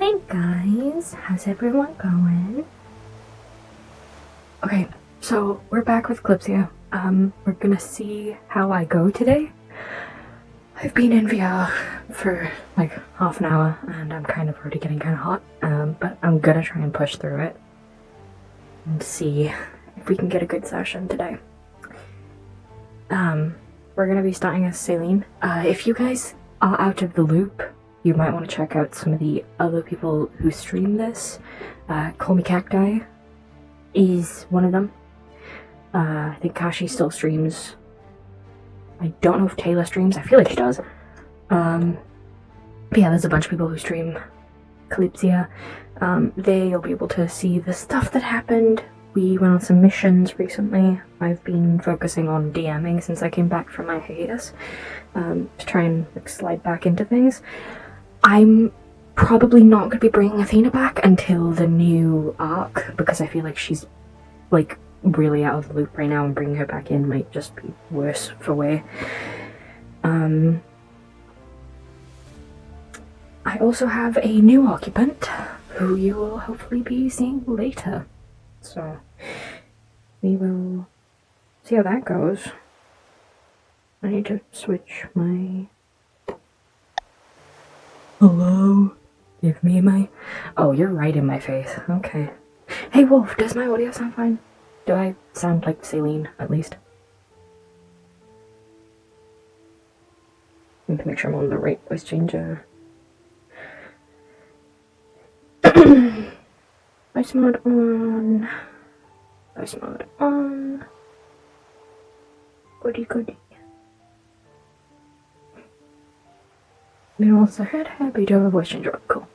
Hi guys, how's everyone going? Okay, so we're back with Kalypsia. We're gonna see how I go today. I've been in VR for like half an hour and I'm kind of already getting kind of hot, but I'm gonna try and push through it and see if we can get a good session today. We're gonna be starting as Saelihn. If you guys are out of the loop, you might want to check out some of the other people who stream this. Call Me Cacti is one of them. I think Kashi still streams. I don't know if Taylor streams. I feel like she does. But yeah, there's a bunch of people who stream Kalypsia. There you'll be able to see the stuff that happened. We went on some missions recently. I've been focusing on DMing since I came back from my hiatus, to try and like, slide back into things. I'm probably not going to be bringing Athena back until the new arc, because I feel like she's like really out of the loop right now, and bringing her back in might just be worse for wear. I also have a new occupant who you will hopefully be seeing later. So we will see how that goes. I need to switch my... Hello? Give me my... Oh, you're right in my face. Okay. Hey Wolf, does my audio sound fine? Do I sound like Saelihn, at least? I need to make sure I'm on the right voice changer. Voice mode on. Voice mode on. Goody goody. We also had happy to have a voice changer. Cool.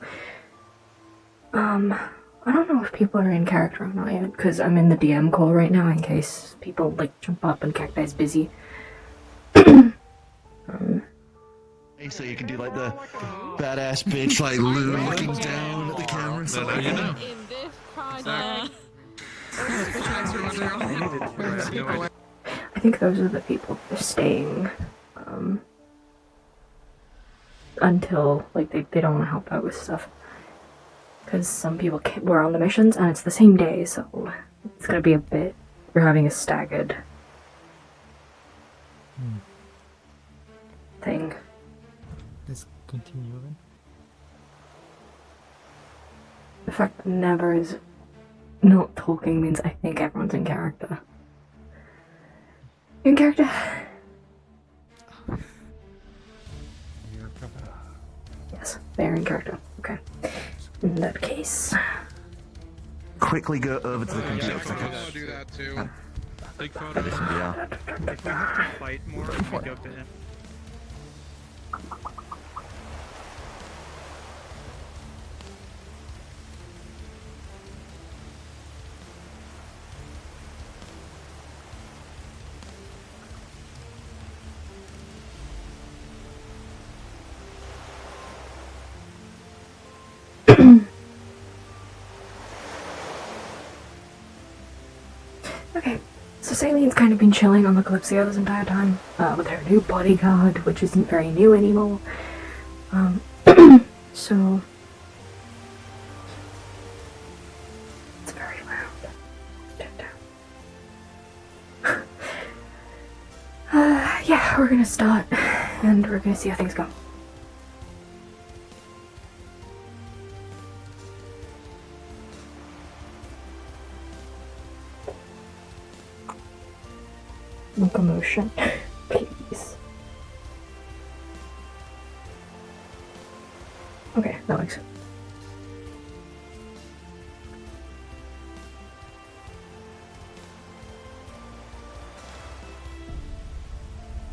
I don't know if people are in character or not yet, because I'm in the DM call right now in case people like jump up and Cacti's busy. So you can do like the badass bitch like Lou looking down at the camera. So you know. In this project. I think those are the people that are staying until like they don't want to help out with stuff, because some people were on the missions and it's the same day, so it's gonna be a bit. We're having a staggered thing. Let's continue then. The fact that Never is not talking means I think everyone's in character. In character? Yes, they're in character. Okay. In that case. Quickly go over to the computer. I'll do that too. Take photos. Yeah. If we have to fight more, we go to him. Okay, so Saelihn's kind of been chilling on the Kalypsia this entire time, with her new bodyguard, which isn't very new anymore. So... It's very loud. Turn down. Yeah, we're gonna start, and we're gonna see how things go. Locomotion, please. Okay, that works.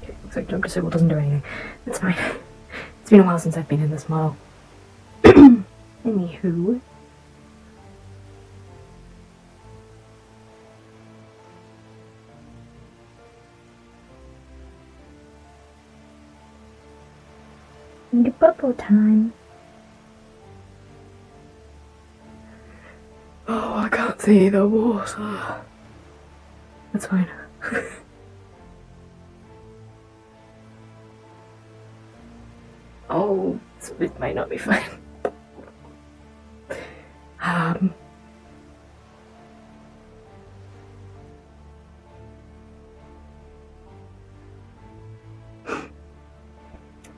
Okay, looks like jump disable doesn't do anything. That's fine. It's been a while since I've been in this model. Anywho. The bubble time. Oh, I can't see the water. That's fine. Oh, so it might not be fine.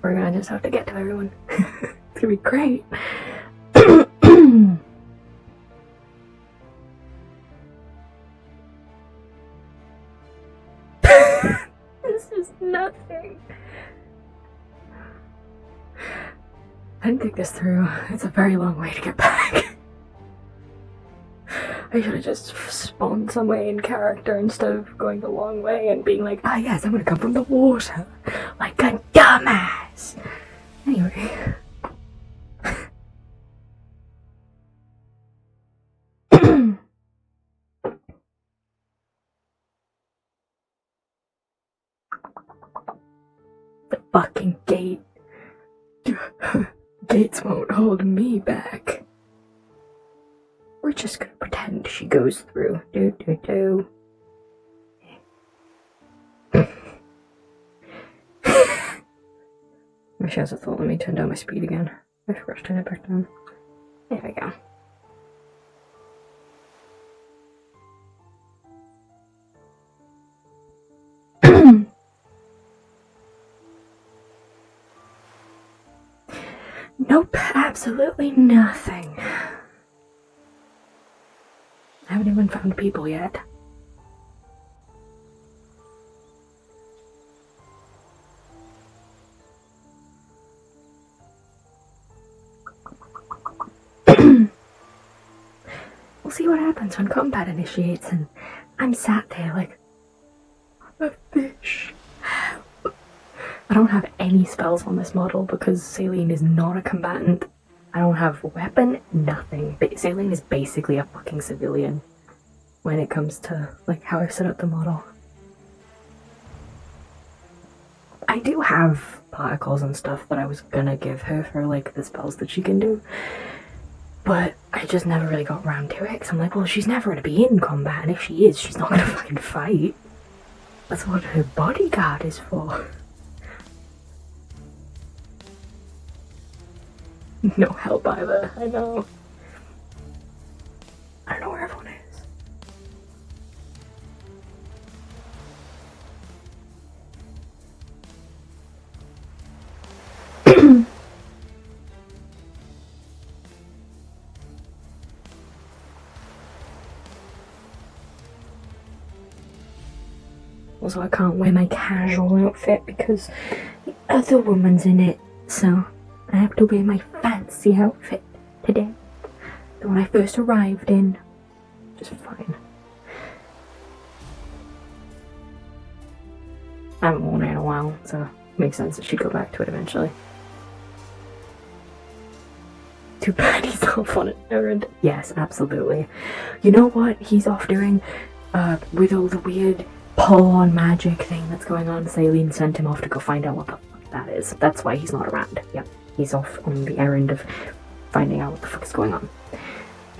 We're gonna just have to get to everyone. It's gonna be great. This is nothing. I didn't think this through. It's a very long way to get back. I should have just spawned somewhere in character instead of going the long way and being like, ah yes, I'm gonna come from the water. Like a dumbass. Anyway. The fucking gate. Gates won't hold me back. We're just gonna pretend she goes through. Do. Wish I was a thought. Let me turn down my speed again. I forgot to turn it back down. There we go. Nope, absolutely nothing. I haven't even found people yet. We'll see what happens when combat initiates and I'm sat there like a fish. I don't have any spells on this model because Saelihn is not a combatant. I don't have a weapon, nothing. Saelihn is basically a fucking civilian when it comes to like how I've set up the model. I do have particles and stuff that I was gonna give her for like the spells that she can do, but I just never really got around to it because I'm like, well, she's never gonna be in combat, and if she is, she's not gonna fucking fight. That's what her bodyguard is for. No help either, I know. I don't know where everyone is. Also, I can't wear my casual outfit because the other woman's in it, so I have to wear my fancy outfit today. The one I first arrived in. Just fine. I haven't worn it in a while, so it makes sense that she'd go back to it eventually. Too bad he's off on an errand. Yes, absolutely. You know what he's off doing? With all the weird pull-on magic thing that's going on, Saelihn sent him off to go find out what the fuck that is. That's why he's not around. Yep, he's off on the errand of finding out what the fuck is going on.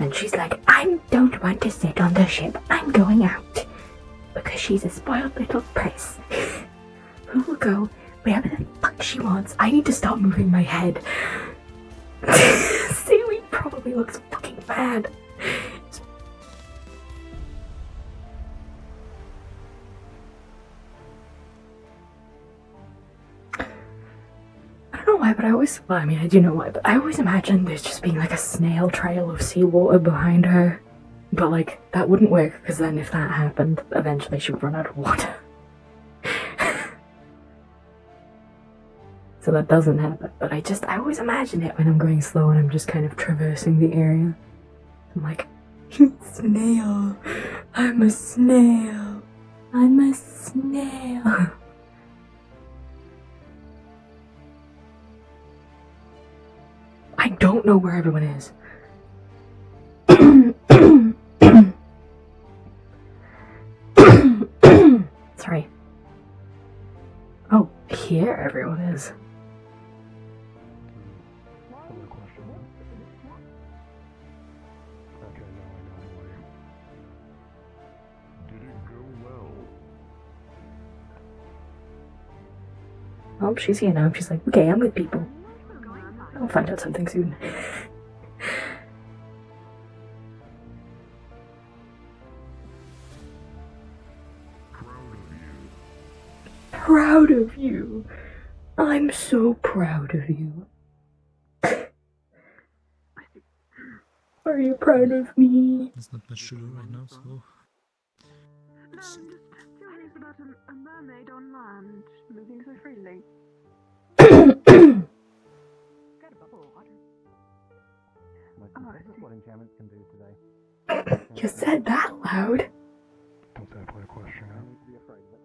And she's like, I don't want to sit on the ship. I'm going out. Because she's a spoiled little priss who will go wherever the fuck she wants. I need to stop moving my head. Saelihn probably looks fucking bad. I don't know why, but well, I mean, I do know why, but I always imagine there's just being like a snail trail of seawater behind her. But like, that wouldn't work, because then if that happened, eventually she would run out of water. So that doesn't happen, but I always imagine it when I'm going slow and I'm just kind of traversing the area. I'm like, snail, I'm a snail, I'm a snail. I don't know where everyone is. Sorry. Oh, here everyone is. Oh, she's here now. She's like, okay, I'm with people. I'll find out something soon. of you. I'm so proud of you. Are you proud of me? There's not much to do right now, so. No, I'm just curious about a mermaid on land, moving so freely. Got a bubble of water. This is what enchantments can do today. You said that loud. Don't say I play a question. I need to be afraid of it.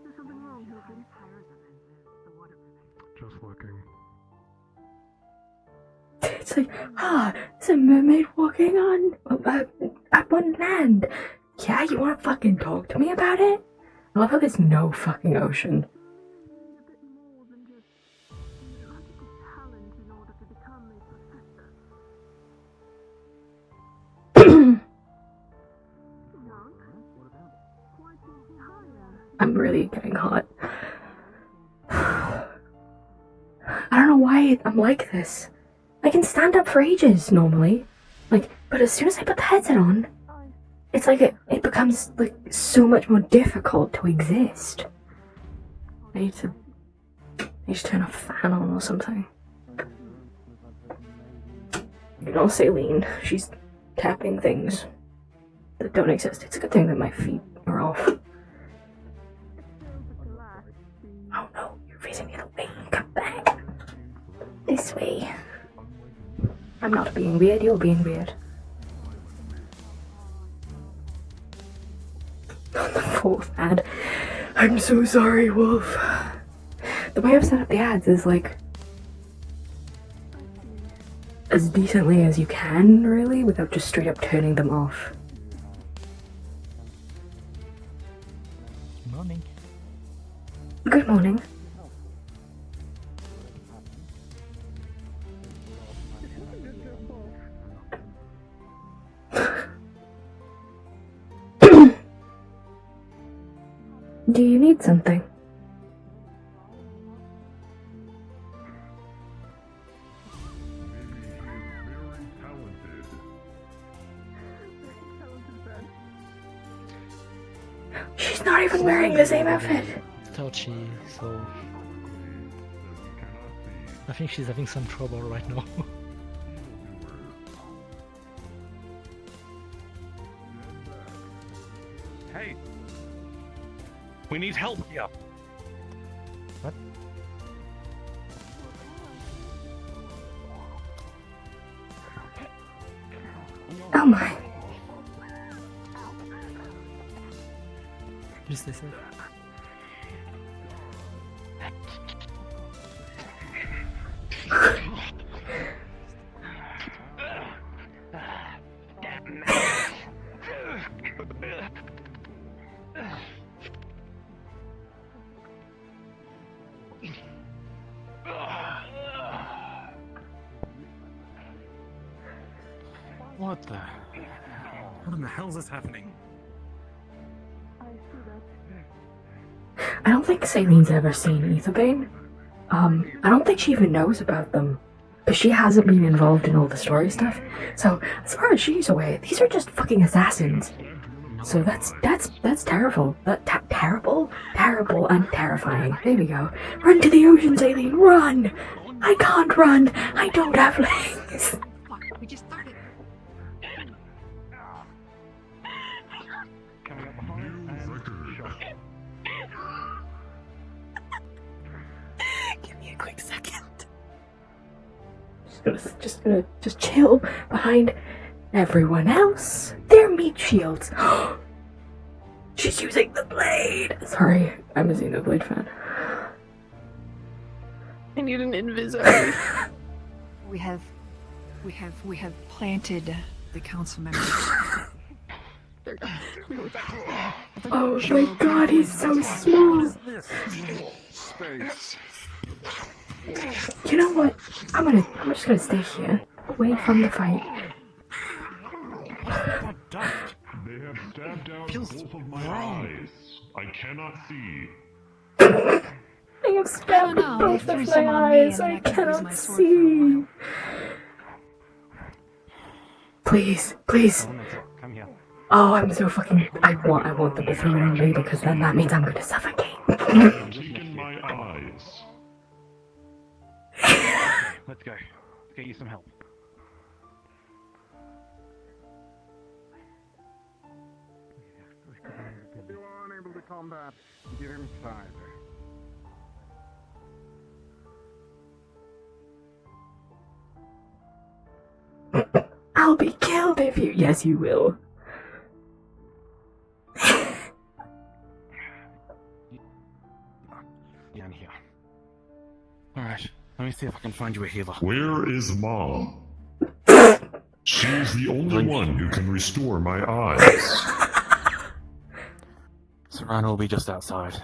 There's something wrong, Hilton. The water. Just looking. It's like, there's a mermaid walking on up on land. Yeah, you wanna fucking talk to me about it? I love how there's no fucking ocean. You need a bit more than just magical talent in order to become a professor. No? Why didn't you hire? I'm really getting hot. I don't know why I'm like this. I can stand up for ages normally. But as soon as I put the headset on, it's like it becomes like so much more difficult to exist. I need to turn a fan on or something. You know, Saelihn, she's tapping things that don't exist. It's a good thing that my feet are off. Oh no, you're facing the other way. Come back. This way. I'm not being weird, you're being weird. On the fourth ad. I'm so sorry, Wolf. The way I've set up the ads is like as decently as you can, really, without just straight up turning them off. Morning. Good morning. Do you need something? She's not even wearing the same outfit. Touchy, so. I think she's having some trouble right now. Hey! We need help here! What? Oh my. Just stay safe. What the? What in the hell is this happening? I don't think Saelihn's ever seen Etherbane. I don't think she even knows about them. Because she hasn't been involved in all the story stuff. So, as far as she's aware, these are just fucking assassins. So that's terrible. Terrible and terrifying. There we go. Run to the ocean, Saelihn, run! I can't run! I don't have legs! Fuck, we just started. Coming up behind and shot. Give me a quick second. Just chill behind everyone else. They're meat shields. She's using the blade. Sorry, I'm a Xenoblade fan. I need an invis. We have planted the council members. Oh my god, he's so small. Space. You know what? I'm just gonna stay here, away from the fight. They have stabbed out both of my eyes. I cannot see. I have stabbed Oh, no, both they of threw some my on me eyes. and I I couldn't use cannot my sword for a see. while. Please. Come here. Oh, I'm so fucking. I want them to throw it on me because then that means I'm gonna suffocate. Taken my eyes. Let's go. Get you some help. If you are unable to combat, get inside. I'll be killed if you. Yes, you will. Down here. Alright, let me see if I can find you a healer. Where is Mom? She's the only one who can restore my eyes. Serrano will be just outside.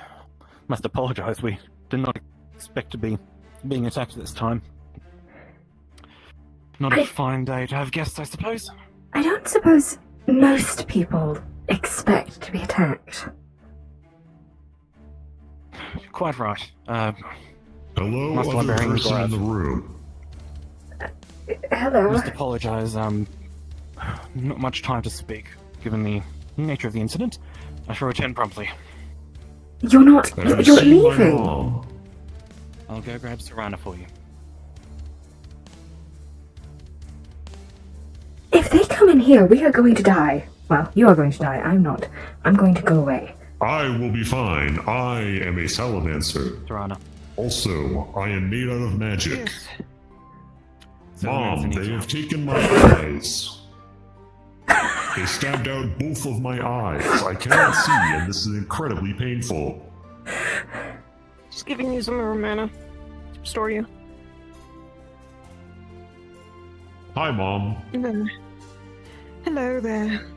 Must apologize, we did not expect to be being attacked at this time. Not a fine day to have guests, I suppose. I don't suppose most people expect to be attacked. Quite right. Hello, Must other librarian person in drive. the room. Hello. Must apologize, not much time to speak, given the nature of the incident. I shall return promptly. You're not. Have you You're seen my leaving. mom? I'll go grab Serrano for you. If they come in here, we are going to die. Well, you are going to die. I'm not. I'm going to go away. I will be fine. I am a Salammancer. Serrano. Also, I am made out of magic. Mom, Salammancer they needs have help. taken my eyes. They stabbed out both of my eyes. I cannot see, and this is incredibly painful. Just giving you some more mana. To restore you. Hi, Mom. Hello there.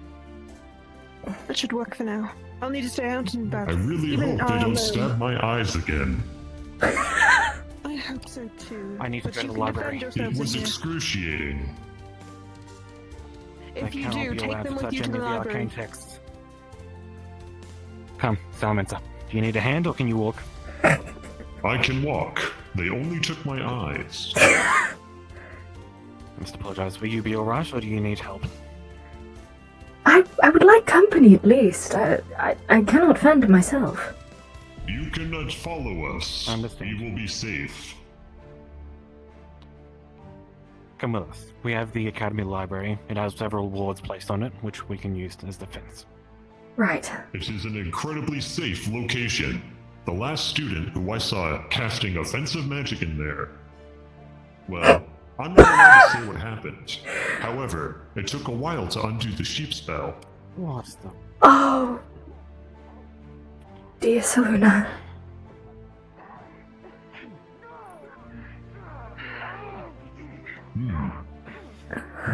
That should work for now. I'll need to stay out and about. I really Even hope they don't alone. stab my eyes again. I hope so too. I need to But go to you the can library. defend It yourselves was in here. excruciating. If you I cannot do, be take allowed them to with touch you to any the of the library. arcane texts. Come, Salammancer. Do you need a hand or can you walk? I can walk. They only took my eyes. I must apologize. Will you be alright or do you need help? I would like company at least. I cannot fend myself. You cannot follow us. I understand. We will be safe. Come with us. We have the Academy Library. It has several wards placed on it, which we can use as defense. Right. It is an incredibly safe location. The last student who I saw casting offensive magic in there. Well, I'm not allowed to say what happened. However, it took a while to undo the sheep spell. What the... Oh. Dear Saluna.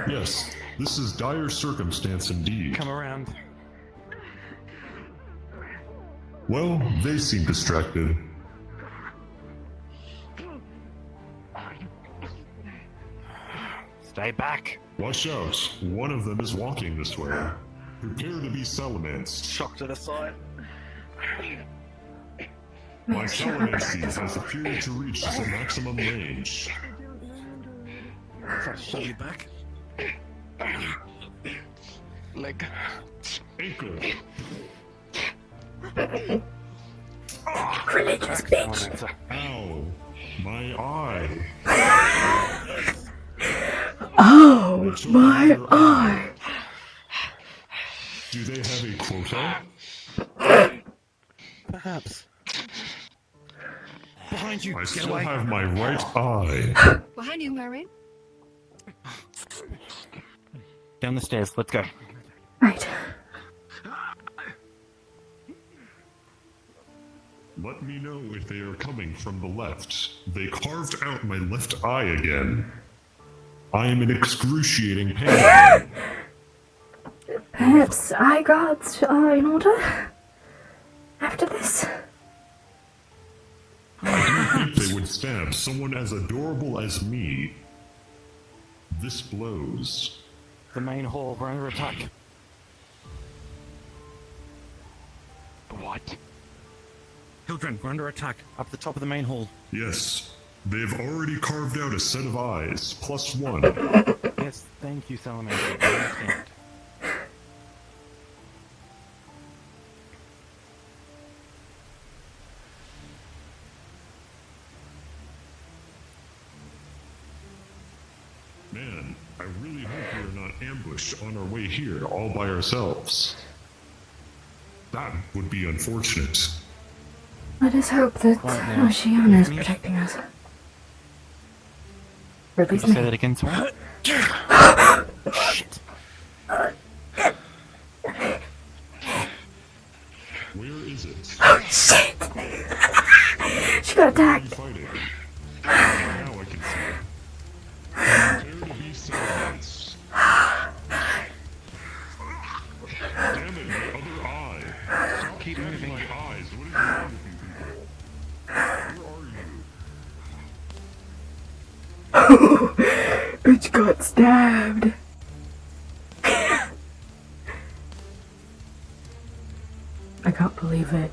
Yes, this is dire circumstance indeed. Come around. Well, they seem distracted. Stay back. Watch out, one of them is walking this way. Prepare to be Salamanced. Shock to the side. My Make sure our back Salamancy doesn't has appeared to reach its maximum range. Try to shove you back. Leg. Ankle. religious bitch. Salammancer. Ow. My eye. Oh my eye. Do they have a quota? Perhaps. Behind you. I Get still away. have my right eye. Behind you, Mary. Down the stairs. Let's go. Right. Let me know if they are coming from the left. They carved out my left eye again. I am in excruciating pain. Perhaps eye guards are in order after this. I didn't think they would stab someone as adorable as me. This blows. The main hall. We're under attack. What? Children, we're under attack. Up the top of the main hall. Yes, they've already carved out a set of eyes, +1. Yes, thank you, Salamander. I understand. really hope we are not ambushed on our way here all by ourselves. That would be unfortunate. Let us hope that Quiet now. Oceana is protecting us. Or at Could least you say me. that again, sorry? Shit. Where is it? Oh shit! She got Where are you attacked! fighting? Now I can see it. Prepare to be silenced. Damn it, my other eye. Stop Keep staring moving. my eyes. What is wrong with you people? Where are you? Bitch got stabbed! I can't believe it.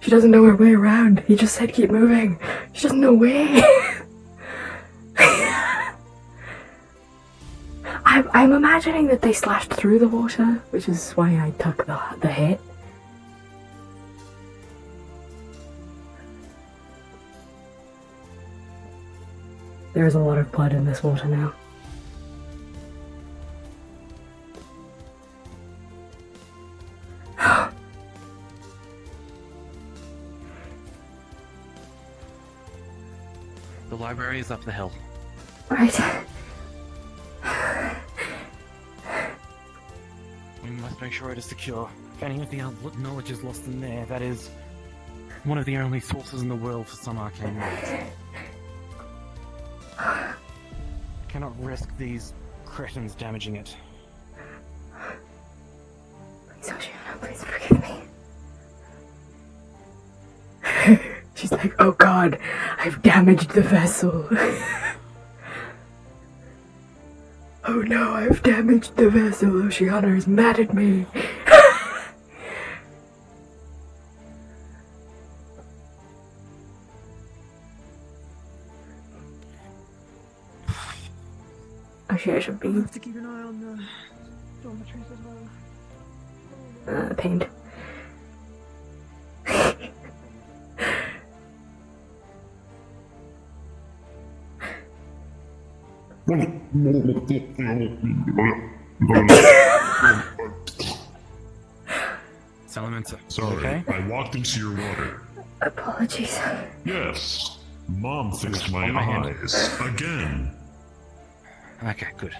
She doesn't know her way around. He just said keep moving. She doesn't know way. I'm imagining that they slashed through the water, which is why I took the hit. There's a lot of blood in this water now. The library is up the hill. Right. We must make sure it is secure. If any of the knowledge is lost in there, that is one of the only sources in the world for some arcane knowledge. Cannot risk these cretins damaging it. Please, Oceana, please forgive me. She's like, oh god, I've damaged the vessel. Oh no, I've damaged the vessel. Oceana is mad at me. Actually, I should be We'll have to keep an eye on the dormitories as well. pained. Salamenter. Sorry, Okay? I walked into your water. Apologies. Yes, Mom fixed my On my hand. eyes. Again. Okay, good.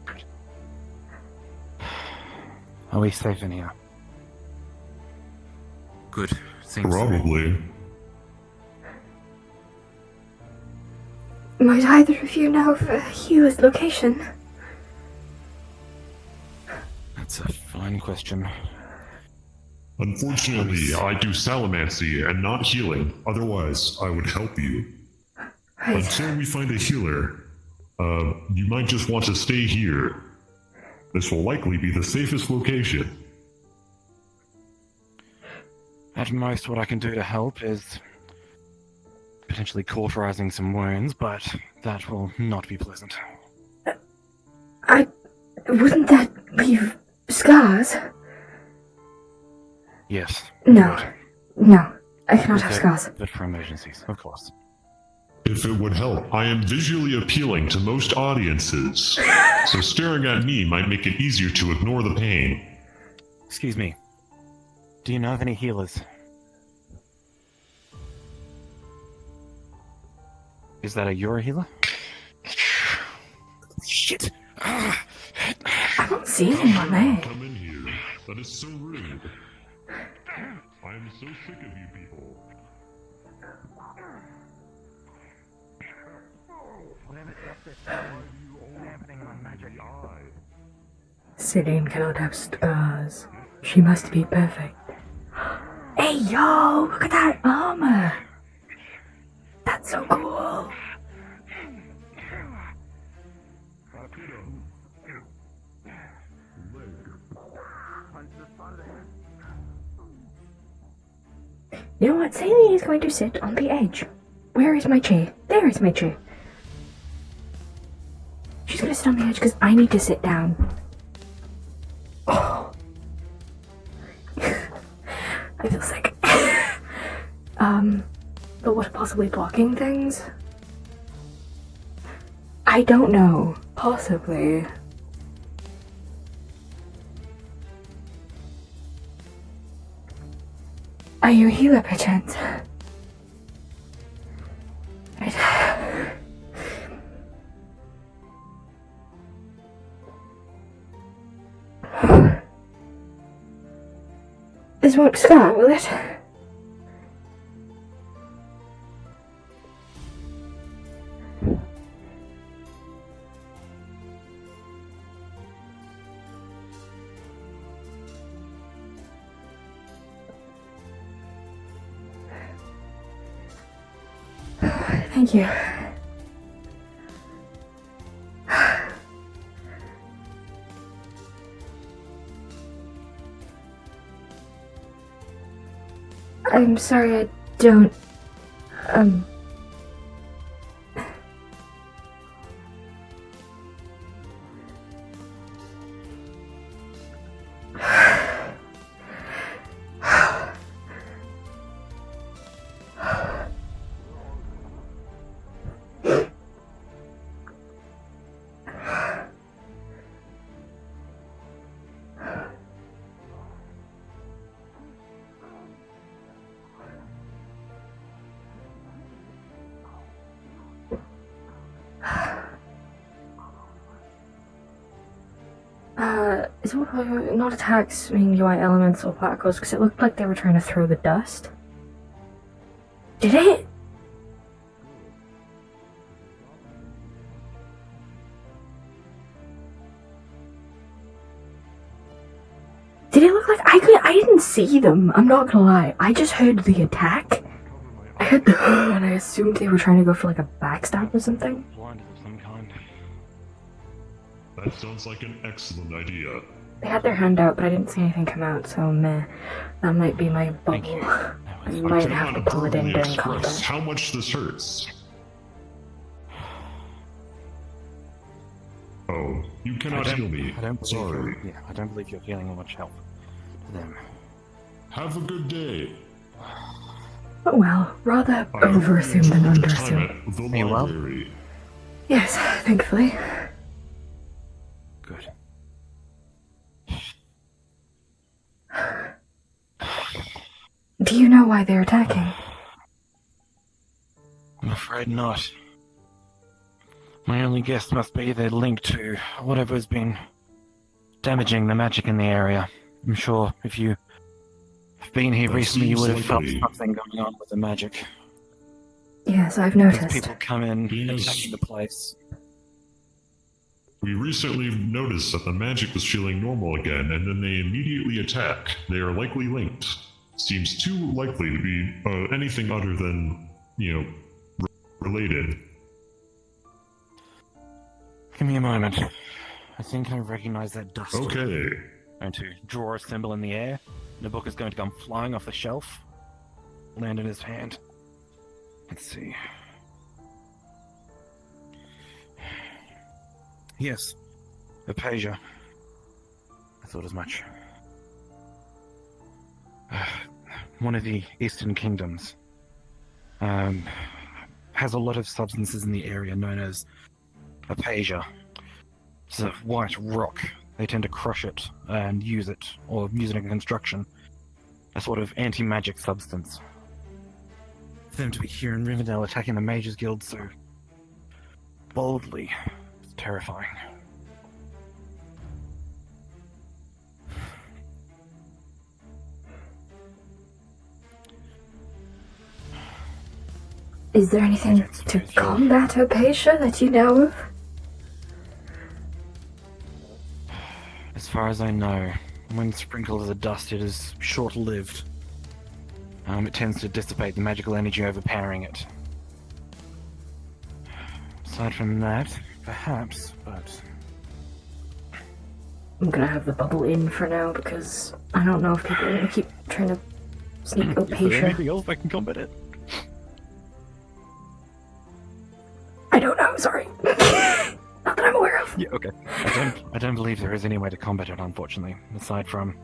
Good. Are we safe in here? Good. Seems Probably. Might either of you know of Hugh's location? That's a fine question. Unfortunately, I do salamancy and not healing. Otherwise, I would help you. Right. Until we find a healer, you might just want to stay here. This will likely be the safest location. At most, what I can do to help is potentially cauterizing some wounds, but that will not be pleasant. Wouldn't that leave scars? Yes. No. good. No, I cannot have Okay, scars. But for emergencies, of course. If it would help, I am visually appealing to most audiences, so staring at me might make it easier to ignore the pain. Excuse me. Do you know of any healers? Is that a Euro healer? Shit! I don't see anyone there. Come in here. That is so rude. I am so sick of you people. Saelihn cannot have scars. She must be perfect. Hey yo, look at that armor! That's so cool! You know what? Saelihn is going to sit on the edge. Where is my chair? There is my chair. She's gonna sit on the edge because I need to sit down. Oh. I feel sick. possibly blocking things? I don't know. Possibly. Are you a healer, perchance? Right. This won't start, will it? Thank you. I'm sorry, I don't, is it not attacks mean UI elements or particles? Because it looked like they were trying to throw the dust. Did it? Did it look like I didn't see them, I'm not gonna lie. I just heard the attack. I heard the and I assumed they were trying to go for like a backstab or something. Blinded of some kind. That sounds like an excellent idea. They had their hand out, but I didn't see anything come out, so meh. That might be my Thank bubble. you. I I might have to cannot pull it in verbally during express combat. how much this hurts. Oh, you cannot heal me. I don't believe Sorry. I don't believe you're healing much help to them. Have a good day. Oh well, rather I hope you overassume than enjoyed your time underassume. at the Are you well? library. Yes, thankfully. Good. Do you know why they're attacking? I'm afraid not. My only guess must be they're linked to whatever's been damaging the magic in the area. I'm sure if you've been here That recently, you seems would have felt likely. something going on with the magic. Yes, I've Because noticed. people come in Yes. attacking the place. We recently noticed that the magic was feeling normal again, and then they immediately attack. They are likely linked. Seems too likely to be anything other than, related. Give me a moment. I think I recognize that dust. Okay. I'm going to draw a symbol in the air. The book is going to come flying off the shelf. Land in his hand. Let's see. Yes. Apasia. I thought as much. One of the Eastern Kingdoms. Has a lot of substances in the area known as Apasia. It's a white rock. They tend to crush it and use it, or use it in construction. A sort of anti-magic substance. For them to be here in Rivendell attacking the Mages Guild so boldly, it's terrifying. Is there anything to combat Apasia that you know of? As far as I know, when sprinkled as a dust, it is short-lived. It tends to dissipate the magical energy overpowering it. Aside from that, perhaps, but... I'm gonna have the bubble in for now because I don't know if people are gonna keep trying to sneak Is there Apasia. anything else that can combat it? I don't know, sorry. Not that I'm aware of. Yeah, okay. I don't believe there is any way to combat it, unfortunately, aside from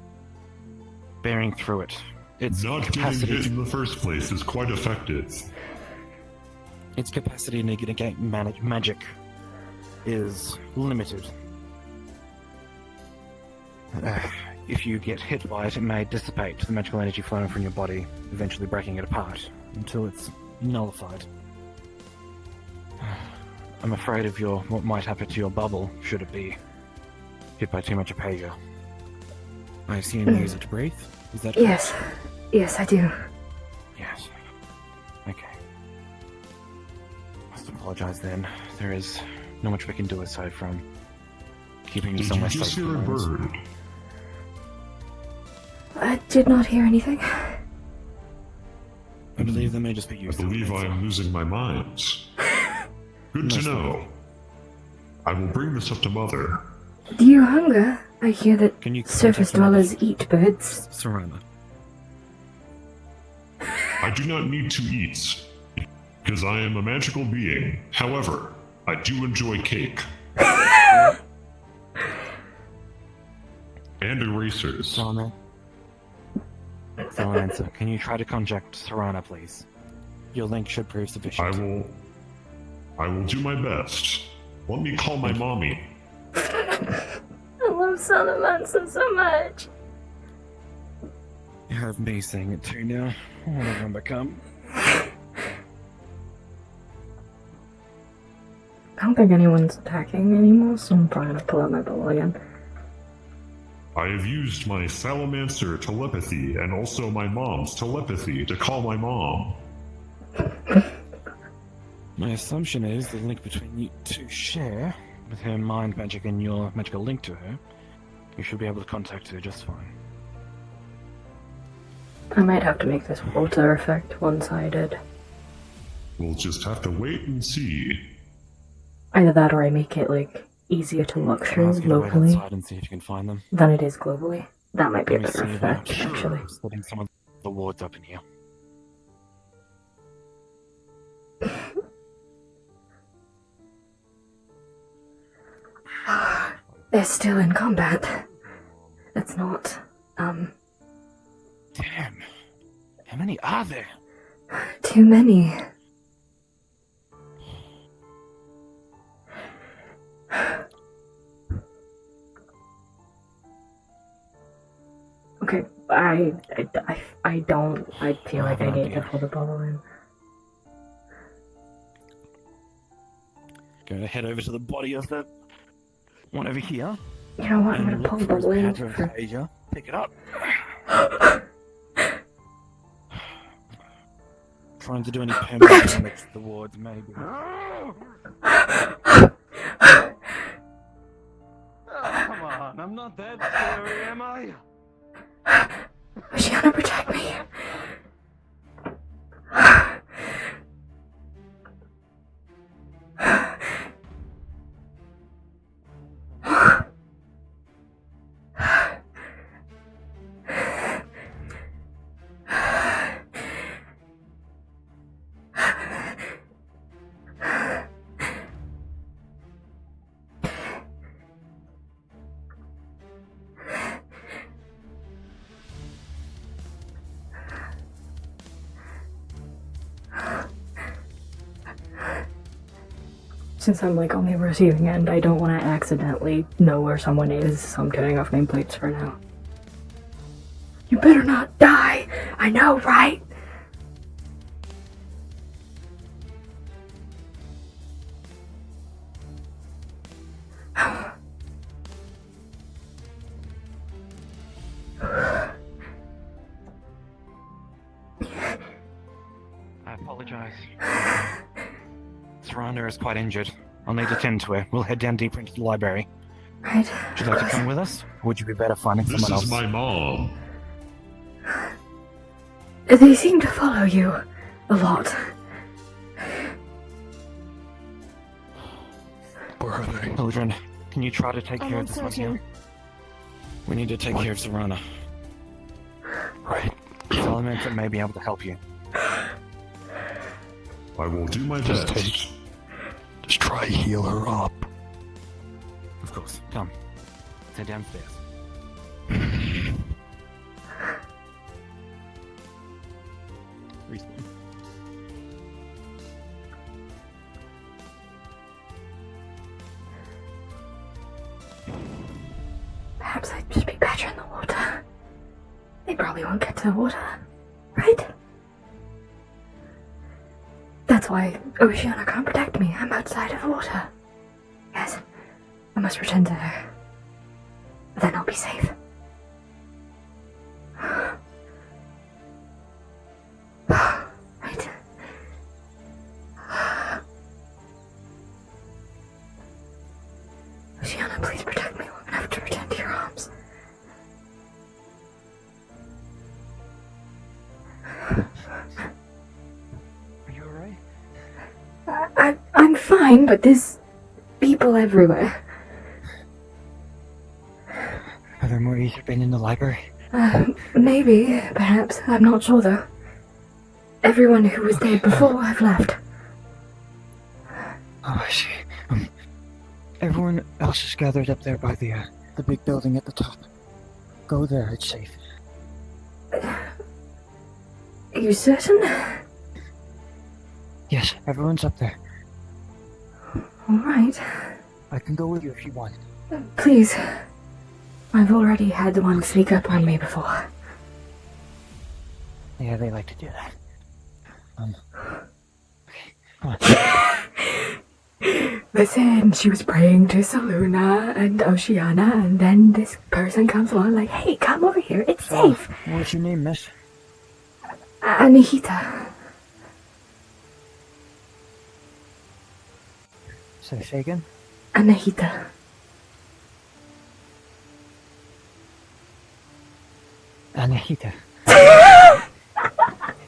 bearing through it. Its Not getting capacity hit to... in the first place is quite effective. its capacity to negate magic is limited. If you get hit by it, it may dissipate the magical energy flowing from your body, eventually breaking it apart until it's nullified. I'm afraid of what might happen to your bubble should it be hit by too much aphasia. I assume you use it to breathe? Is that Yes. Yes, I do. Yes. Okay. Must apologize then. There is not much we can do aside from keeping you Did you somewhere just safe. hear a for the moment. bird? I did not hear anything. I believe they may just be I used. believe I am losing my mind. Good to know. I will bring this up to Mother. Do you hunger? I hear that Can you surface contact Mother? dwellers eat birds. Serana. I do not need to eat, because I am a magical being. However, I do enjoy cake. And erasers. Serana. Serana, can you try to contact Serana, please? Your link should prove sufficient. I will do my best. Let me call my mommy. I love Salamanca so much. You have me saying it too now. What have I become? I don't think anyone's attacking anymore, so I'm probably gonna pull out my bubble again. I have used my Salamancer telepathy and also my mom's telepathy to call my mom. My assumption is the link between you two share, with her mind magic and your magical link to her, you should be able to contact her just fine. I might have to make this water effect one-sided. We'll just have to wait and see. Either that or I make it, like, easier to look I'll through ask you to wait locally outside and see if you can find them. than it is globally. That might be a Let me better see about effect, actually. Setting some of the wards up in here. They're still in combat. That's not, Damn. How many are there? too many. Okay, I feel like I need to pull the bubble in. Gonna head over to the body of the one over here. You know what, I'm and gonna pull look the for his bubble in pattern of for... behavior. Pick it up. Trying to do any permanent damage to the wards, maybe. Oh, come on, I'm not that scary, am I? Oceana, protect me. Since I'm like on the receiving end, I don't want to accidentally know where someone is, so I'm turning off nameplates for now. You better not die! I know, right? I apologize. Serana is quite injured. I'll need to tend to her. We'll head down deeper into the library. Right. Would you like to come with us? Or would you be better finding This someone is else? my mom. They seem to follow you a lot. Where are they? Children, can you try to take I'm care on of this one 13. here? We need to take care of Serana. Right. Salamandra may be able to help you. I will do my Just best. Just try to heal her up. Of course. Come. Let's head downstairs. Respawn. Perhaps I'd just be better in the water. They probably won't get to the water, right? That's why Oceana can't protect me. I'm outside of water. Yes, I must return to her. Then I'll be safe. Right. Oceana, please protect me long enough to return to your arms. Are you alright? I'm fine, but there's people everywhere. Are there more Etherbane in the library? Maybe, perhaps. I'm not sure though. Everyone who was there before have left. Oh, I see. Everyone else is gathered up there by the big building at the top. Go there, it's safe. Are you certain? Yes, everyone's up there. Alright. I can go with you if you want. Please. I've already had one sneak up on me before. Yeah, they like to do that. Okay, come on. Listen, she was praying to Saluna and Oceana, and then this person comes along like, hey, come over here, it's safe. What's your name, miss? Anahita. Say again? Anahita. Anahita.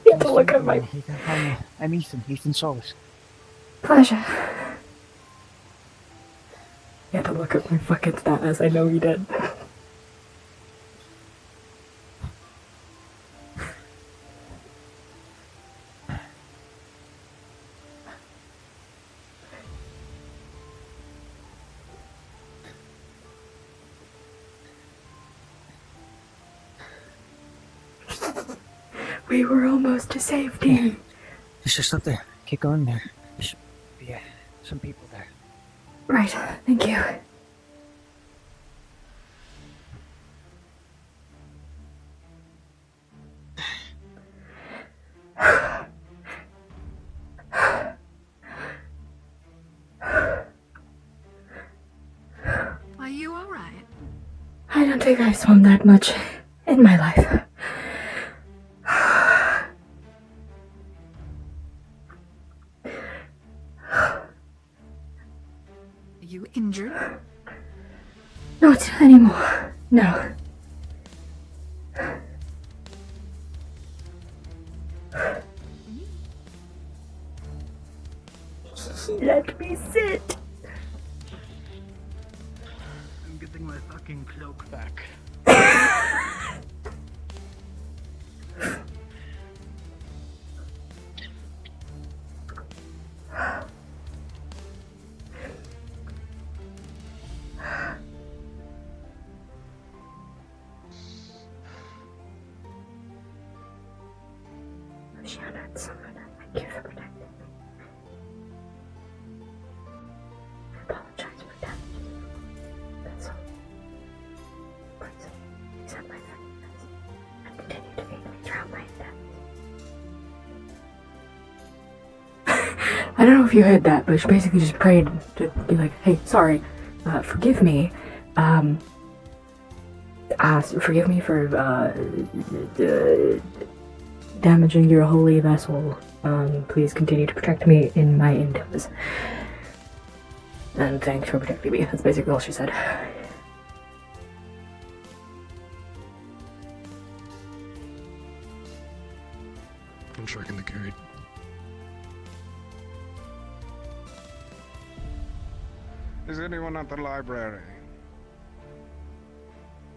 You have to look at my... Anahita. I'm Ethan Solis. Pleasure. You had to look at my fucking status, I know you did. We were almost to safety. It's just up there. Keep going there. There should be some people there. Right, thank you. Are you alright? I don't think I've swum that much in my life. Are you injured? Not anymore. No. Let me sit. I'm getting my fucking cloak back. Oceana and Saluna, thank you for protecting me. I apologize for damage. That's all. Please, accept my forgiveness and continue to aid me throughout my endeavors. I don't know if you heard that, but she basically just prayed to be like, hey, sorry, forgive me. Forgive me for, damaging your holy vessel. Please continue to protect me in my endeavors. And thanks for protecting me. That's basically all she said. I'm tracking the carried. Is anyone at the library?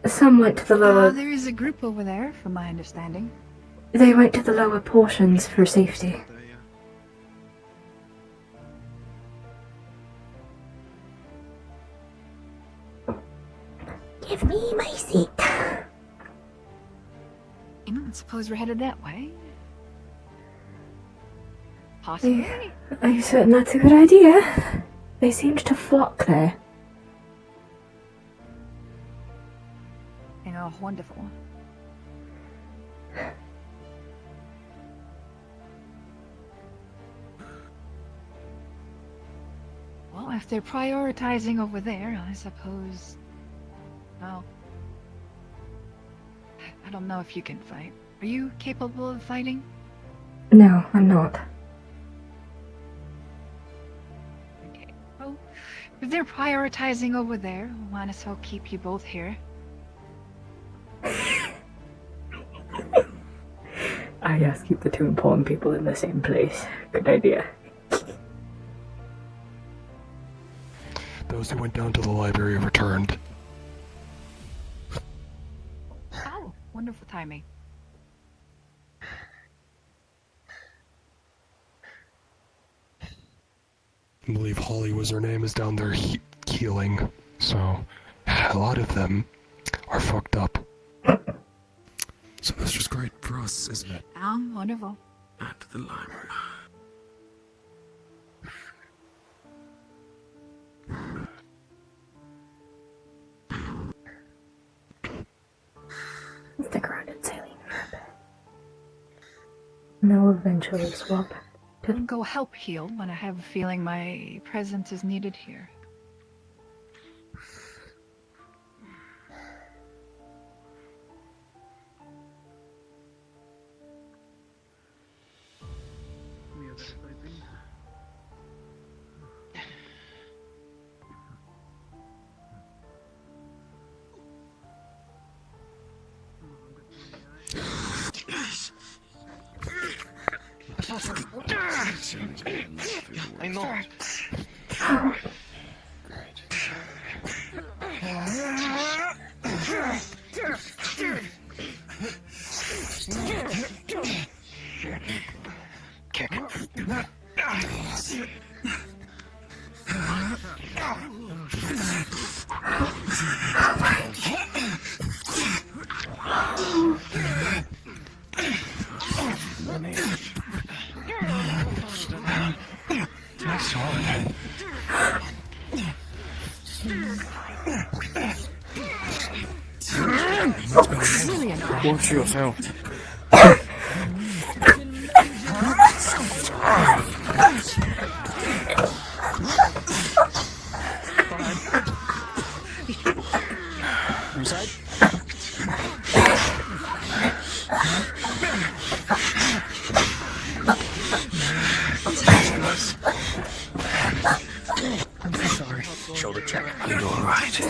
Some went to the lower... There is a group over there, from my understanding. They went to the lower portions for safety. Give me my seat. You don't suppose we're headed that way? Possibly. Are you certain that's a good idea? They seemed to flock there. Oh, wonderful. Well, if they're prioritizing over there, I suppose... Well... I don't know if you can fight. Are you capable of fighting? No, I'm not. Okay. Well, if they're prioritizing over there, might as well keep you both here. Ah, yes, keep the two important people in the same place. Good idea. Those who went down to the library returned. Oh, wonderful timing. I believe Holly was her name, is down there healing. So, a lot of them are fucked up. So this was great for us, isn't it? Oh, wonderful. At the library. Stick around and Saelihn for a bit. And then we'll eventually swap to... I'll go help heal when I have a feeling my presence is needed here. The other sleeping. I know. Kick. Nice one. Watch yourself. Inside? I'm so sorry. Shoulder check. You're alright.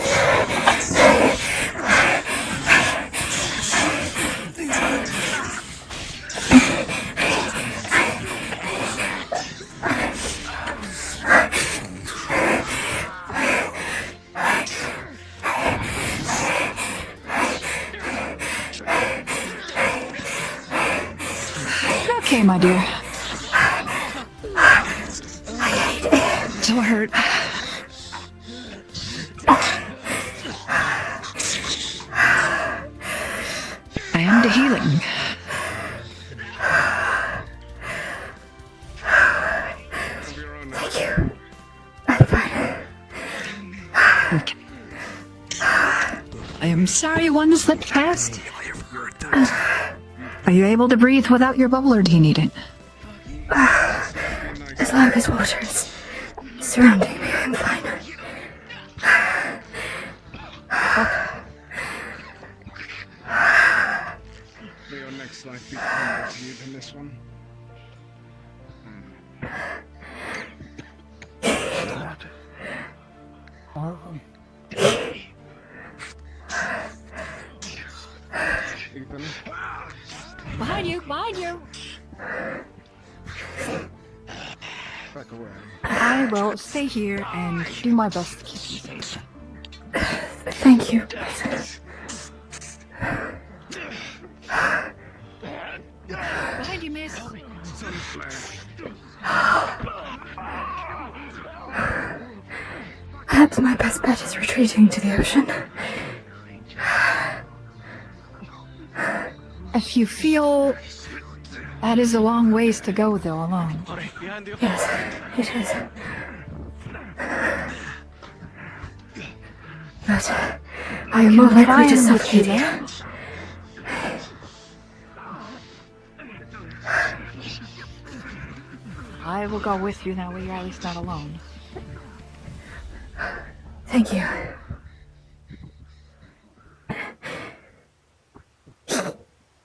Okay, my dear. So hurt. I am the healing. Thank you. I'm fine. Okay. I am sorry one slipped past. Are you able to breathe without your bubble, or do you need it? As long as water's surrounding me, I'm fine. For your next life, be kinder to you than this one. Ethan. Behind you! Behind you! Back away. I will stay here and do my best to keep you safe. Thank you. Behind you, miss. Perhaps my best bet is retreating to the ocean. If you feel that is a long ways to go, though, alone. Yes, it is. But I am more Can try likely to and get suffocate you you. there. I will go with you, that way you're at least not alone. Thank you.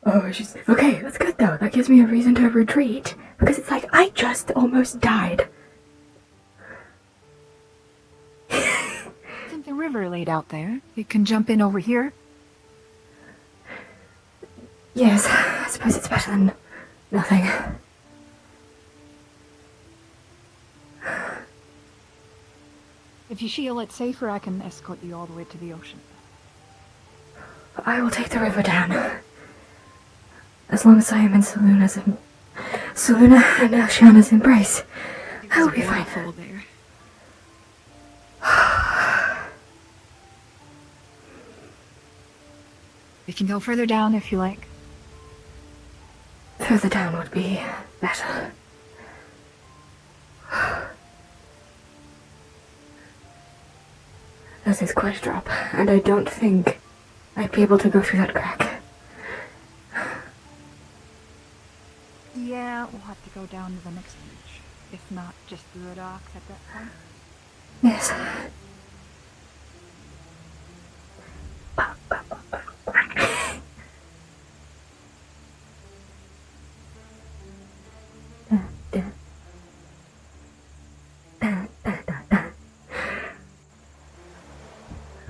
Oh, she's... Okay, that's good though. That gives me a reason to retreat. Because it's like, I just almost died. Isn't the river laid out there? You can jump in over here. Yes, I suppose it's better than nothing. If you feel it's safer, I can escort you all the way to the ocean. I will take the river down. As long as I am in Seluna and Oceana's embrace, I will be fine. Waterfall there. We can go further down if you like. Further down would be better. That is quite a drop, and I don't think I'd be able to go through that crack. Yeah, we'll have to go down to the next beach. If not, just through the docks at that point. Yes.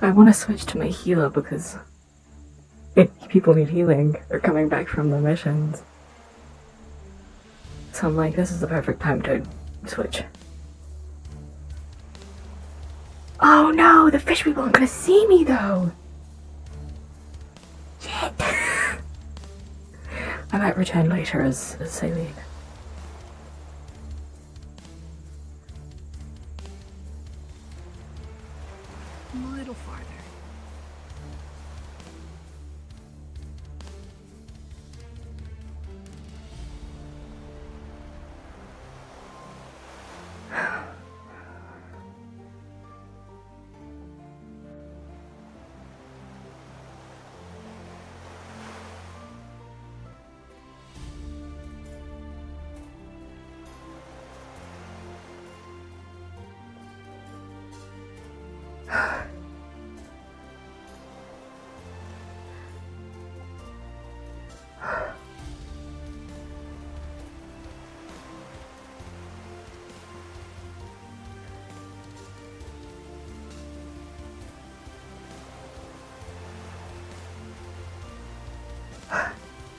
I want to switch to my healer because people need healing. They're coming back from the missions. So I'm like, this is the perfect time to switch. Oh no, the fish people aren't gonna see me though! Shit! I might return later as Saelihn. A little farther.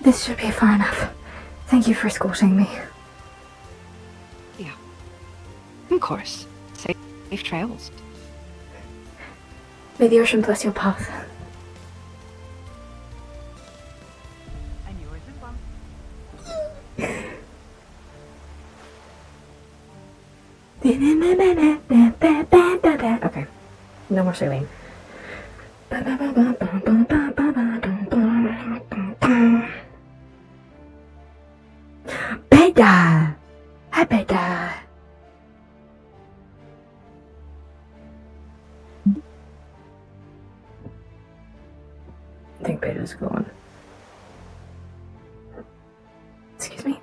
This should be far enough. Thank you for escorting me. Yeah. Of course. Safe travels. May the ocean bless your path. And yours as well. Okay. No more Saelihn. Beda! Hi, Beda! I think Beda's gone. Excuse me?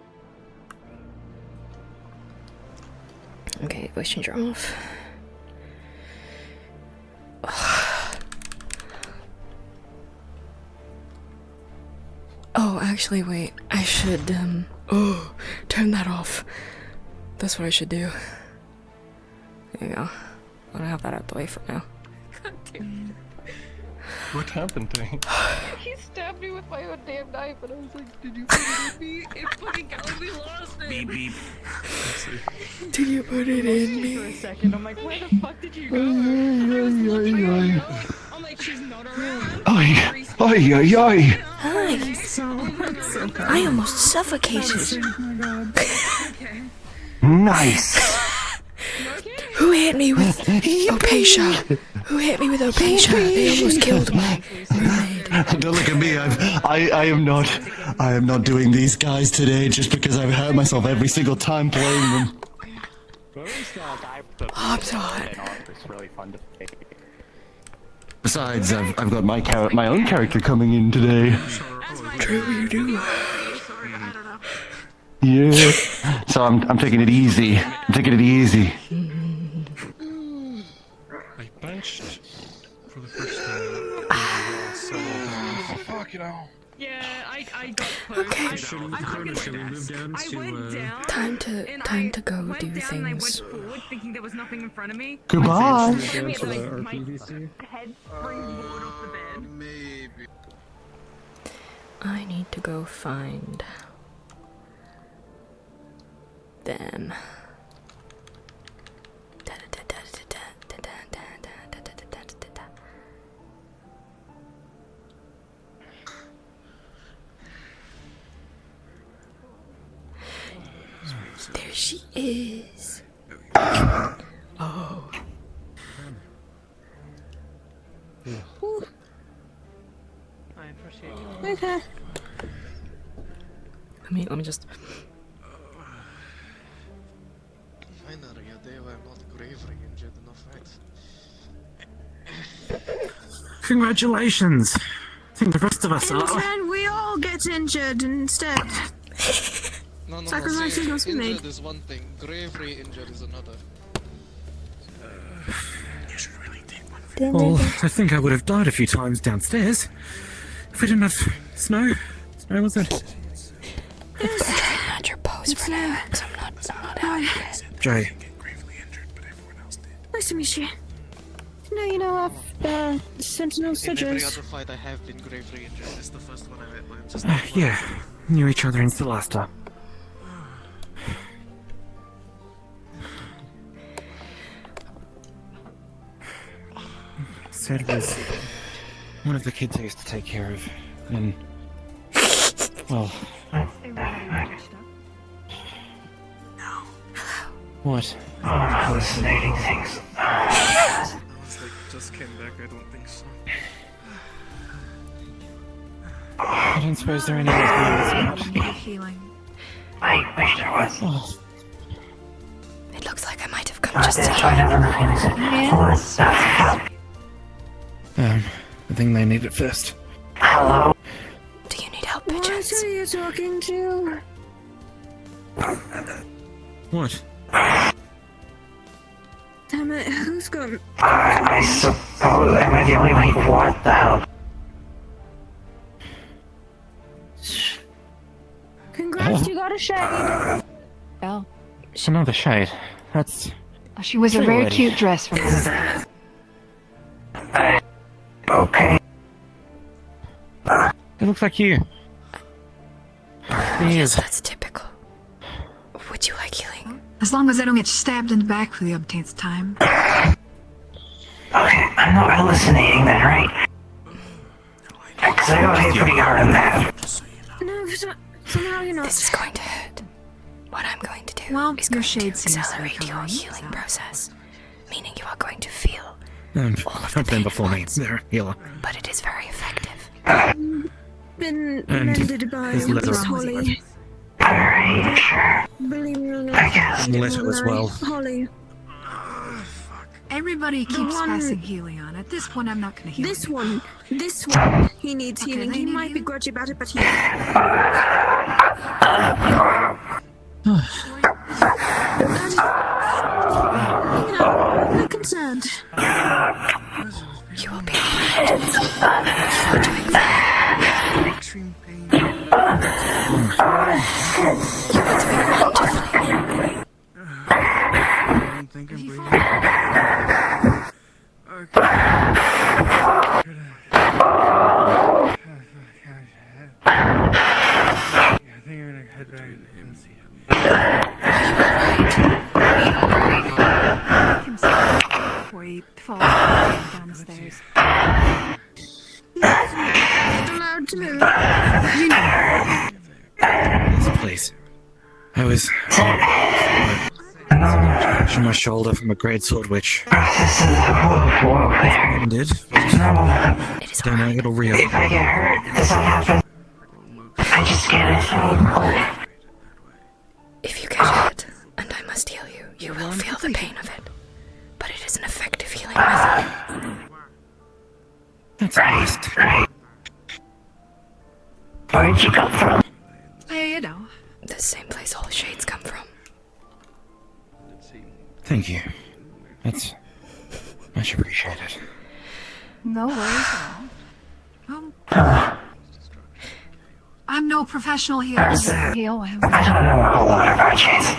Okay, voice changer off. Oh, actually, wait. I should, turn that off. That's what I should do. There you go. I don't have that out the way for now. God damn. What happened to him? He stabbed me with my own damn knife, and I was like, did you put it in me? It fucking got me lost it. Beep beep. Did you put it in me? For a second, I'm like, where the fuck did you go? I'm like, she's not around. Oi! Oi! Oi! Oi! Hi! I almost suffocated. Nice! Who hit me with Opatia? Who hit me with Opatia? They almost killed my mermaid. Don't look at me. I am not doing these guys today just because I've hurt myself every single time playing them. I'm sorry. Besides, I've got my own character coming in today. True, you do. Yeah. So I'm taking it easy. I'm taking it easy. I benched for the first time. Fuck it all. Yeah, I got pushed. Okay. Time to go do things. I went forward thinking there was nothing in front of me. Goodbye. My head springboard off the bed. Maybe. I need to go find them. There she is. Oh. I appreciate it. Okay. Let me just. Finally, a day where I'm not gravely injured enough, right? Congratulations! I think the rest of us In are. turn, we all get injured instead. No, Sacrifices see, must be made. injured is one thing, gravely injured is another. Well, I think I would have died a few times downstairs if we didn't have snow. Snow was it? Not your pose for now, because I'm not out yet. Jay. Nice to meet you. No, you know, I've Sentinel In every Sidgers. other fight I have been gravely injured. This is the first one I met when I'm just Yeah, knew each other in Celesta. Said was one of the kids I used to take care of, and well, what? hallucinating things. I was like, just came back, I don't think so. I don't suppose there are any other things about. Healing. I wish there was. Oh, It looks like I might have come just in I time. never finished it. I think they need it first. Hello? Do you need help, What pigeons? are you talking to? What? Damn it, who's gone? I suppose, am I the only one? What the hell? Congrats, you got a shade. Oh, Another shade. That's. she was a Pretty very lady. cute dress from Okay. It looks like you. He is. That's typical. Would you like healing? As long as I don't get stabbed in the back for the umpteenth time. Okay, I'm not hallucinating then, right? Because I got hit pretty hard on that. No, somehow you're not. This is going to hurt. What I'm going to do Well, is your going shade to seems to be accelerate your covering, healing so- process, meaning you are going to feel I've been before me. They're a healer. but it is very effective. Been And mended by his letter. Miss Holly. Alright, sure. Believe me or not. I guess. Letter as well. Holly. Everybody keeps one- passing healing on. At this point, I'm not going to heal. This you. one, he needs Okay, healing. they He need might be healing. grudgy about it, but he. I'm concerned. You will be alright. Extreme pain. You are doing wonderfully. I don't think I'm breathing. Okay. I think I'm gonna head back and see him. Before you fall down the stairs. Not allowed to move. Yes, please. I was. Scratching my shoulder from a great sword witch. Ended. It is Don't know, alright. it'll real. If I get hurt, does that happen? I just can't. If you get hurt, and I must heal you, you will feel the pain of it. But it is an effective healing method. That's Right, nice. right. Where'd you come from? You know. The same place all shades come from. Thank you. That's much appreciated. No worries at all. I'm no professional here. I don't know a whole lot about Chase.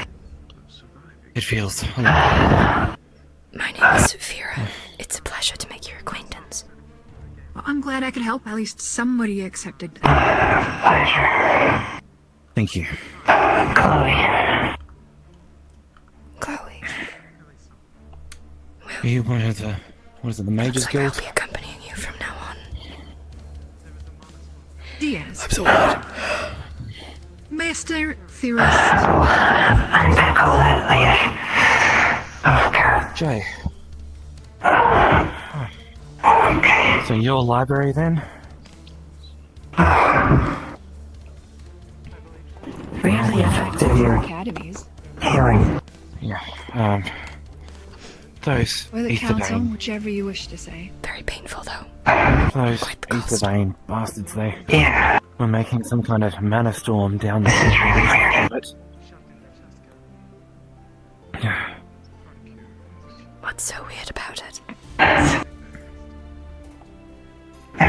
It feels a lot. My name is Færa. It's a pleasure to make your acquaintance. Well, I'm glad I could help. At least somebody accepted. Pleasure. Thank you. Chloe. Chloe. Are you one of the... What is it, the Mages Looks like I'll Guild? be accompanying you from now on. Diaz. I'm so honored. Master Theorist. I'm back all that later. Oh, God. Jay. Okay. So your library then? Really effective, your Academies. healing. Yeah, those Or the council, Etherbane. whichever you wish to say. Very painful, though. Those Quite the cost. Etherbane bastards, they Yeah. were making some kind of mana storm down the... This is really weird. Yeah. What's so weird about it? I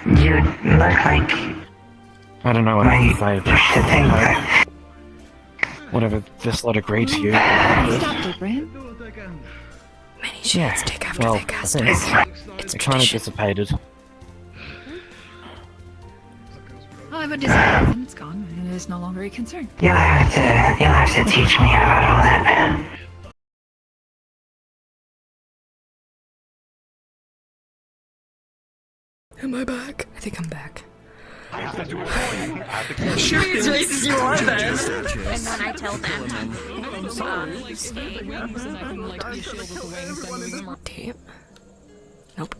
mean, you look like I don't know what I can say, my shit thing, but whatever this lot agreed to you. Stop it, Bram. Many shades take after Well, they I cast think It's it kind of tradition. dissipated. Well, if it disappears, it's gone, and it is no longer a concern. you'll have to teach me about all that. Am I back? I think I'm back. Sure, as racist as you are, then. And then I tell them. Damn. Nope.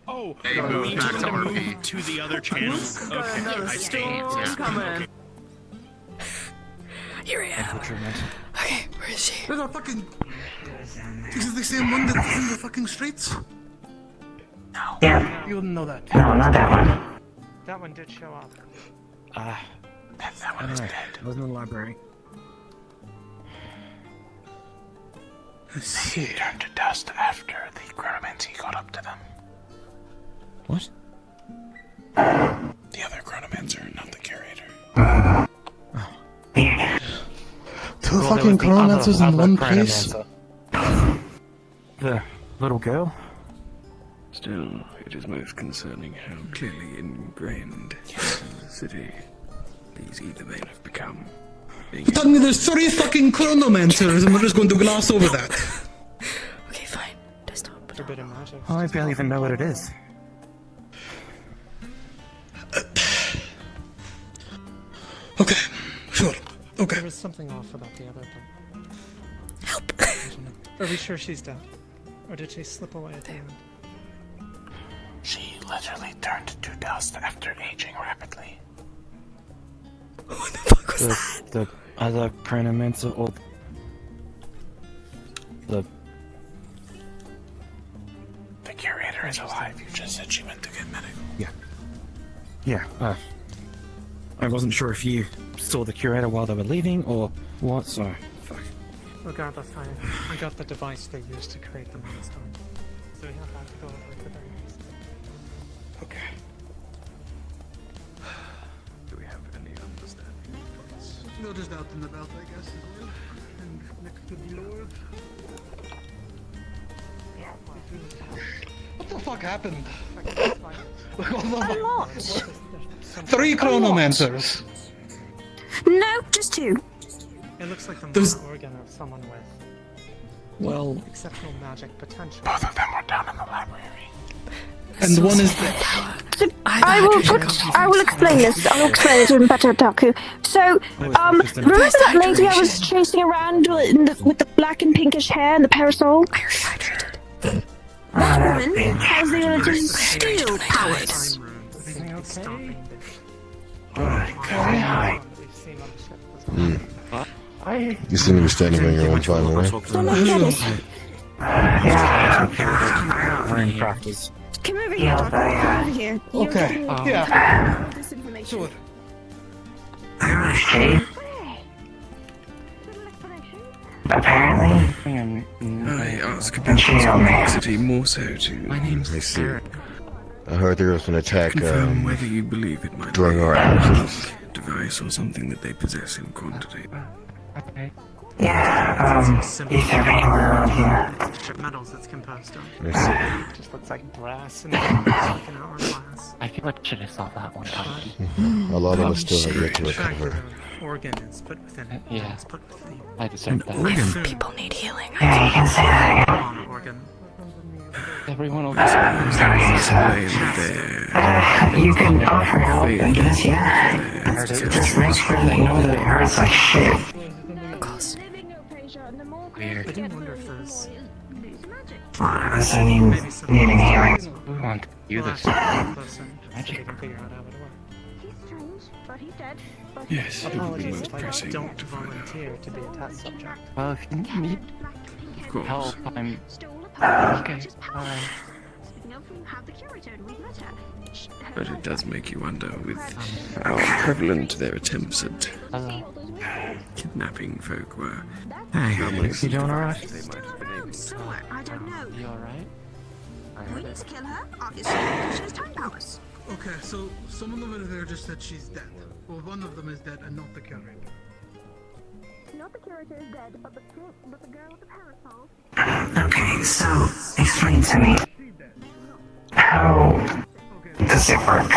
Oh, they moved back to the other channel. Okay, I see. Here I am. Okay, where is she? There's a fucking... This is the same one that's in the fucking streets? Yeah. You wouldn't know that. No, not that one. That one did show up. That one is dead. It was in the library. They turned to dust after the chronomancy got up to them. What? The other chronomancer, not the curator. Two Well, fucking there was the chronomancers other in one place? chronomancer. The little girl? Still, it is most concerning how clearly ingrained in the city these Etherbane have become. You're telling me there's 3 fucking chronomancers and we're just going to gloss over that? Okay, fine. Desktop. A bit of magic. I barely even know what it is. Okay, sure. Okay. There was something off about the other thing. Help! Are we sure she's dead? Or did she slip away at the end? She literally turned to dust after aging rapidly. What the fuck was that? The other chronomancer or... The curator is alive. You just said she went to get medical. Yeah, I wasn't sure if you saw the curator while they were leaving or what, so... Fuck. Regardless, I got the device they used to create the milestone. So we have that to go over at the very least. Okay. Do we have any understanding? No, just out and about, I guess, as well. And next to the Lord. What the fuck happened? A lot. 3 chronomancers! No, just 2. It looks like the There's- Mara organ of someone with Well, exceptional magic potential. both of them were down in the library. And one is dead. So I will explain this. I'll explain it in better Taku. So, remember that lady I was chasing around with the black and pinkish hair and the parasol? I already hydrated. That woman has the ability to steal powers. Everything okay? You seem to be standing by your own fine, right? Don't look jealous. Yeah. Ring crafters. Come over here, Doc. Come over here. Okay, yeah. This information. Shade? Apparently. I ask And about she this on me. complexity more so to My name's Eric. I heard there was an attack, confirm whether you believe it might during be our a absence. device or something that they possess in quantity. Okay. Yeah, Etherbane were around here. Metals it's composed of. I see. It just looks like brass and it's like an hourglass. I feel like I should have thought that one time. A lot of us still have yet to recover. Organ is put within it. Yeah. It's put within I deserve that. If people need healing, Yeah, you can say that again. organ. Everyone will Okay, so you can offer help, I guess, yeah. Just make sure they know that it hurts like shit. of course. Weird. I do wonder if there's I was needing healing. We want to do this. close and they can figure out how it works. He's strange, but he's dead. Yes, it would be Apologies most if I pressing don't to find out. volunteer to be a test subject. Well, if you need Of course. help, I'm okay. Alright. Speaking of, we have the curator and we've met her. But it does make you wonder with how prevalent their attempts at kidnapping folk were. Hey, How many you doing alright? they might have been able to I don't know. You alright? We need to kill her, obviously, because she has time powers. Okay, so some of them are there just said she's dead. Well, one of them is dead and not the curator. Not the curator is dead, but the girl with the parasol. Okay, so explain to me. How does it work?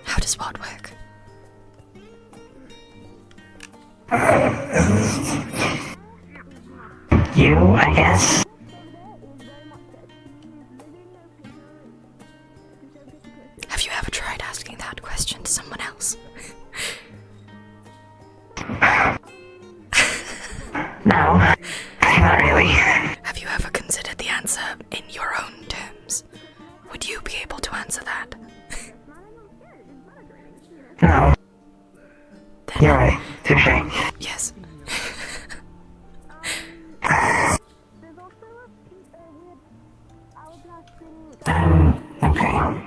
How does what work? You, I guess? Have you ever tried asking that question to someone else? No, not really. Have you ever considered the answer in your own terms? Would you be able to answer that? No. You're right. Touché. Yes. Okay.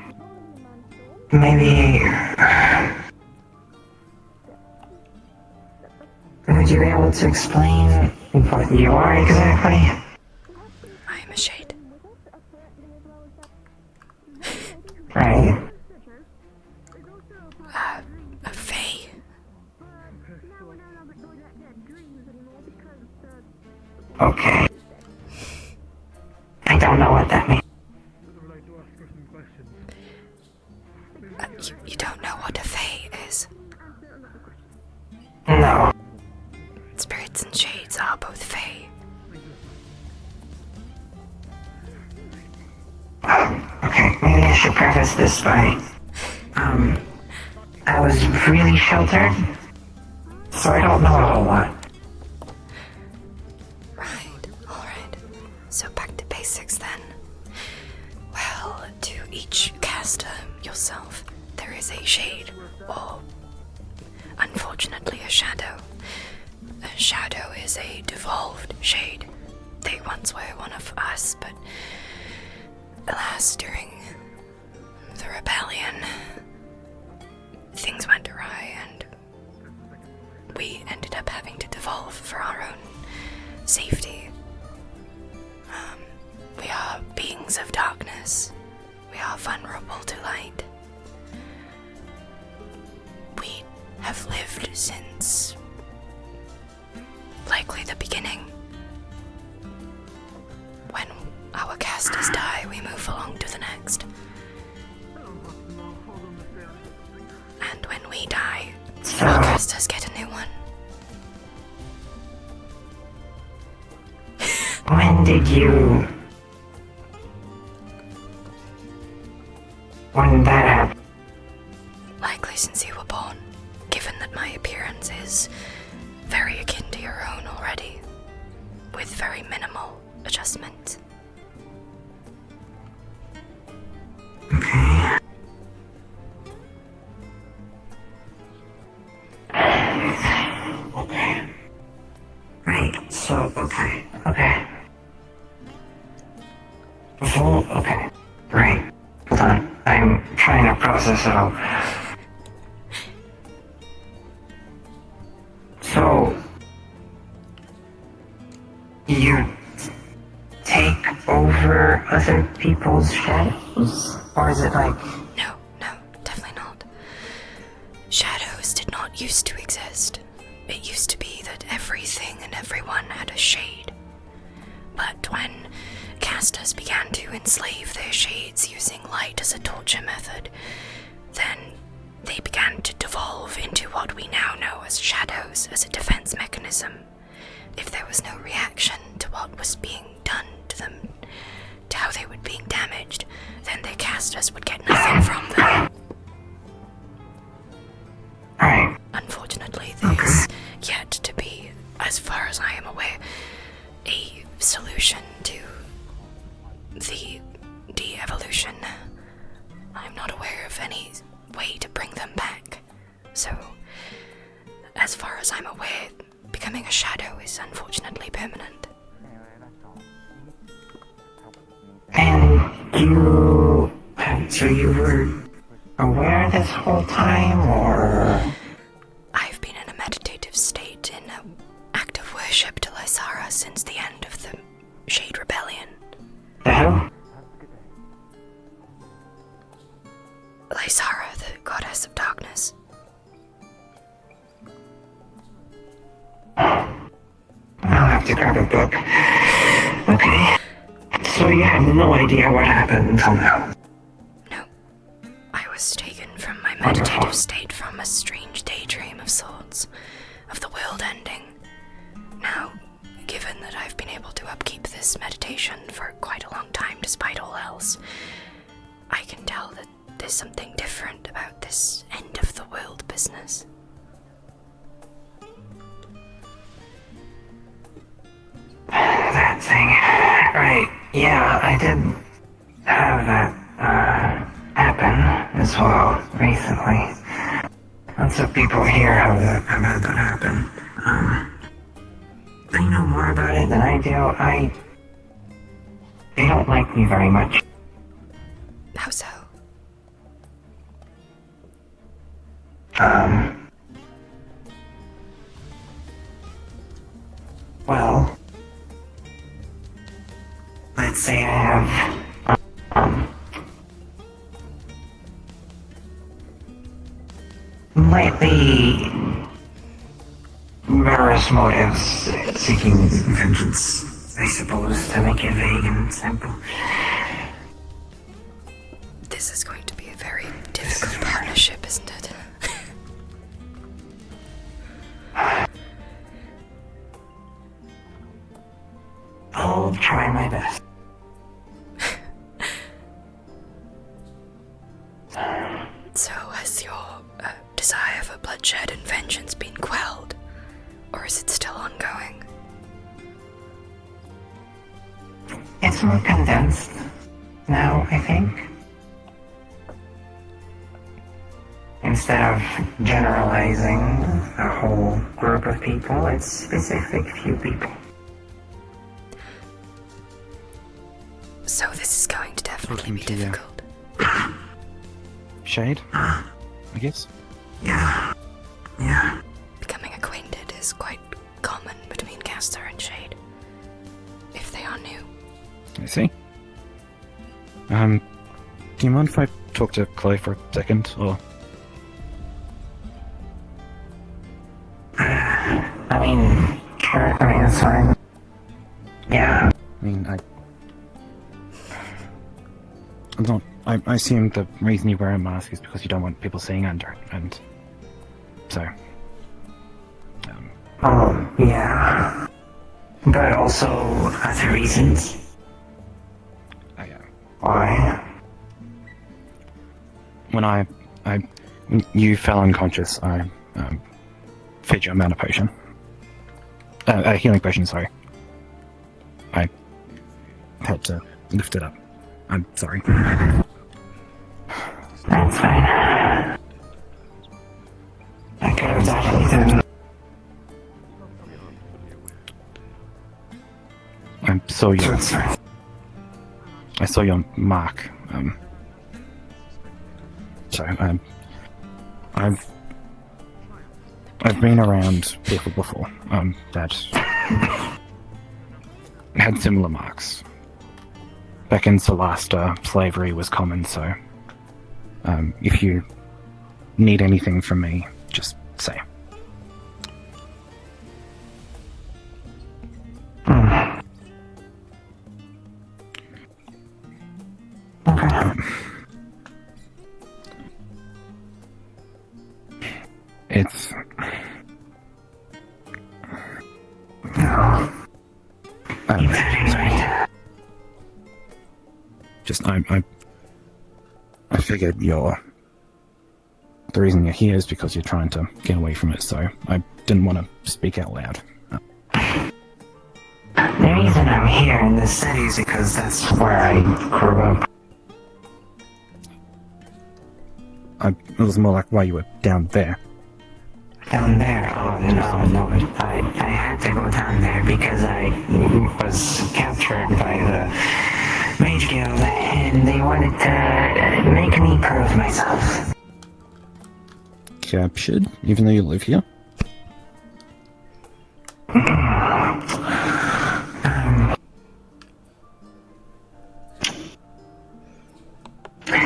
Maybe... Would you be able to explain what you are exactly? I am a shade. Right. A fae. Okay. I don't know what that means. You don't know what a fae is? No. Spirits and shades are both fae. Okay, maybe I should preface this by... I was really sheltered, so I don't know a whole lot. Right, alright. So back to basics then. Well, to each caster, yourself, there is a shade, or unfortunately a shadow. A shadow is a devolved shade. They once were one of us, but alas, during the rebellion, things went awry and we ended up having to devolve for our own safety. We are beings of darkness. We are vulnerable to light. We have lived since likely the beginning. When our casters die, we move along to the next. And when we die, our casters get a new one. When did you... When did that happen? Likely since you were born, given that my appearance is very akin to your own already, with very minimal adjustment. Okay. Okay. Right, so, okay. Okay. Right. Hold on. I'm trying to process it all. So, you take over other people's shadows? Or is it like... No, definitely not. Shadows did not used to exist. It used to be that everything and everyone had a shade. But when casters began to enslave their shades using light as a torture method, then they began to devolve into what we now know as shadows as a defense mechanism. If there was no reaction to what was being done to them, to how they were being damaged, then their casters would get nothing from them. Right. Unfortunately, there's yet to be, as far as I am aware, a solution to the de-evolution. I'm not aware of any way to bring them back. So, as far as I'm aware, becoming a shadow is unfortunately permanent. And you... So you were aware this whole time, or...? I've been in a meditative state, in an act of worship to Lysara since the end of the Shade Rebellion. The hell? Lysara, the goddess of darkness. I'll have to grab a book. Okay. So you have no idea what happened until now? No. I was taken from my meditative state from a strange daydream of sorts, of the world ending. Now, given that I've been able to upkeep this meditation for quite a long time despite all else, I can tell that there's something different about this end of the world business. That thing. Right. Yeah, I did have that, happen as well recently. Lots of people here have had that happen. They know more about it than I do. They don't like me very much. How so? Well, let's say I have, slightly various motives, seeking vengeance, I suppose, to make it vague and simple. This is going to be a very difficult partnership, isn't it? I'll try my best. So has your desire for bloodshed and vengeance been quelled? Or is it still ongoing? It's more condensed now, I think. Instead of generalizing a whole group of people, it's specific few people. So this is going to definitely be difficult. Shade? I guess? Yeah. Becoming acquainted is quite common between caster and shade. If they are new. I see. Do you mind if I talk to Chloe for a second, or...? I mean, sure, that's fine. Yeah. I assume the reason you wear a mask is because you don't want people seeing under it, and... so... Oh, yeah. But also other reasons. Why? When when you fell unconscious, I fed you a mana potion. A healing potion, sorry. I had to lift it up. I'm sorry. That's fine. I could have definitely done. I'm so you. I saw your mark. So I've been around people before that had similar marks. Back in Solasta, slavery was common, so if you need anything from me, just say. It's... sorry. Just, I figured the reason you're here is because you're trying to get away from it, so I didn't want to speak out loud. The reason I'm here in this city is because that's where I grew up. It was more like why you were down there. Down there? Oh, no. I had to go down there because I was captured by the Mage Guild, and they wanted to make me prove myself. Captured? Even though you live here?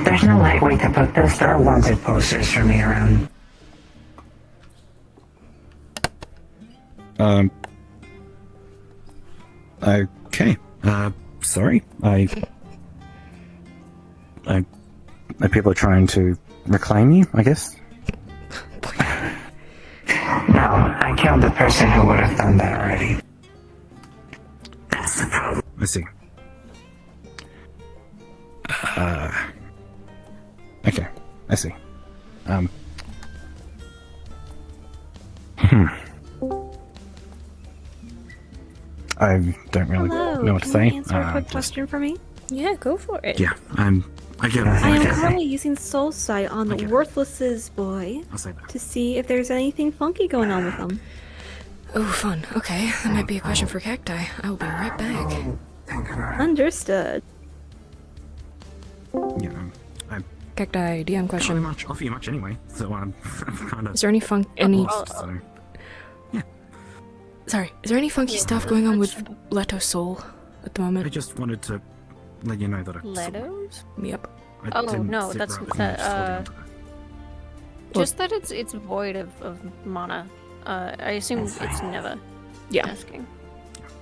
There's no right way to put this. There are wanted posters for me around. Okay. Sorry. People are trying to reclaim you, I guess? No, I killed the person who would have done that already. That's the problem. I see. Okay, I see. I don't really know what to say. Can you answer a quick question for me? Yeah, go for it. Yeah, I get it. I am currently using Soul Sight on the Worthless's boy I'll say that. to see if there's anything funky going on with him. Oh, fun. Okay, that might be a question for Cacti. I will be right back. Understood. Yeah, Cacti, DM question. Can't much offer you much anyway, so I'm kind of... Is there any Sorry, is there any funky stuff going on with Leto Soul at the moment? I just wanted to let you know that I... Leto's? Yep. Oh no, that's just that it's void of mana. I assume it's never. Yeah. Asking.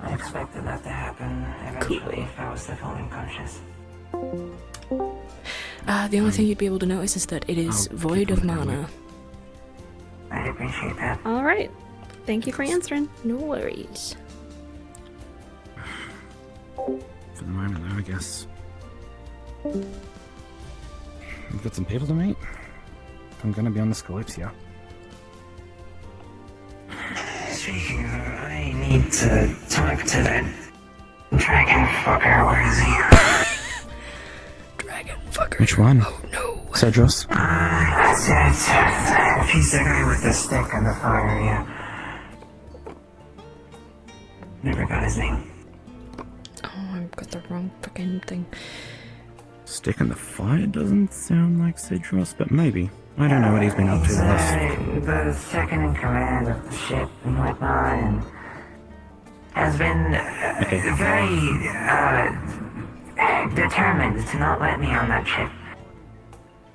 I expected that to happen eventually if I was still unconscious. The only thing you'd be able to notice is that it is void of mana. I appreciate that. Alright. Thank you for answering. No worries. For the moment, though, I guess. We've got some people to meet. I'm gonna be on this Kalypsia. Speaking of, I need to talk to that dragon fucker. Where is he? Dragon fucker? Which one? Oh no. Cedros? That's it. He's the guy with the stick and the fire, yeah. Never got his name. Oh, I've got the wrong fucking thing. Stick in the fire doesn't sound like Cedros, but maybe. I don't know what he's been up to the last... The second in command of the ship and whatnot, and has been very determined to not let me on that ship.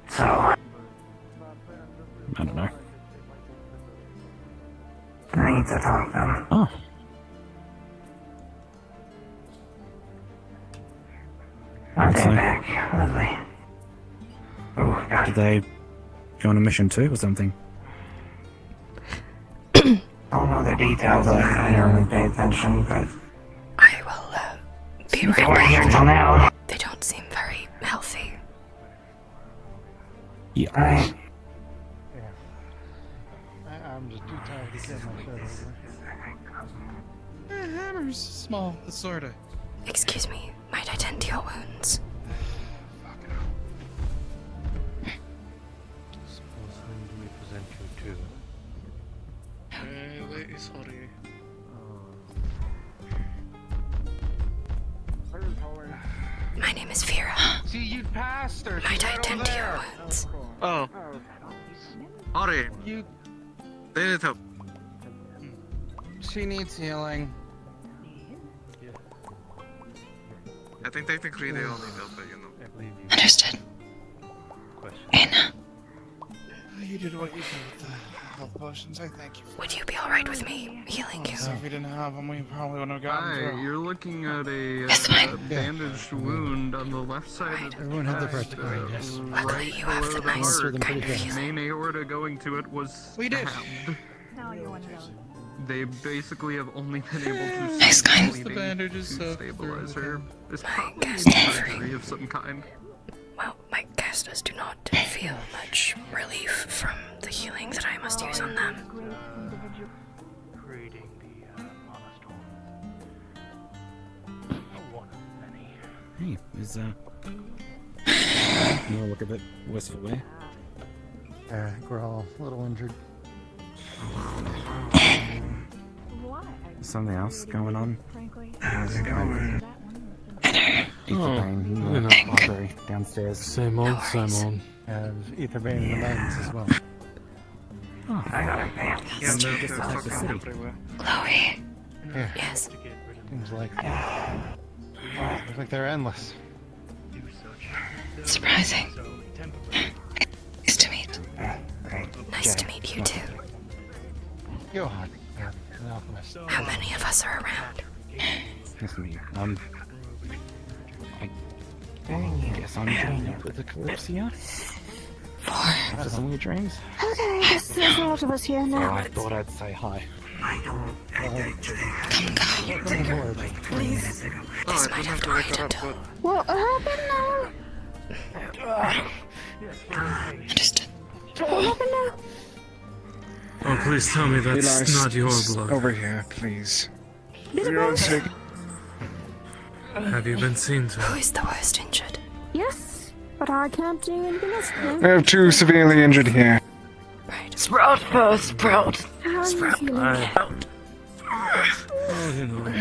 So... I don't know. I need to talk to them. Oh. Aren't they back? Lovely. Oh, God. Did they go on a mission too, or something? I don't know the details of it. I don't really pay attention, but... I will, be right They weren't back. here till now. They don't seem very healthy. Yeah. Right. I'm just too tired to get my shit over. Hammer's small, sorta. Excuse me, might I tend to your wounds? Suppose whom do we present you to? Wait, sorry. My name is Færa. See, you passed her. Might I tend to your wounds? Oh. Ori. You. They need help. She needs healing. I think technically they all need help, but you know. Understood. Anna. You did what you did with the health potions. I thank you. Would you be alright with me healing you? So if we didn't have them, we probably wouldn't have gotten through. You're looking at a bandaged wound on the left side of the Everyone had the practical aid, yes. Luckily, you have the nice kind of healing. main aorta going to it was stabbed. They basically have only been able to stabilize her. It's probably a surgery of some kind. Well, my casters do not feel much relief from the healing that I must use on them. Creating the one of many. Hey, is you wanna look a bit wistfully? I think we're all a little injured. Something else going on? How's it going? Etherbane, you know, library downstairs. Same old. Have Etherbane in the mountains as well. Oh, I got it. Yeah, It's just like the city. Chloe. Yeah. Yes. Seems like looks like they're endless. Surprising. Nice to meet. Nice to meet you too. Johan, an alchemist. How many of us are around? Nice to meet you. I guess I'm joining up with the Kalypsia. After some weird dreams. Okay, there's a lot of us here So now. I thought I'd say hi. Please. This might have to wait until... What happened now? Understood. What happened now? Oh, please tell me that's not your blood. Over here, please. For your own sake. Have you been seen to? Who is the worst injured? Yes, but I can't do anything else I now. have two severely injured here. Sprout first, Sprout. How are you feeling? Oh, you know. If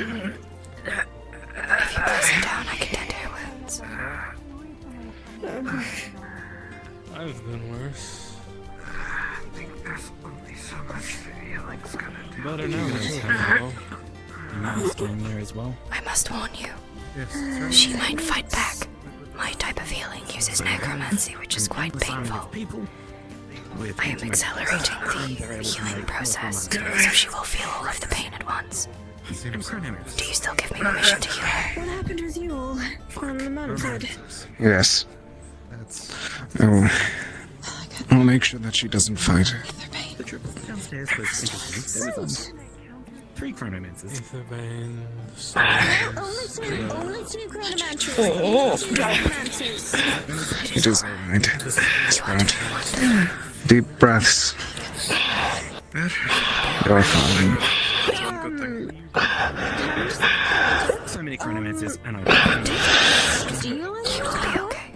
you place him down, I can tend to your wounds. I've been worse. I think there's only so much the healing's gonna do. Better now. You might storm there as well. I must warn you. Yes, She might fight back. My type of healing uses necromancy, which is quite painful. I am accelerating the healing process, so she will feel all of the pain at once. Do you still give me permission to heal her? What happened with you all on the mountain? Yes. I'll make sure that she doesn't fight. The trip downstairs was interesting. There was 3 chronomancers. Etherbane, Only two chronomancers. It is alright. Sprout. Deep breaths. You're fine. So many chronomancers, and I Do you will be okay.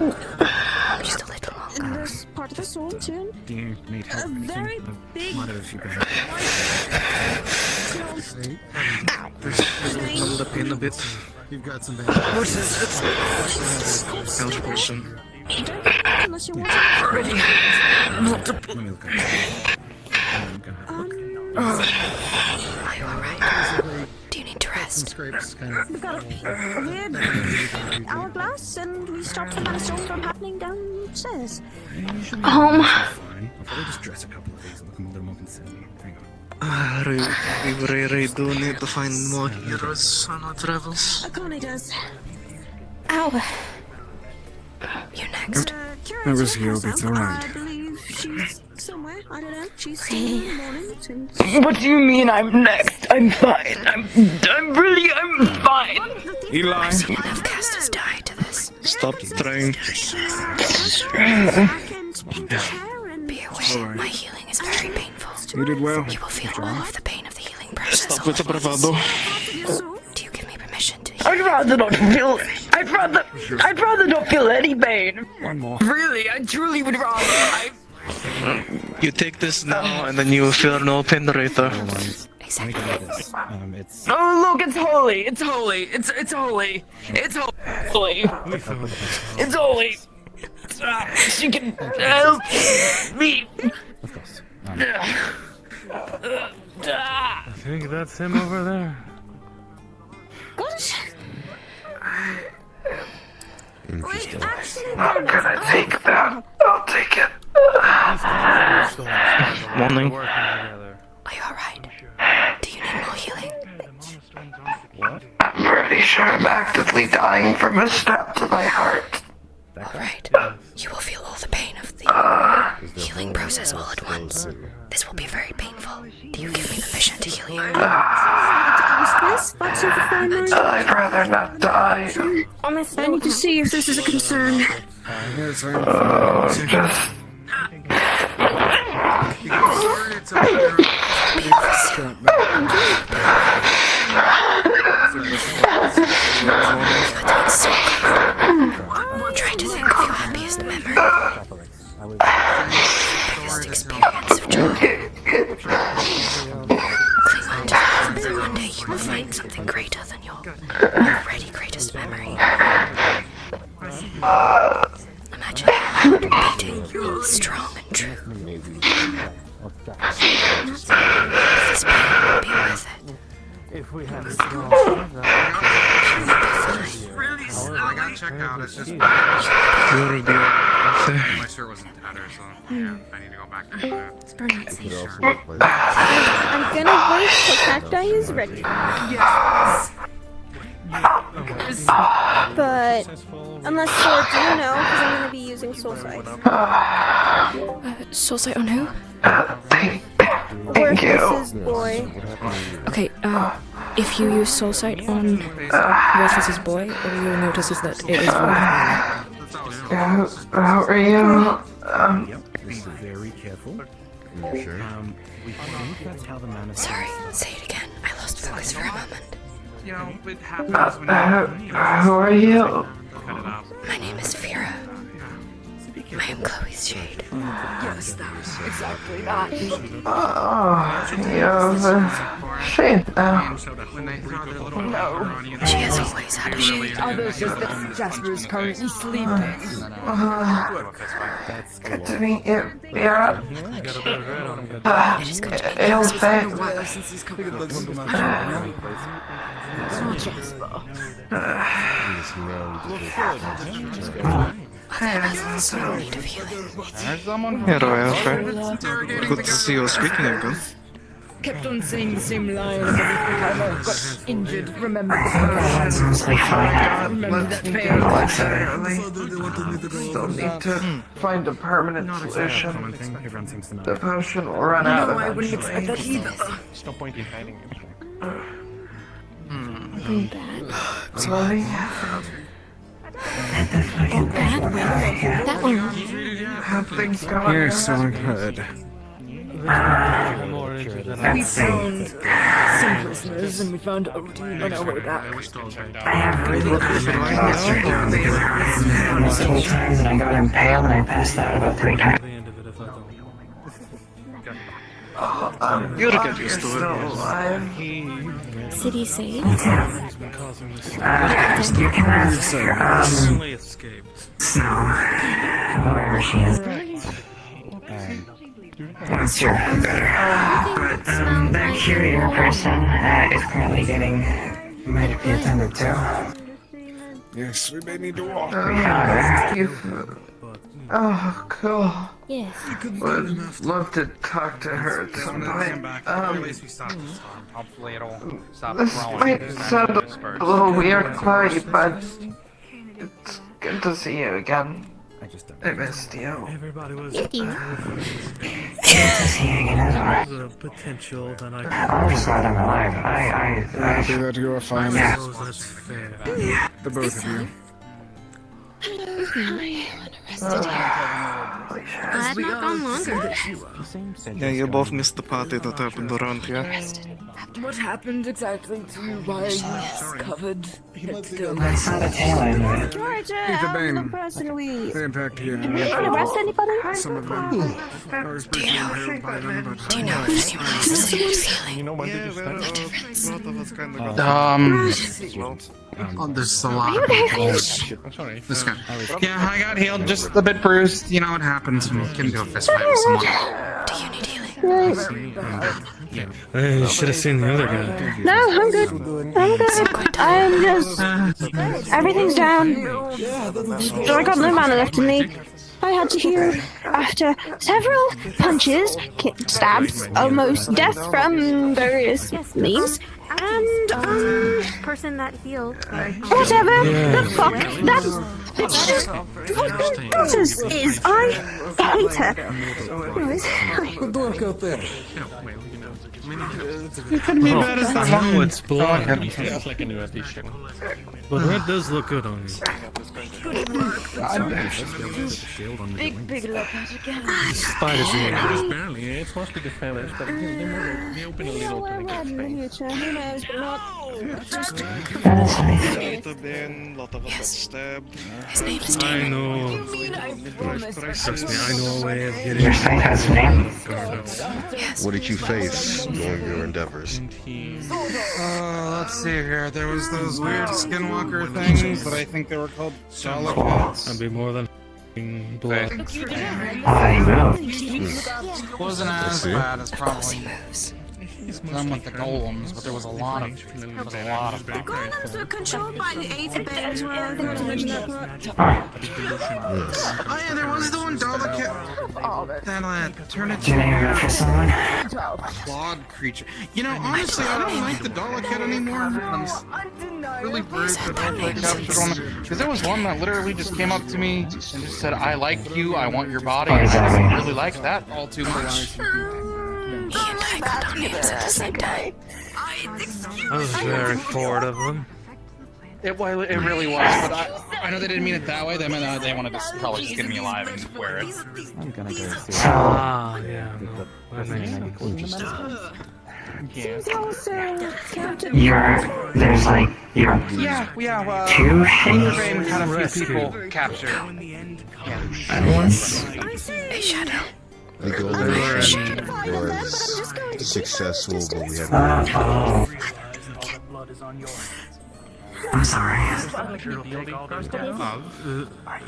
Just a little longer. in this part of the soul too? Do you need help? A very big. Might have a few Double the pain a bit. You've got some bad. What is it? Health potion. Unless you want to. Already. Let me look at it. Are you alright? Do you need to rest? Scrapes, kind of. We've got a weird hourglass, and we stopped the milestone from happening downstairs. Fine. I'll probably just dress a couple of these and look a little more concerning. Hang on. We really do need to find more heroes on our travels. Connie does. Ow! You next. I was healed, it's alright. I believe she's somewhere. I don't know. She's still in the morning. Since... What do you mean I'm next? I'm fine. I'm fine. Eli, I've seen enough casters die to this. stop trying. Be aware, my healing is very painful. You did well. You will feel all of the pain of the healing process. Stop with the bravado. Do you give me permission to heal? I'd rather not feel. I'd rather not feel any pain. One more. Really, I truly would rather. You take this now, and then you will feel no pain later. Let me tell you this. It's Oh, look, it's holy. It's holy. It's holy. It's holy. It's holy. She can help me. of course. I think that's him over there. Interesting. How can I take that? I'll take it. Morning. Are you alright? Do you need more healing? What? I'm pretty sure I'm actively dying from a stab to my heart. Alright. You will feel all the pain of the healing process all at once. This will be very painful. Do you give me permission to heal you? I'd rather not die. I need to see if this is a concern. Just... Try to think of your happiest memory. Biggest experience of joy. Cling on to hope that one day you will find something greater than your already greatest memory. Imagine your heart beating strong and true. This pain will be worth it. If we had I got checked out. It's just my shirt wasn't tattered, so yeah, I need to go back to that. It's burnout seizure. I'm gonna wait till Cacti is ready. Yes. But unless Sword, do you know? Because I'm gonna be using Soul Sight. Soul Sight on who? Worthless's boy. Okay, if you use Soul Sight on Worthless's boy, all you'll notice is that it is void. How are you? Be very careful. Sure. We think that's how the man is. Sorry, say it again. I lost focus for a moment. You know, it happens when who are you? My name is Færa. I am Chloe's shade. Yes, that was exactly that. You're the shade now. No. She has always had a shade. Others just that Jasper is currently sleeping. Good to meet you, Færa. It is good to meet you. It's It's been a while since he's come close. It's not Jasper. So need of healing. Yeah, Royal, good to see you speaking again. Kept on saying the same line and everything. I got injured. Remember the That's mostly fine. Remember that Still need to find a permanent solution. The potion will run out No, I wouldn't expect that either. no point in hiding Sorry. That one. How things going? You're so good. We found some prisoners and we found Odin on our way back. I have really good multiple times and I got impaled and I passed out about 3 times. You'll get used to it. City Sage? You can ask Snow, whoever she is. What's your better? But that curious person is currently getting might be attended to. Yes, we may need to walk. We found her. Oh, cool. Yes. Would love to talk to her at some point. Hopefully it'll stop This might sound a little weird, Chloe, but it's good to see you again. I missed you. Everybody was Good to see you again as well. the potential that I I'm just glad I'm alive. I Happy that you are fine. Yeah. that's fair. The both of you. Hello, hi. Rested here. Glad not gone longer. Yeah, you both missed the party that happened around here. What happened exactly to you? Why are you covered? I saw the tail end of it. Georgia, I'm the person we... The impact here. Did we arrest anybody? Some of them. I was briefly impaled by them, but... Do you know if anyone has the same feeling? You know when did you start? The difference. There's a lot. I'm sorry. This guy. Yeah, I got healed, just a bit bruised. You know what happens when you can do a fist fight with someone. Do you need healing? You should have seen the other guy. No, I'm good. I'm good. I'm just... everything's down. I got no mana left in me. I had to heal after several punches, stabs, almost death from various means, and, person that healed. whatever the fuck that bitch is. I hate her. Anyways, Good luck out there. You couldn't be bad as that No, one. it's blonde. He feels like a new addition. But red does look good on you. Big love again. Spiders in there. Just barely, it's supposed to be fairly, but they open a little to make it space. who knows, but not just... Etherbane, lot of us stabbed. His name is I Damon. know. Trust me, I know a way of getting... Your site has a name? What did you face during your endeavors? Let's see here. There was those weird skinwalker things, but I think they were called dolichets. I'd be more than blood. Wasn't as bad as probably them with the golems, but there was a lot of them. Golems are controlled by the Athebane as well. I forgot to mention that part. Oh yeah, there was the one Dolichet that turned into Do you name it for someone? a clawed creature. You know, honestly, I don't like the Dolichet anymore. I'm really bruised that they captured one. Because there was one that literally just came up to me and just said, "I like you, I want your body." And I didn't really like that all too much. He and I got our names at the same time. I was very forward of them. It really was, but I know they didn't mean it that way. They meant they wanted to probably just get me alive and wear it. I'm gonna go see. Ah, yeah. No, that makes sense. There's like, you're... two Etherbane had a few people captured. at once? A shadow. The golden was successful, but we had I'm sorry.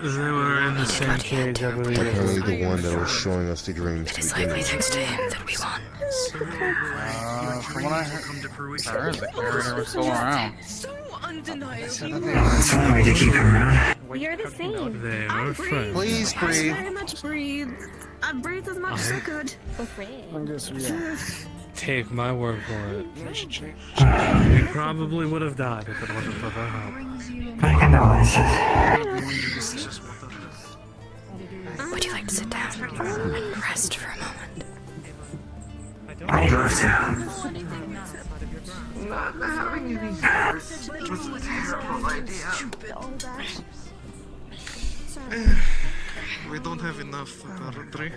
They were in the same cage, I believe. apparently the one that was showing us the dreams to It's begin likely with. thanks to him that we won. From what I heard the carrier was still around. That's the only way to keep him around. You're the same. They were friends. Please I breathe. very much breathe. I breathe as much as I could. Take my word for it. He probably would have died if it wasn't for their help. My condolences. Would you like to sit down and rest for a moment? I'd love to. Not having any nerves was a terrible idea. We don't have enough, apparently.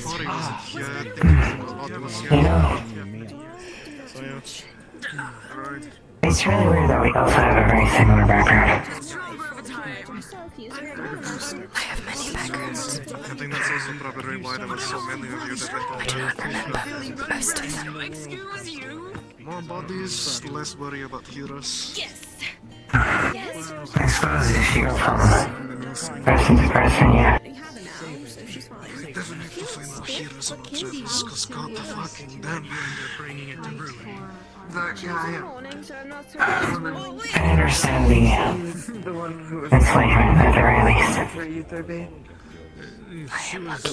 Tori wasn't here, I think Odd was here. So yeah. Alright. It's really weird that we also have a very similar background. I have many backgrounds. I think that's also probably why there were so many of you that I do not remember most of them. more bodies, less worry about heroes. I suppose if you go from person to person, yeah. We definitely have to find more heroes about Travis, cause god the fucking damn. Bringing it to ruin. That guy. I understand the enslavement at the very least. I am lucky. I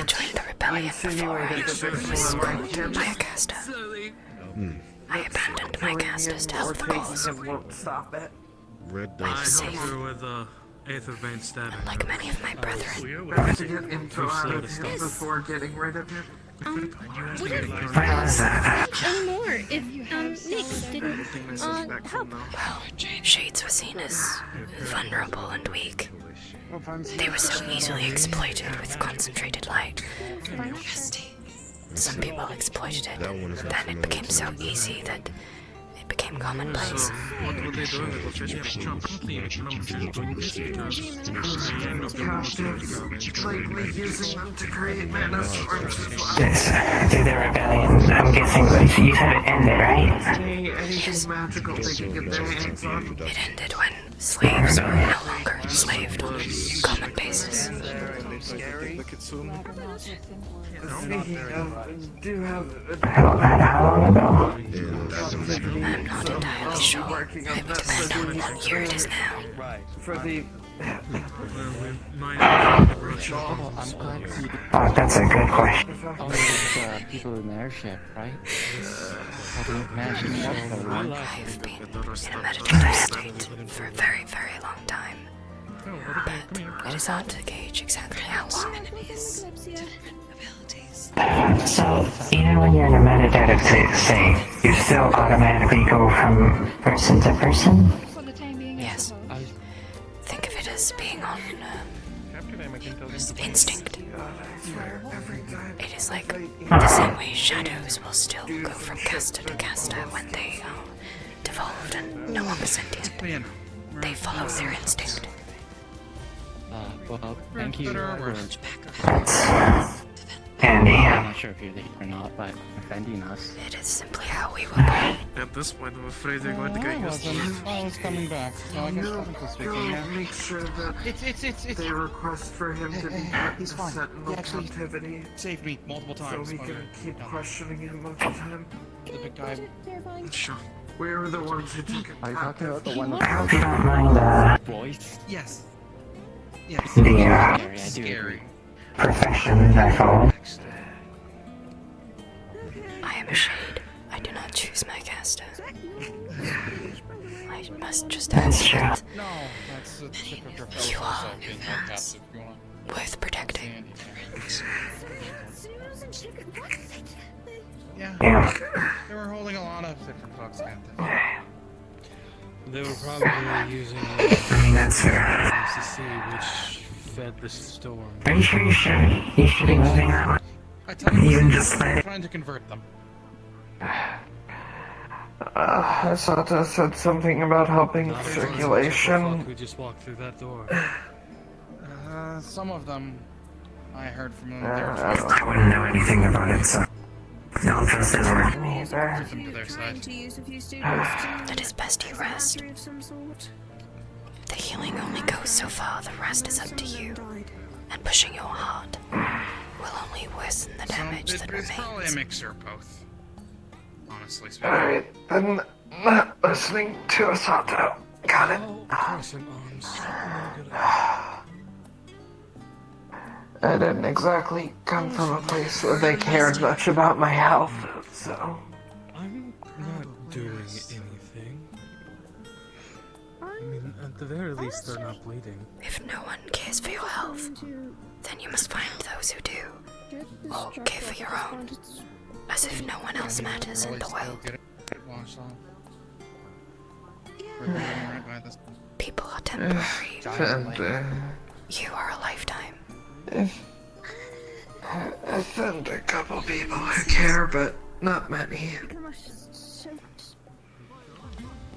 joined the rebellion before I was screwed by a caster. I abandoned my casters to help the cause. Red I dice. was safe. With Unlike many of my brethren. To get info out of him before getting rid of him. Where was that? Anymore if Nick didn't help. Well, Shades were seen as vulnerable and weak. They were so easily exploited with concentrated light. Some people exploited it, then it became so easy that it became commonplace. What were they doing with the fish chunk? Likely using them to create mana storms. Through the rebellion, I'm guessing you said it ended, right? Anything magical they can get their hands on. It ended when slaves were no longer enslaved on a common basis. How long ago? I'm not entirely sure. It would depend on what year it is now. For the... Oh, that's a good question. People in the airship, right? I've been in a meditative state for a very, very long time. But it is hard to gauge exactly how long. So, even when you're in a meditative state, you still automatically go from person to person? Yes. Think of it as being on instinct. It is like the same way shadows will still go from caster to caster when they are devolved and no longer sentient. They follow their instinct. Well, thank you for... Andy. I'm not sure if you're late or not, but offending us. It is simply how we were born. At this point, I'm afraid they're going to get used to it. I was coming back, so I guess technically speaking, yeah. Make sure that It's they request for him to be he's fine. set in He actually captivity. saved me multiple times. So we can keep questioning him all the time. The big guy. Sure. We were the ones who took him. Are you talking about the one I hope you don't mind, voice? Yes. Yes. the, Scary. Profession I follow. I am a shade. I do not choose my caster. I must just That's ask true. that No, that's a trick of your you are being held captive. You want worth protecting. Yeah. They were holding a lot of different folks captive. They were probably using That's fair. to see which fed the storm. Are you sure you should? You should be moving that way. I tell you, Even just I'm let trying to convert them. Asata said something about helping circulation. We just walked through that door. Some of them, I heard from them. I wouldn't know anything about it, so don't trust his word. To their side. It is best you rest. The healing only goes so far, the rest is up to you. And pushing your heart will only worsen the damage that It's probably a remains. mixture of both. Honestly speaking. Alright, then not listening to Asata. Got it. I didn't exactly come from a place where they cared much about my health, so... I'm not doing anything. I mean, at the very least, they're not bleeding. If no one cares for your health, then you must find those who do. Or care for your own. As if no one else matters in the world. People are temporary. You are a lifetime. I found a couple people who care, but not many.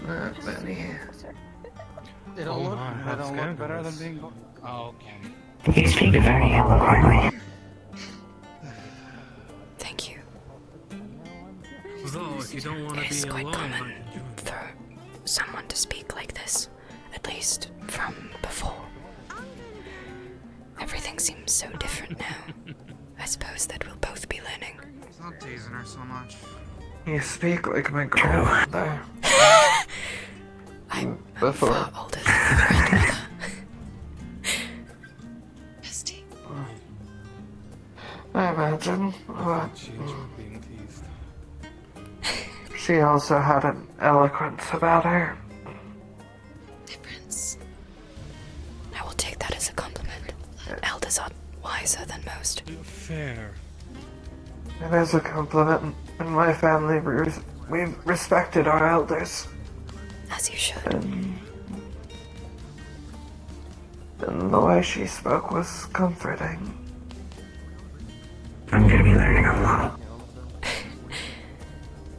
Not many. It'll look better than being... Oh, okay. You speak very eloquently. Thank you. Though, if you don't want to It is be quite alone, common for someone to speak like this, at least from before. Everything seems so different now. I suppose that we'll both be learning. Stop teasing her so much. You speak like my grandmother. I'm Before. far older than my grandmother. I imagine, but she also had an eloquence about her. I will take that as a compliment. Elders are wiser than most. Fair. It is a compliment. In my family, we've respected our elders. As you should. And the way she spoke was comforting. I'm gonna be learning a lot.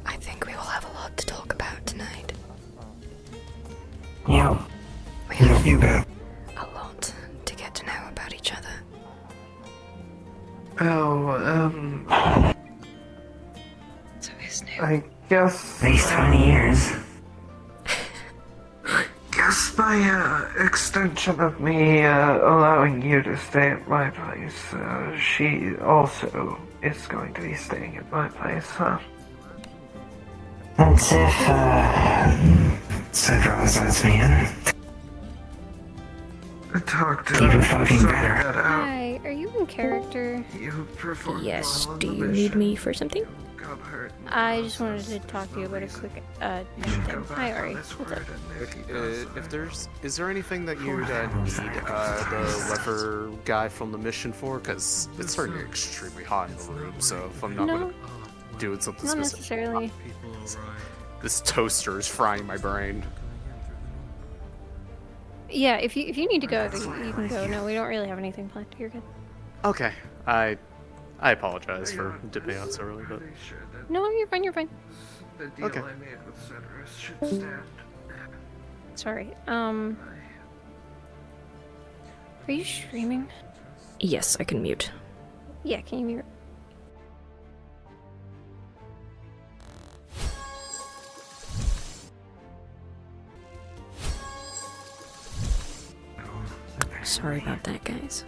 I think we will have a lot to talk about tonight. Yeah. You bet. A lot to get to know about each other. So who's new? I guess... At least 20 years. I guess by extension of me allowing you to stay at my place, she also is going to be staying at my place, huh? That's if, Cedros lets me in. Talk to Even fucking better. Hi, are you in character? You performed Yes, well on do the you mission. need me for something? Got hurt. I just wanted to talk to you about a quick thing. Hi, Ari. What's up? Is there anything that you'd need the lever guy from the mission for? Because it's starting to get extremely hot in the room, so if I'm not doing something Not specific. necessarily. This toaster is frying my brain. Yeah, if you need to go, you can go. No, we don't really have anything planned. You're good. Okay, I apologize for dipping out so early, but No, you're fine. You're fine. The deal I made with Cedros should stand. Sorry. Are you streaming? Yes, I can mute. Yeah, can you mute? Sorry about that, guys.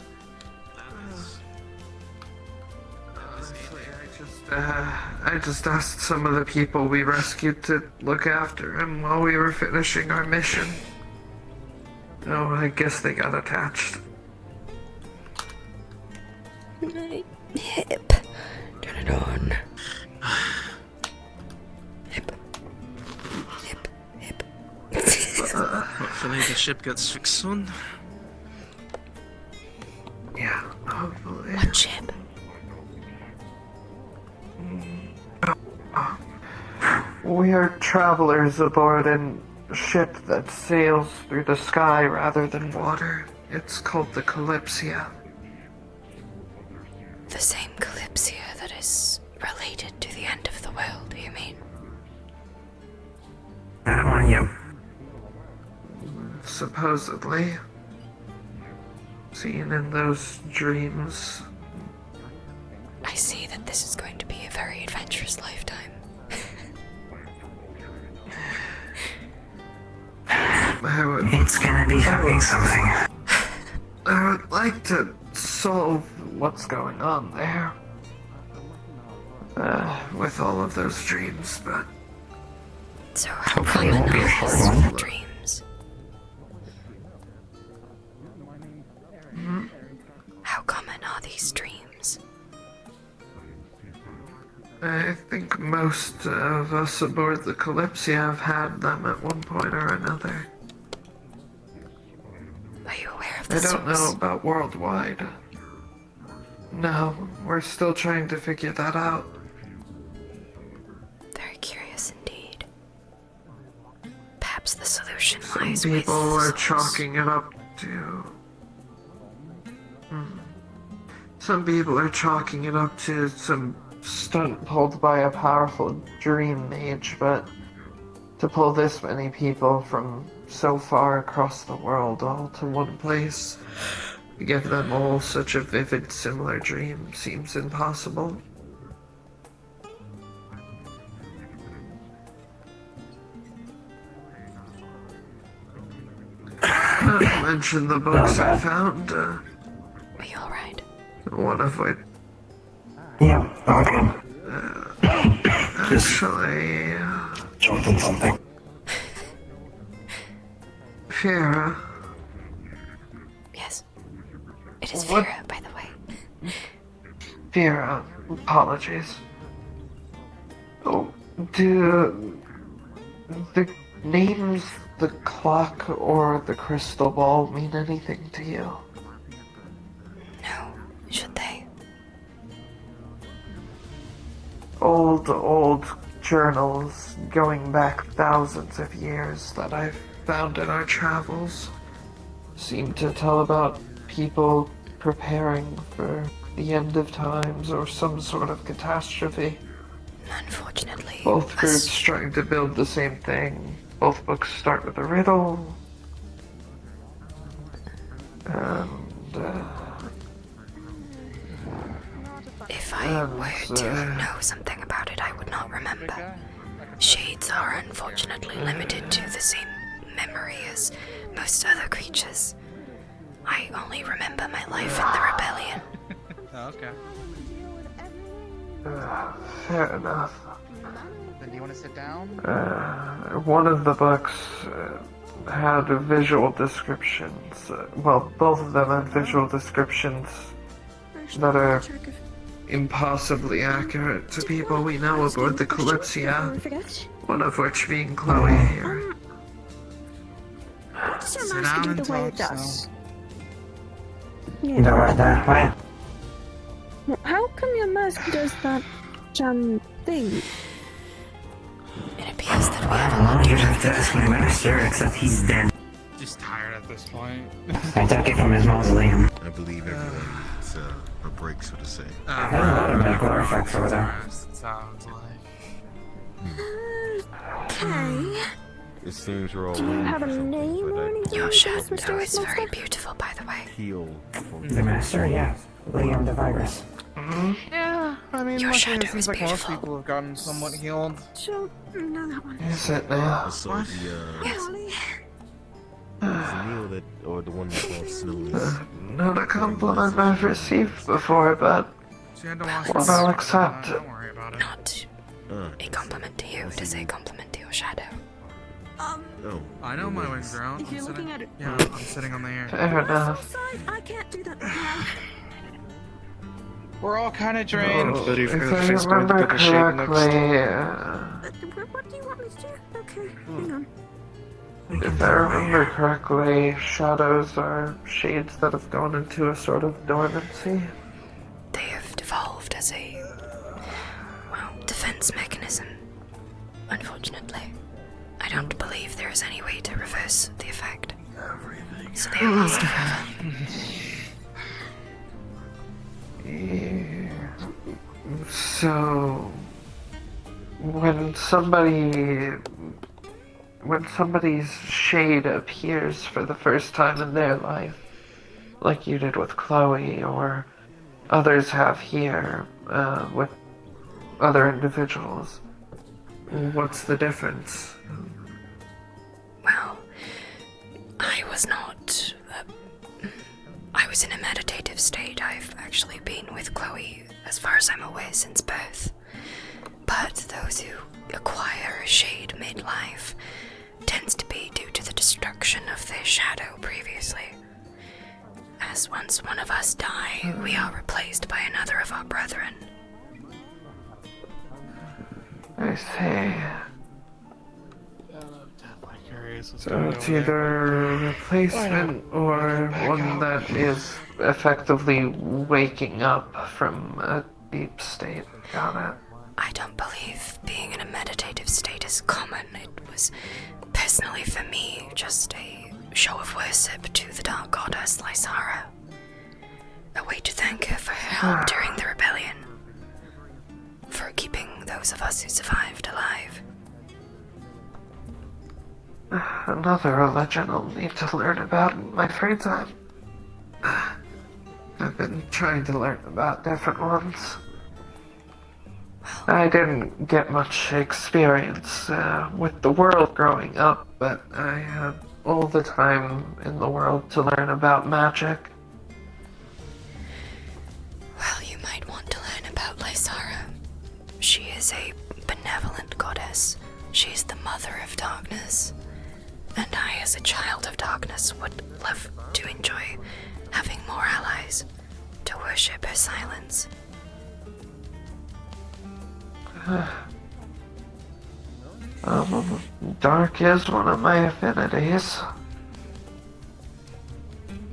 I just asked some of the people we rescued to look after him while we were finishing our mission. Oh, I guess they got attached. My hip. Turn it on. Hopefully the ship gets fixed soon. Yeah, hopefully. What ship? We are travelers aboard a ship that sails through the sky rather than water. It's called the Kalypsia. The same Kalypsia that is related to the end of the world, do you mean? That one, yep. Supposedly. Seen in those dreams. I see that this is going to be a very adventurous lifetime. It's gonna be fucking something. I would like to solve what's going on there. With all of those dreams, but... So how Hopefully it won't be a short one. dreams? How common are these dreams? I think most of us aboard the Kalypsia have had them at one point or another. Are you aware of the I don't know source? about worldwide. No, we're still trying to figure that out. Very curious indeed. Perhaps the solution Some lies with people the are source. chalking it up to... Some people are chalking it up to some stunt pulled by a powerful dream mage, but to pull this many people from so far across the world all to one place, to give them all such a vivid, similar dream seems impossible. Not to mention the books I found, Are you alright? one of which... Yeah, okay. Actually... Joking something. Færa. Yes. It is What? Færa, by the way. Færa, apologies. Oh, do the names, the clock, or the crystal ball mean anything to you? No, should they? old journals going back thousands of years that I've found in our travels seem to tell about people preparing for the end of times or some sort of catastrophe. Unfortunately, Both groups trying to build the same thing. Both books start with a riddle. And, if I were to know something about it, I would not remember. Shades are unfortunately limited to the same memory as most other creatures. I only remember my life in the rebellion. Okay. Fair enough. Then do you want to sit down? One of the books had visual descriptions. Well, both of them had visual descriptions that are impossibly accurate to people we know aboard the Kalypsia. One of which being Chloe here. Sit down and the way it does. How come your mask does that thing? It appears that we have a lot You'd have to ask my master, except he's dead. Just tired at this point. I took it from his mausoleum. I believe everyone needs a break, so to say. There are a lot of medical artifacts over there. Sounds like. Okay. It seems we're all Do you have a name or anything? Your shadow is very beautiful, by the way. The master, yeah. Liam the virus. Yeah, I mean, Your luckily shadow it seems is like most beautiful. people have gotten somewhat healed. So, no, that one. Is it now? So the meal that, or the one that involves snow is... Not a compliment I've received before, but well, I'll accept it. Not a compliment to you, it is a compliment to your shadow. Oh, I know my way around. If you're looking at it, Yeah, I'm sitting on the air. Fair enough. I can't do that now. We're all kind of drained. Oh, if I remember correctly, What do you want me to do? Okay, hang on. if I remember correctly, shadows are shades that have gone into a sort of dormancy. They have devolved as a, defense mechanism. Unfortunately, I don't believe there is any way to reverse the effect. So they are lost forever. So, when somebody's shade appears for the first time in their life, like you did with Chloe, or others have here, with other individuals, what's the difference? Well, I was not. I was in a meditative state. I've actually been with Chloe, as far as I'm aware, since birth. But those who acquire a shade mid-life tends to be due to the destruction of their shadow previously. As once one of us die, we are replaced by another of our brethren. I see. So it's either either a replacement or one that is effectively waking up from a deep state. Got it. I don't believe being in a meditative state is common. It was, personally for me, just a show of worship to the dark goddess Lysara. A way to thank her for her help during the rebellion. For keeping those of us who survived alive. Another religion I'll need to learn about in my free time. I've been trying to learn about different ones. I didn't get much experience with the world growing up, but I had all the time in the world to learn about magic. Well, you might want to learn about Lysara. She is a benevolent goddess. She is the mother of darkness. And I, as a child of darkness, would love to enjoy having more allies to worship her silence. Dark is one of my affinities.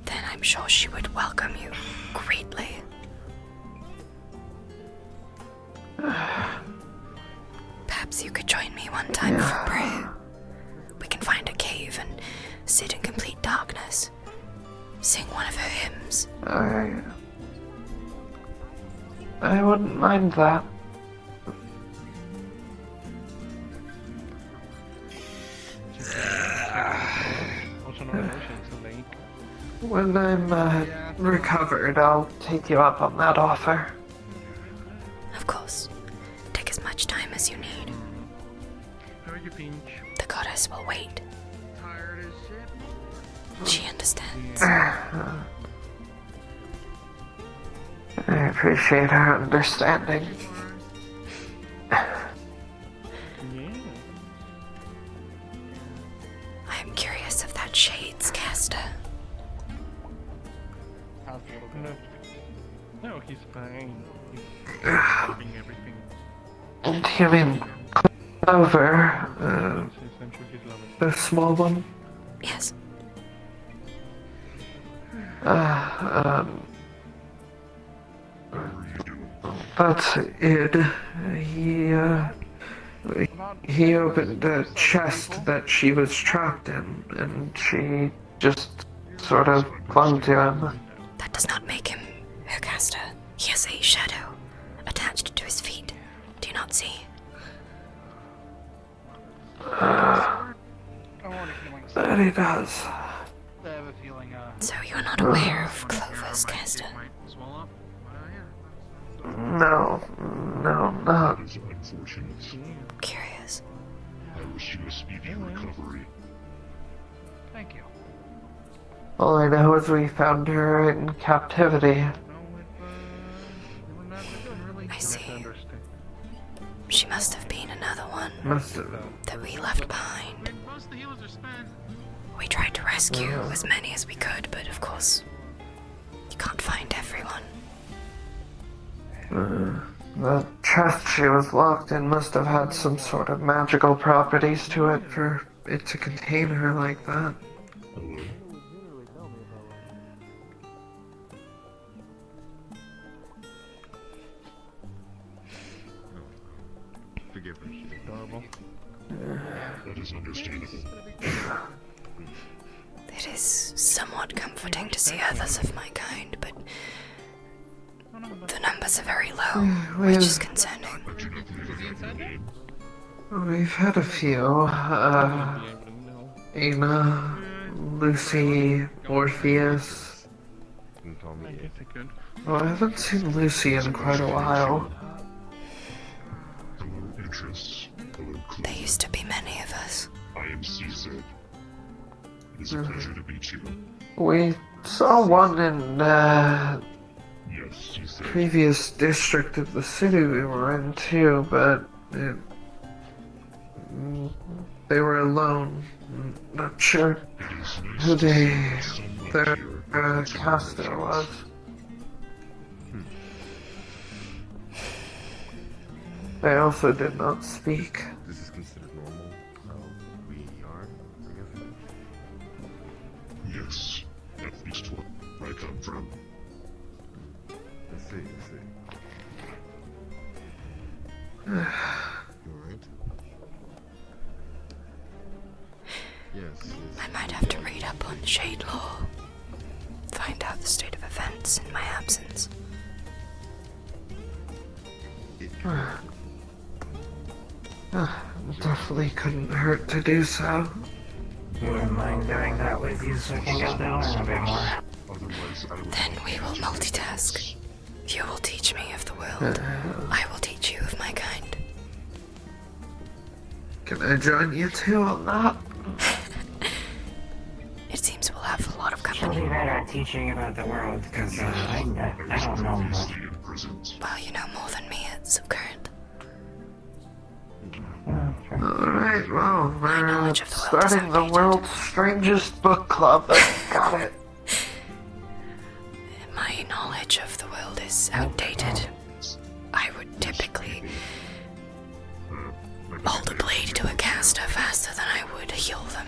Then I'm sure she would welcome you greatly. Perhaps you could join me one time for prayer. We can find a cave and sit in complete darkness. Sing one of her hymns. I wouldn't mind that. When I'm recovered, I'll take you up on that offer. Of course. Take as much time as you need. The goddess will wait. She understands. I appreciate her understanding. I'm curious of that Shades caster. No, he's fine. He's doing everything. You mean Clover? The small one? Yes. That's Id. He opened a chest that she was trapped in, and she just sort of clung to him. That does not make him her caster. He has a shadow attached to his feet. Do you not see? That he does. So you're not aware of Clover's caster? No, not. Curious. I wish you a speedy recovery. Thank you. All I know is we found her in captivity. I see. She must have been another one Must have. that we left behind. We tried to rescue as many as we could, but of course, you can't find everyone. The chest she was locked in must have had some sort of magical properties to it for it to contain her like that. Forgive me. Adorable. That is understandable. It is somewhat comforting to see others of my kind, but the numbers are very low, which is concerning. We've had a few. Aina, Lucy, Orpheus. Well, I haven't seen Lucy in quite a while. There used to be many of us. I am Caesar. It is a pleasure to meet you. We saw one in Yes, Caesar. previous district of the city we were in too, but they were alone. Not sure who their caster was. They also did not speak. This is considered normal. How we are, I guess. Yes, at least where I come from. I see. You alright? Yes. I might have to read up on Shade Law. Find out the state of events in my absence. Definitely couldn't hurt to do so. You wouldn't mind doing that with you so I can get to learn a bit more. Then we will multitask. You will teach me of the world. I will teach you of my kind. Can I join you two on that? It seems we'll have a lot of She'll company. be better at teaching about the world, because I don't know much. Well, you know more than me, it's of current. Alright, well, My we're knowledge of the world is starting the world's strangest book club. Got it. My knowledge of the world is outdated. I would typically hold a blade to a caster faster than I would heal them.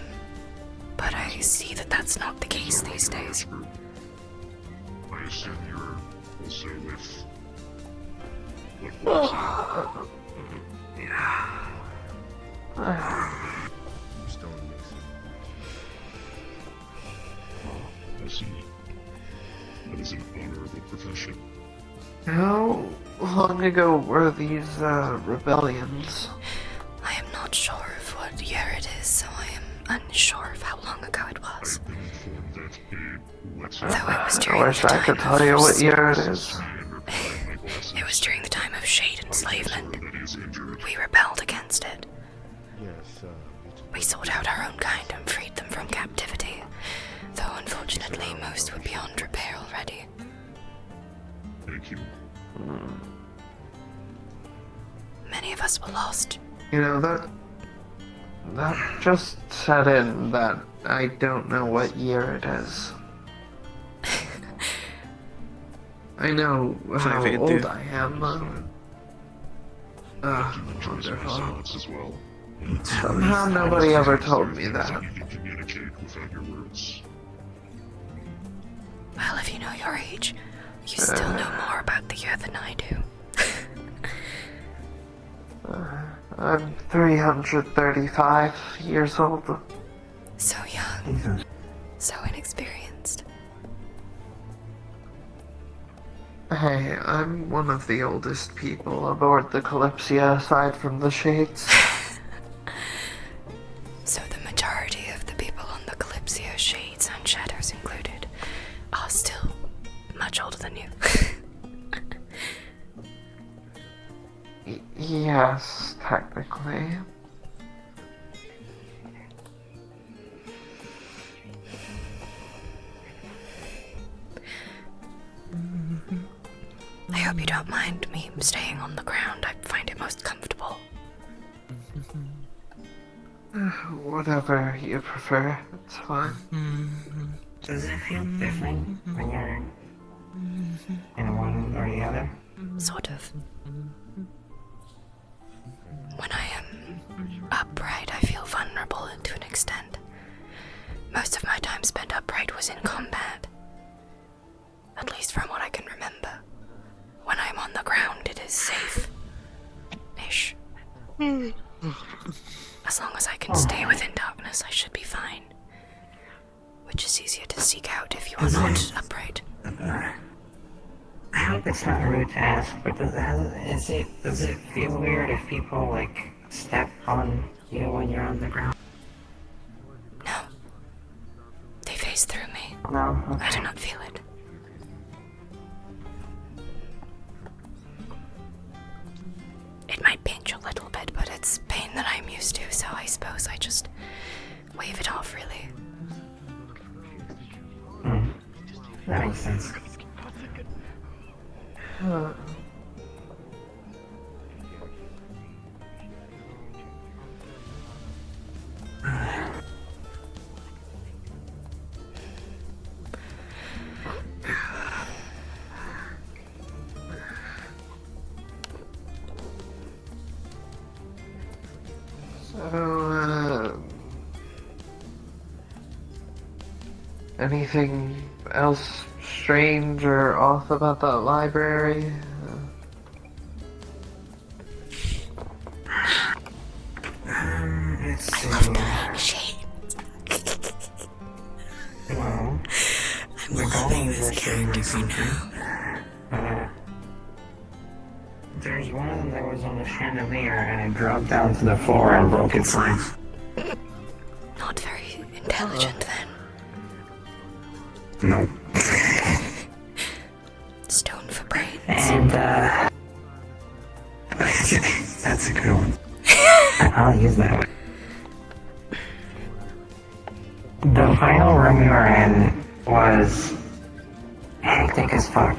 But I see that that's not the case these days. I assume you're also with... Stonemason. I see. That is an honorable profession. How long ago were these rebellions? I am not sure of what year it is, so I am unsure of how long ago it was. Though it was during I wish I could tell you what year it is. It was during the time of Shade enslavement. We rebelled against it. Yes, We sought out our own kind and freed them from captivity, though unfortunately most were beyond repair already. Thank you. Many of us were lost. You know, that just set in that I don't know what year it is. I know how old I am. Wonderful. As well. Somehow nobody ever told me that. You can communicate without your words. Well, if you know your age, you still know more about the year than I do. I'm 335 years old. So young. So inexperienced. Hey, I'm one of the oldest people aboard the Kalypsia aside from the Shades. So the majority of the people on the Kalypsia, Shades and Shadows included, are still much older than you. Yes, technically. I hope you don't mind me staying on the ground. I find it most comfortable. Whatever you prefer, it's fine. Does it feel different when you're in one or the other? Sort of. When I am upright, I feel vulnerable to an extent. Most of my time spent upright was in combat. At least from what I can remember. When I'm on the ground, it is safe-ish. As long as I can stay within darkness, I should be fine. Which is easier to seek out if you are not upright. I hope it's not rude to ask, but does it feel weird if people, like, step on you when you're on the ground? No. They phase through me. No? Okay. I do not feel it. It might pinch a little bit, but it's pain that I'm used to, so I suppose I just wave it off, really. That makes sense. So, anything else strange or off about that library? Let's see. Well, I'm loving this character for now. There's one of them that was on the chandelier and it dropped down to the floor and broke its leg. Not very intelligent, then. No. Stone for brains. And, that's a good one. I'll use that. The final room we were in was hectic as fuck.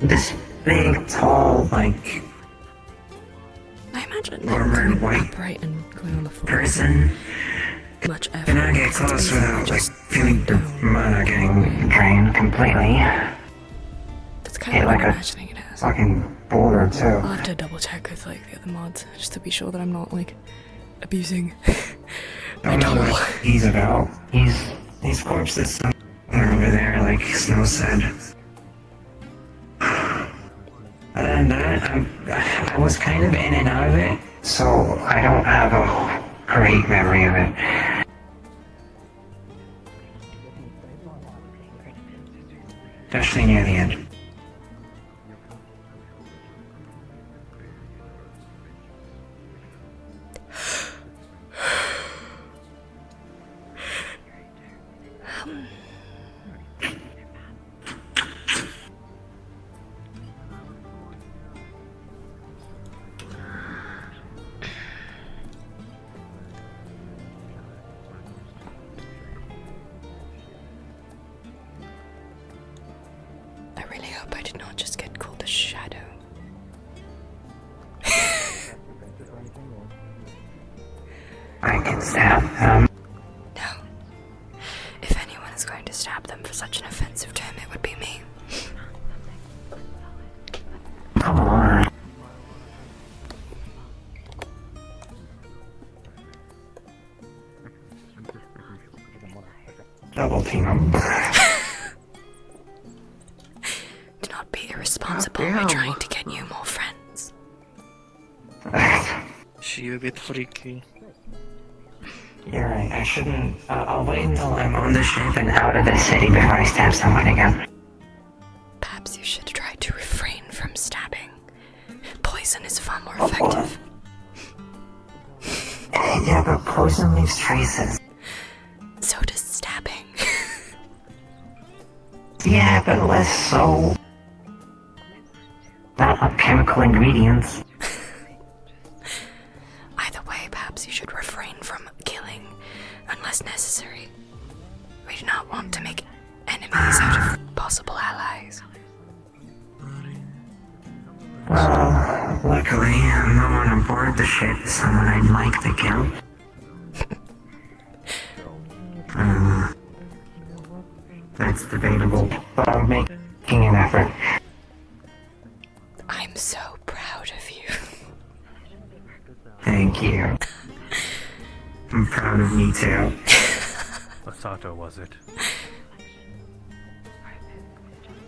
This big, tall, like, I imagine armored white upright and going on the floor. person Much effort. cannot get close without, like, feeling the mana getting drained completely. That's kind of what I'm imagining it as. Fucking boulder, too. I'll have to double check with like the other mods just to be sure that I'm not like abusing. Don't know what he's about. He's corpses somewhere over there, like Snow said. Other than that, I was kind of in and out of it, so I don't have a great memory of it. Especially near the end. I really hope I did not just get called a shadow. I can stab them. No. If anyone is going to stab them for such an offensive term, it would be me. Come on. Double team 'em. Do not be irresponsible. We're trying to get you more friends. She a bit freaky. You're right, I shouldn't. I'll wait until I'm on the ship and out of the city before I stab someone again. Perhaps you should try to refrain from stabbing. Poison is far more effective. Yeah, but poison leaves traces. So does stabbing. Yeah, but less so. Not chemical ingredients. Either way, perhaps you should refrain from killing unless necessary. We do not want to make enemies out of possible allies. Well, luckily, no one aboard the ship is someone I'd like to kill. That's debatable, but I'm making an effort. I'm so proud of you. Thank you. I'm proud of me too. Masato, was it?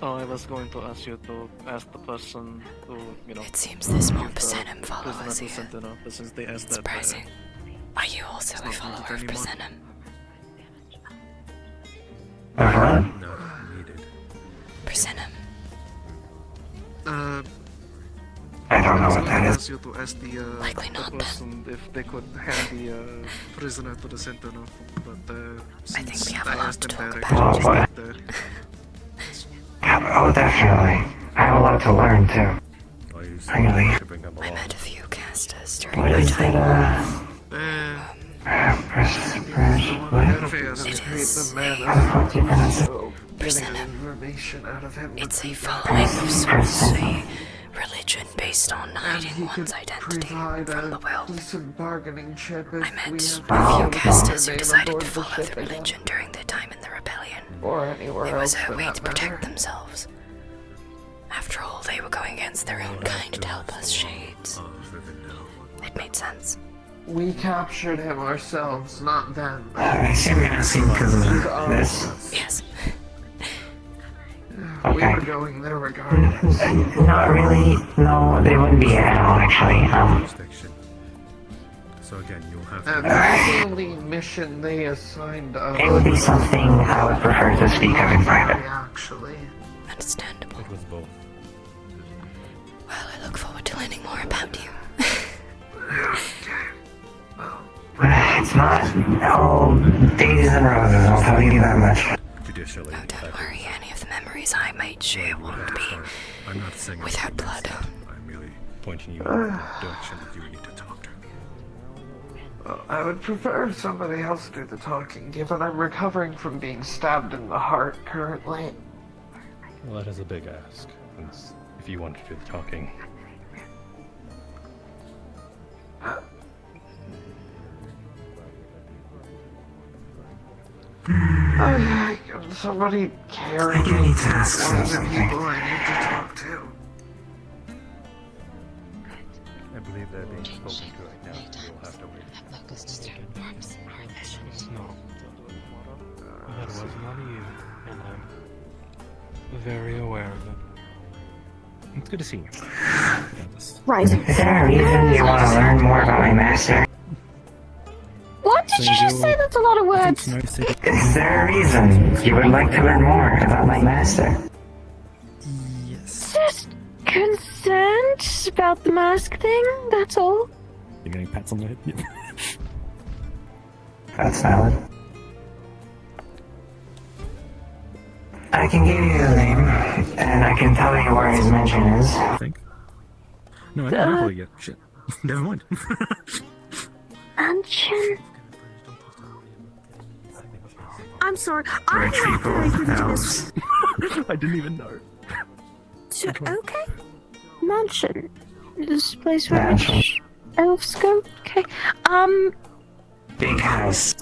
Oh, I was going to ask you to ask the person who, you know... It seems there's more Persenum followers here. But since they asked that... Surprising. Are you also a follower of Persenum? Uh-huh. No, needed. Persenum. I don't know what that is. Ask you to ask the person if they could hand the prisoner to the Sentinel, but I think we have I a lot asked to them talk directly, about. Oh, definitely. I have a lot to learn too. Really. I met a few casters during What my is time. How the fuck do you pronounce it? It's a following of sorts, a religion based on hiding one's identity from the world. I met a few casters who decided to follow the religion during their time in the rebellion. It was a way to protect themselves. After all, they were going against their own kind to help us shades. It made sense. We captured him ourselves, not them. I assume you're asking because of this? Yes. We Okay. were going there regardless. Not really. No, they wouldn't be at all, actually. So again, you'll have And that's the only mission they assigned us. It would be something I would prefer to speak of in private. Actually. Understandable. It was both. Well, I look forward to learning more about you. It's not all daisies and roses, I'll tell you that much. Judicially. Oh, don't worry, any of the memories I might share won't be I'm not saying without I'm blood. I'm merely pointing you in the direction that you would need to talk to. Well, I would prefer somebody else do the talking, given I'm recovering from being stabbed in the heart currently. Well, that is a big ask. Since if you want to do the talking. Okay, can somebody carry I do me need to ask one of the something. people I need to talk to? I believe they're being spoken to right now, so you'll have to wait. No. That was not you, and I'm very aware of it. It's good to see you. Right. Is there a reason you want to learn more about my master? What did you just say? That's a lot of words. Is there a reason you would like to learn more about my master? Just concerned about the mask thing, that's all. You're getting pats on the head? That's valid. I can give you the name, and I can tell you where his mansion is. I think. No, I don't know yet. Shit. Never mind. Mansion. I'm sorry. I'm Rich not people, very privy to elves. this. I didn't even know. Okay. Mansion. This place where rich elves go. Okay. Big house.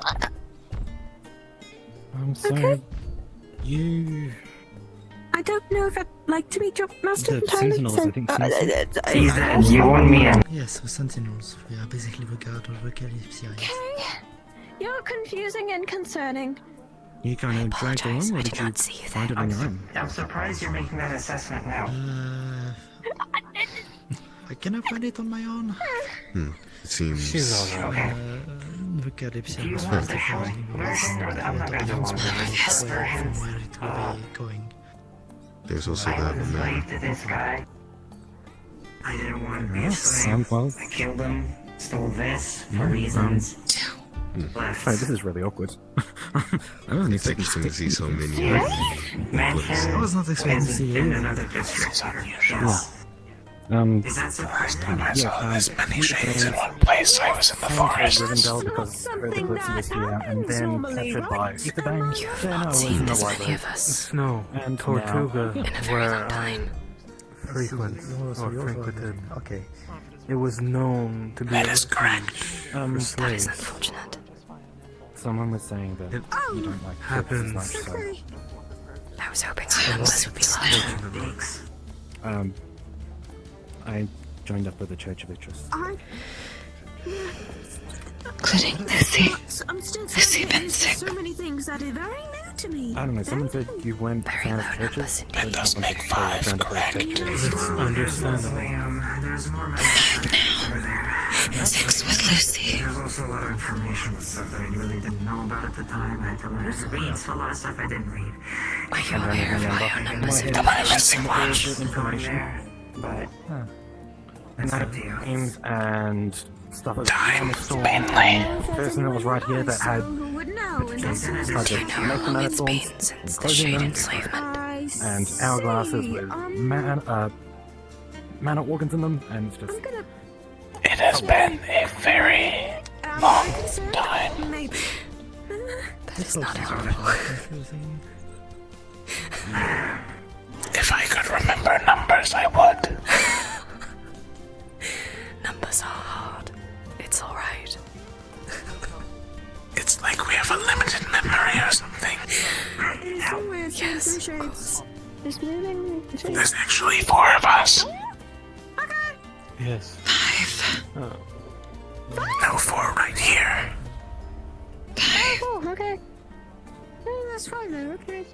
I'm sorry. You... I don't know if I'd like to meet your master The entirely. Sentinels, I think. You want me in? Yes, the Sentinels. We are basically the guard of the Kalypsia. Okay. You're confusing and concerning. You kind of dragged along, or did you find it on your own? I'm surprised you're making that assessment now. Can I find it on my own? It seems... She's alright. The Kalypsia Do you was want first to show defined me? I'm not going to want to from where it will be going. There's also I that was man. slave to this guy. I didn't want to be a Sound slave. well. I killed him, stole this for reasons. Oh, this is really awkward. I wasn't It's interesting to see so many Mansion I was not expecting to is see you. in another district. Yes. Is that so? First time I saw this many shades in one place, I was in the forest. Because I heard the Kalypsia was here, and then captured by Etherbane. Then I was in the library. Snow And Tortuga now- were frequent or frequented. Okay. It was known to be That a is correct. for slaves. Unfortunate. Someone was saying that you don't like corpses happens. much, so... I was hoping our numbers would be larger. I joined up with the Church of Interest. Including Lucy. I'm still Lucy been sick. so many things that are very new to me. I don't know, someone said you weren't a fan of churches? That does make 5 correct. It's understandable. There's more 6 with Lucy. There's also a lot of information with stuff that I really didn't know about at the time. I had to learn to read, so a lot of stuff I didn't read. Are you aware of why our numbers have Am I diminished so missing much? Information. But it's up to you. Names and stuff like that. Mainly. The person that was right here that had started making dinosaurs and closing them, and hourglasses with mana organs in them, and it's just... It has been a very long time. That is not helpful. If I could remember numbers, I would. Numbers are hard. It's alright. It's like we have a limited memory or something. Yes, of course. There's actually 4 of us. Yes. 5. No 4 right here. 5. Oh, okay. Yeah, that's fine then. Okay.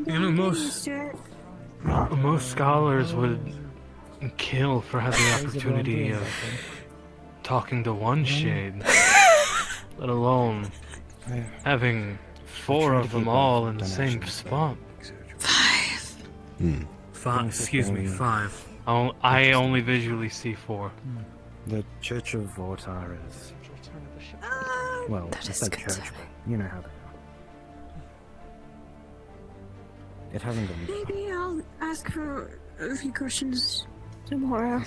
You know, most scholars would kill for having the opportunity of talking to one shade, let alone having 4 of them all in the same spot. 5. 5. Excuse me, 5. I only visually see 4. The Church of Vortar is... Well, That it's is a church, concerning. but you know how they are. It hasn't gone far. Maybe I'll ask for a few questions tomorrow.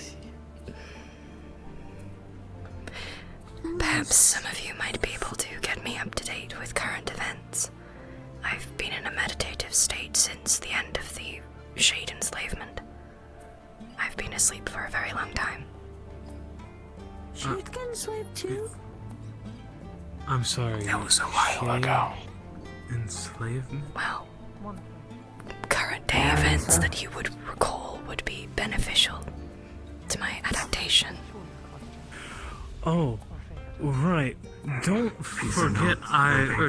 Perhaps some of you might be able to get me up to date with current events. I've been in a meditative state since the end of the Shade enslavement. I've been asleep for a very long time. She'd get enslaved too? I'm sorry. It was a while ago. Enslavement? Well, current day events that you would recall would be beneficial to my adaptation. Oh, Right. Don't forget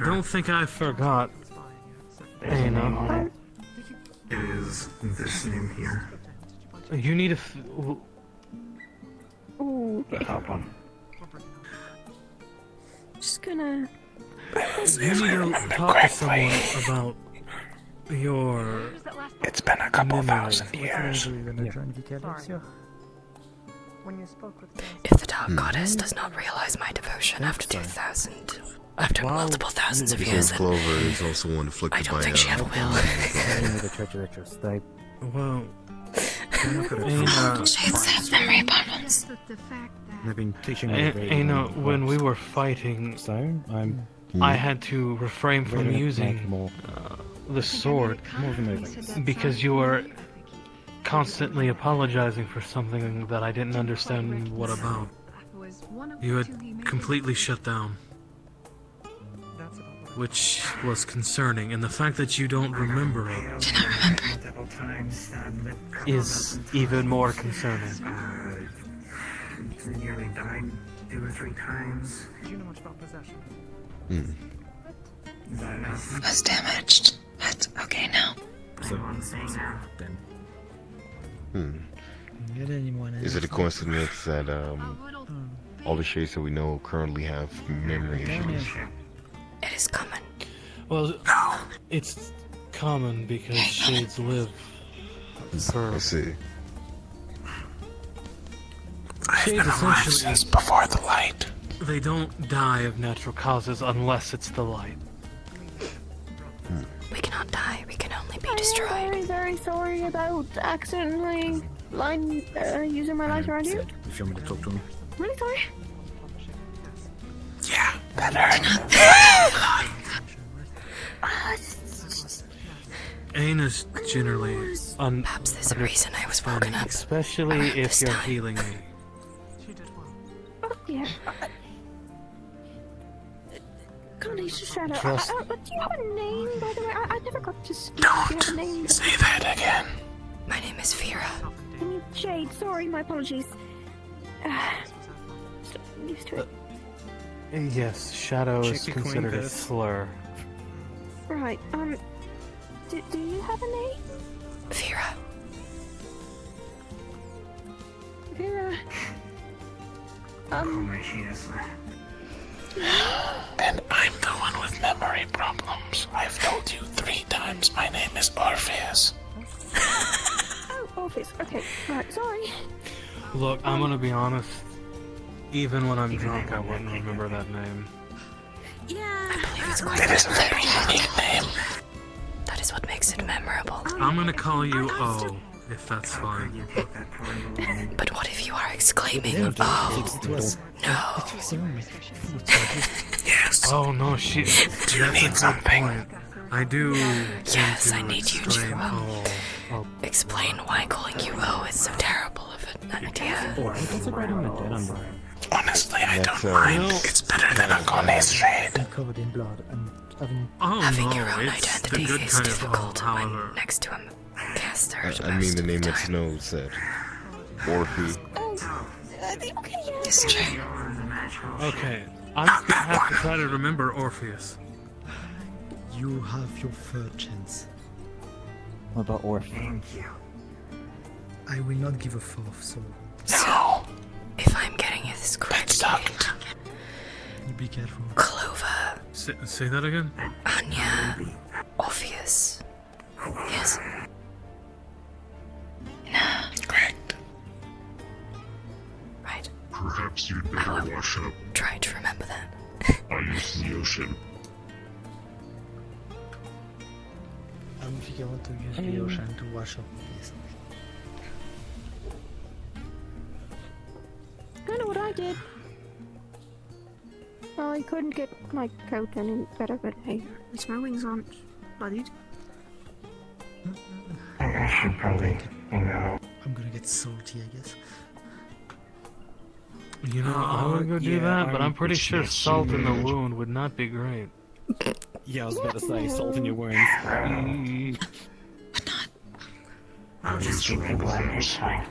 don't think I forgot. Athena. It is this name here. You need a Ooh, The top one. just gonna. You need to talk to someone about your. It's been a couple thousand years. If the Dark Goddess does not realize my devotion after multiple thousands of years, then Clover is also one afflicted I don't by think she ever will. Well, Shades have memory problems. They've been teaching me. Athena, when we were fighting, I had to refrain from using the sword because you were constantly apologizing for something that I didn't understand what about. You had completely shut down, which was concerning, and the fact that you don't remember it is even more concerning. Nearly died 2 or 3 times. Do you know much about possession? Was damaged. That's okay now. Is it a coincidence that all the shades that we know currently have memory issues? It is common. Well, it's common because shades live for. I see. Shades essentially before the light. They don't die of natural causes unless it's the light. We cannot die. We can only be I'm destroyed. very, very sorry about accidentally using my lighter on you. If you want me to talk to him. Really sorry. Yeah, that hurt. Aina's generally Perhaps there's a reason I was woken up. Especially if you're healing me. Yeah. Kalypsia Shadow. Trust- Do you have a name, by the way? I never got to speak. Do you have a name? Say that again. My name is Færa. Jade, sorry, my apologies. Still used to it. Yes, shadow is Cheeky considered a Quintus. slur. Right, do you have a name? Færa. Færa. And I'm the one with memory problems. I've told you 3 times my name is Orpheus. Oh, Orpheus. Okay, right, sorry. Look, I'm gonna be honest. Even when I'm drunk, I wouldn't remember that name. Yeah. I believe it's quite It is a very unique name. That is what makes it memorable. I'm gonna call you O, if that's fine. But what if you are exclaiming, "Oh, no"? Yes. Oh no, she. Do you need something? I do. Yes, I need you to Oh, explain why calling you O is so terrible of an idea. Honestly, I That's, don't mind. It's better than a Connie's shade. Covered in blood and having. oh Having no, your own it's the identity good is kind of O, difficult however. when next to a caster. I mean the name that Snow said. Orphe. It's true. Okay, I'm gonna have to try to remember Orpheus. You have your third chance. What about Orph? I will not give a fourth, so So, if I'm getting this correctly, you be careful. Clover, Say that again? Anya, Orpheus. Yes. Correct. Right. Perhaps you'd better wash up. Try to remember that. I used the ocean. If you want to use the ocean to wash up, yes. I know what I did. Well, I couldn't get my coat any better, but hey, at least my wings aren't bloodied. I should probably, I'm gonna get salty, I guess. You know, I would go do that, but I'm pretty sure salt in the wound would not be great. Yeah, I was about to say salt in your wounds. I'll just keep it blind. It's fine.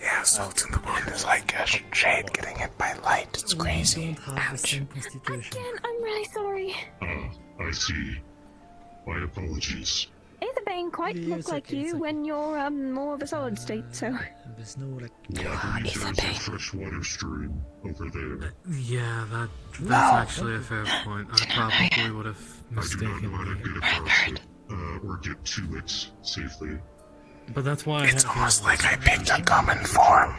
Yeah. castles in the wind is like a shade getting hit by light. It's crazy. Ouch. Again, I'm really sorry. I see. My apologies. Etherbane quite look like you when you're more of a solid state, so. There's no like. Well, I believe there's a freshwater stream over there. Yeah, that's actually a fair point. I probably would have I do not know how to mistakenly. get across it, or get to it safely. But that's why It's almost like I picked a common form,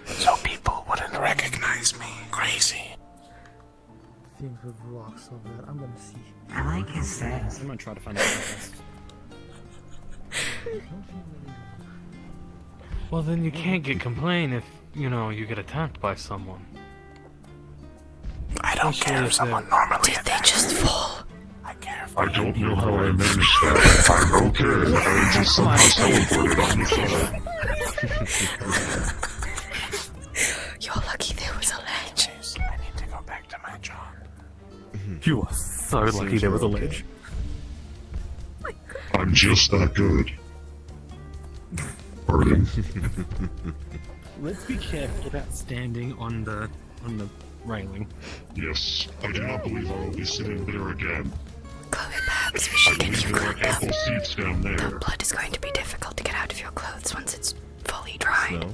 so people wouldn't recognize me. Crazy. Things with rocks over there. I'm gonna see. I like his stance. I'm gonna try to find out. Well, then you can't get complaint if, you know, you get attacked by someone. I don't care if someone normally Did they just fall? I don't know how I managed that. I'm okay. I just somehow teleported on the side. You're lucky there was a ledge. I need to go back to my job. You are so lucky there was a ledge. I'm just that good. Pardon. Let's be careful about standing on the railing. Yes, I do not believe I will be sitting there again. Chloe, perhaps we should get you There are cleaned up. ample seats down there. The blood is going to be difficult to get out of your clothes once it's fully dried.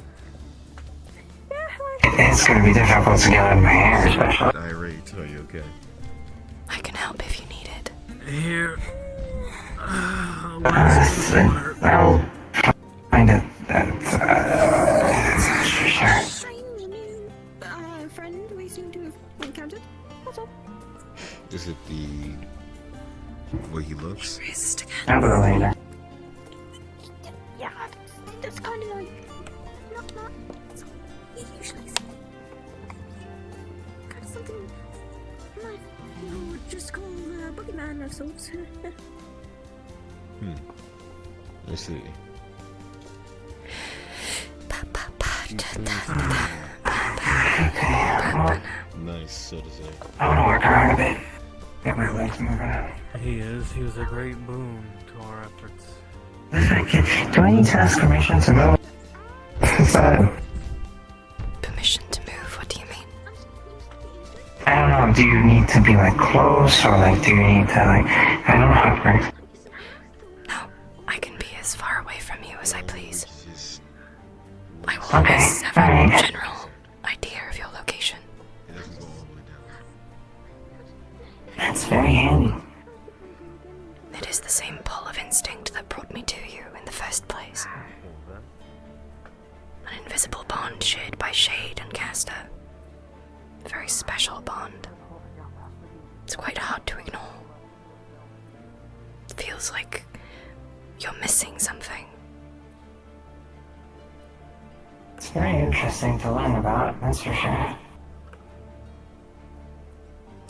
It's gonna be difficult to get out of my hair, especially. Irate, are you okay? I can help if you need it. Here. I'll find it. Sure. Friend we seem to have encountered. That's all. Is it the way he looks? I'll go later. Yeah, that's kind of like. Not. That's what we usually see. Kind of something like you would just call a boogeyman of sorts. I see. Nice, so to say. I want to work around a bit. Get my legs moving. He was a great boon to our efforts. Listen, do I need to ask permission to move? Is that... Permission to move? What do you mean? I don't know, do you need to be like close or like do you need to like... I don't know how it works. No, I can be as far away from you as I please. I will Okay, always have a alright. general idea of your location. That's very handy. It is the same pull of instinct that brought me to you in the first place. An invisible bond shared by shade and caster. A very special bond. It's quite hard to ignore. It feels like you're missing something. It's very interesting to learn about, that's for sure.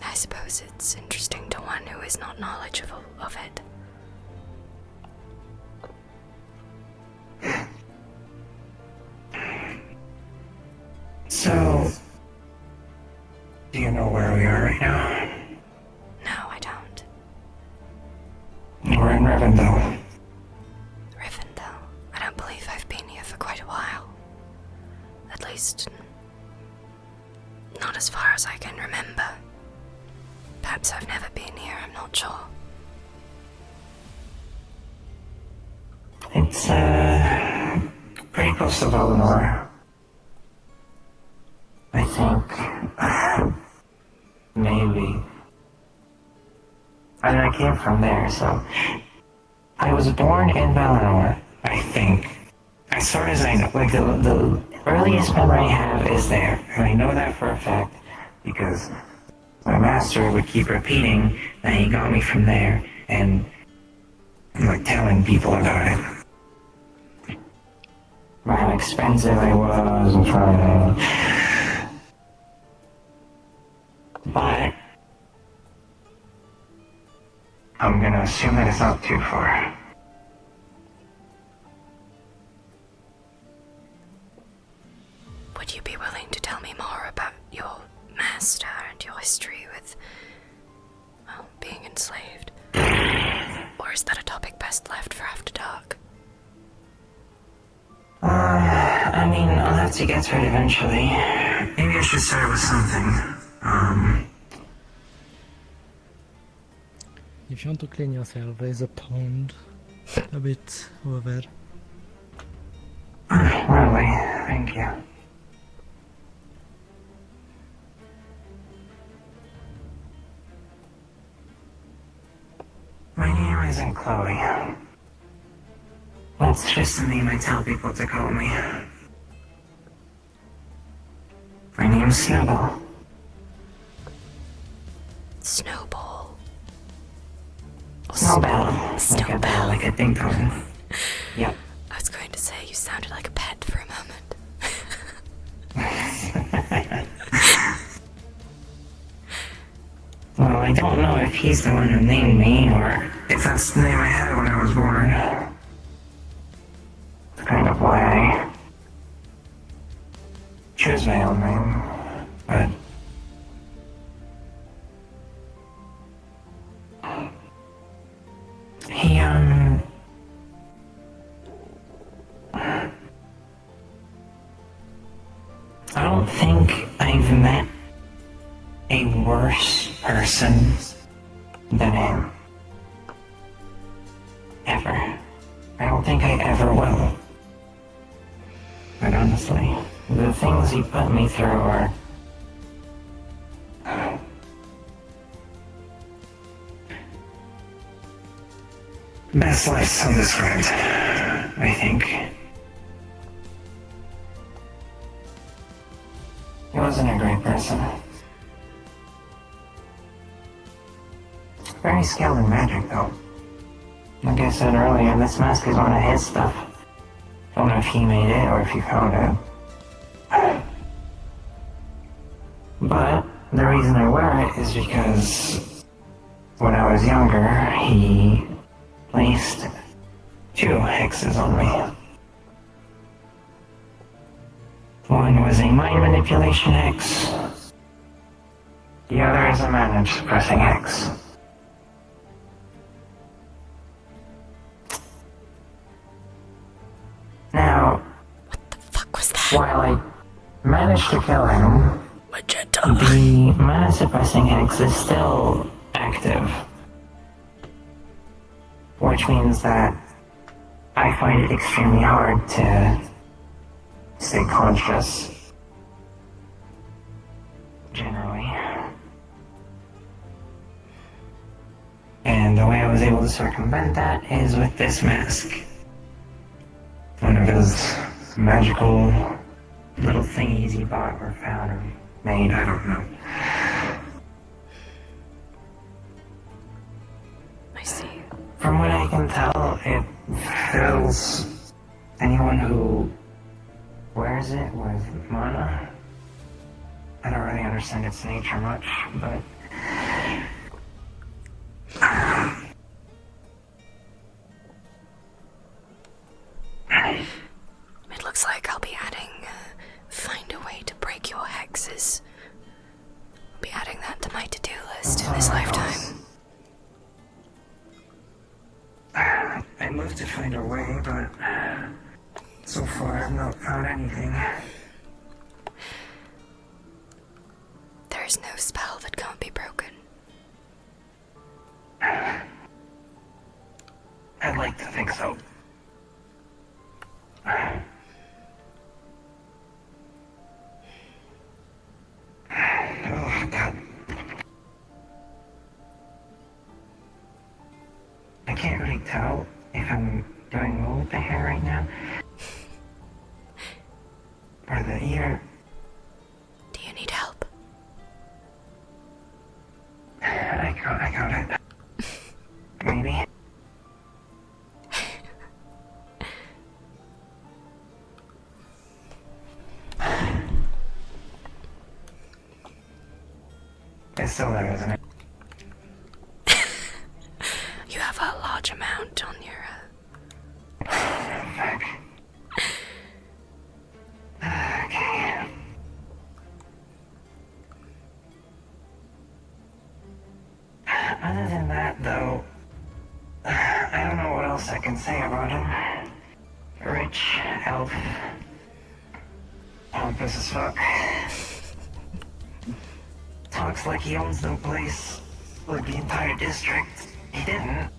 I suppose it's interesting to one who is not knowledgeable of it. So... do you know where we are right now? No, I don't. We're in Rivendell. Rivendell. I don't believe I've been here for quite a while. At least, not as far as I can remember. Perhaps I've never been here, I'm not sure. It's, pretty close to Valinor. I think. Maybe. I mean, I came from there, so... I was born in Valinor, I think. As far as I know, like, the earliest memory I have is there. And I know that for a fact, because my master would keep repeating that he got me from there, and, like, telling people about it. How expensive I was, and trying to... But... I'm gonna assume that it's not too far. Would you be willing to tell me more about your master and your history with, well, being enslaved? Or is that a topic best left for after dark? I mean, I'll have to get to it eventually. Maybe I should start with something. If you want to clean yourself, there's a pond a bit over there. Really? Thank you. My name isn't Chloe. That's just the name I tell people to call me. My name's Snowball. Snowball. Snowball. Snowball. Like a ding dong. Yep. I was going to say you sounded like a pet for a moment. Well, I don't know if he's the one who named me, or if that's the name I had when I was born. It's kind of why I choose my own name, but he, I don't think I've met a worse person than him. Ever. I don't think I ever will. But honestly, the things he put me through are... best left undescribed, I think. He wasn't a great person. Very skilled in magic, though. Like I said earlier, this mask is one of his stuff. Don't know if he made it or if he found it. But the reason I wear it is because when I was younger, he placed 2 hexes on me. One was a mind manipulation hex. The other is a mana suppressing hex. Now, what the fuck was that? While I managed to kill him, the mana suppressing hex is still active. Which means that I find it extremely hard to stay conscious. Generally. And the way I was able to circumvent that is with this mask. One of his magical little thingies he bought or found or made, I don't know. I see. From what I can tell, it fills anyone who wears it with mana. I don't really understand its nature much, but... It looks like I'll be adding, find a way to break your hexes. I'll be adding that to my to-do list in this lifetime. I'd love to find a way, but so far I've not found anything. There is no spell that can't be broken. I'd like to think so. Oh, God. I can't really tell if I'm doing well with the hair right now. Or the ear. Do you need help? I got it. Maybe. It's still there, isn't it? You have a large amount on your... Fuck. Okay. Other than that, though, I don't know what else I can say about him. Rich, elf, pompous as fuck. Talks like he owns no place, like the entire district. He didn't.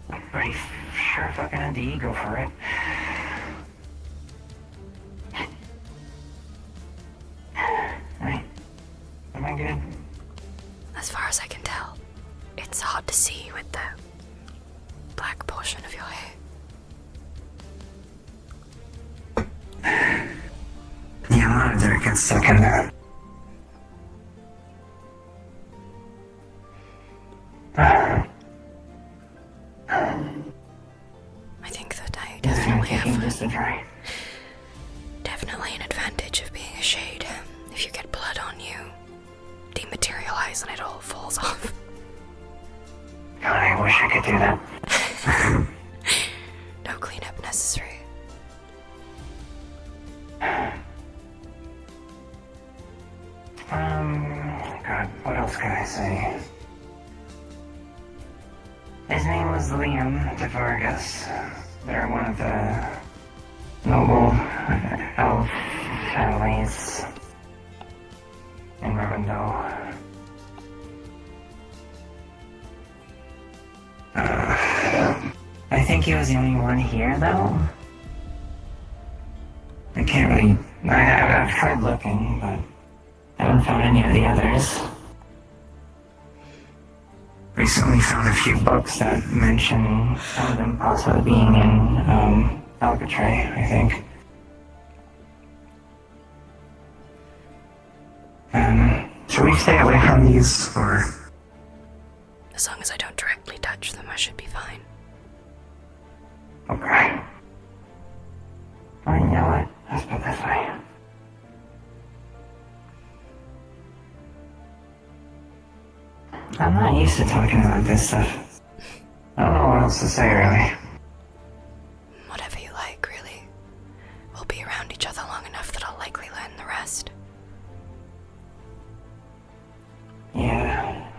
But he sure fucking had the ego for it. Right? Am I good? As far as I can tell, it's hard to see with the black portion of your hair. Yeah, a lot of dirt gets stuck in there. I think that I definitely have definitely an advantage of being a shade. If you get blood on you, dematerialize and it all falls off. God, I wish I could do that. No cleanup necessary. God, what else can I say? His name was Liam de Vargas. They're one of the noble elf families in Rivendell. I think he was the only one here, though. I can't really... I've tried looking, but I haven't found any of the others. Recently found a few books that mention some of them possibly being in Alcatraz, I think. Should we stay away from these, or...? As long as I don't directly touch them, I should be fine. Okay. Well, you know what? Let's put it this way. I'm not used to talking about this stuff. I don't know what else to say, really. Whatever you like, really. We'll be around each other long enough that I'll likely learn the rest. Yeah.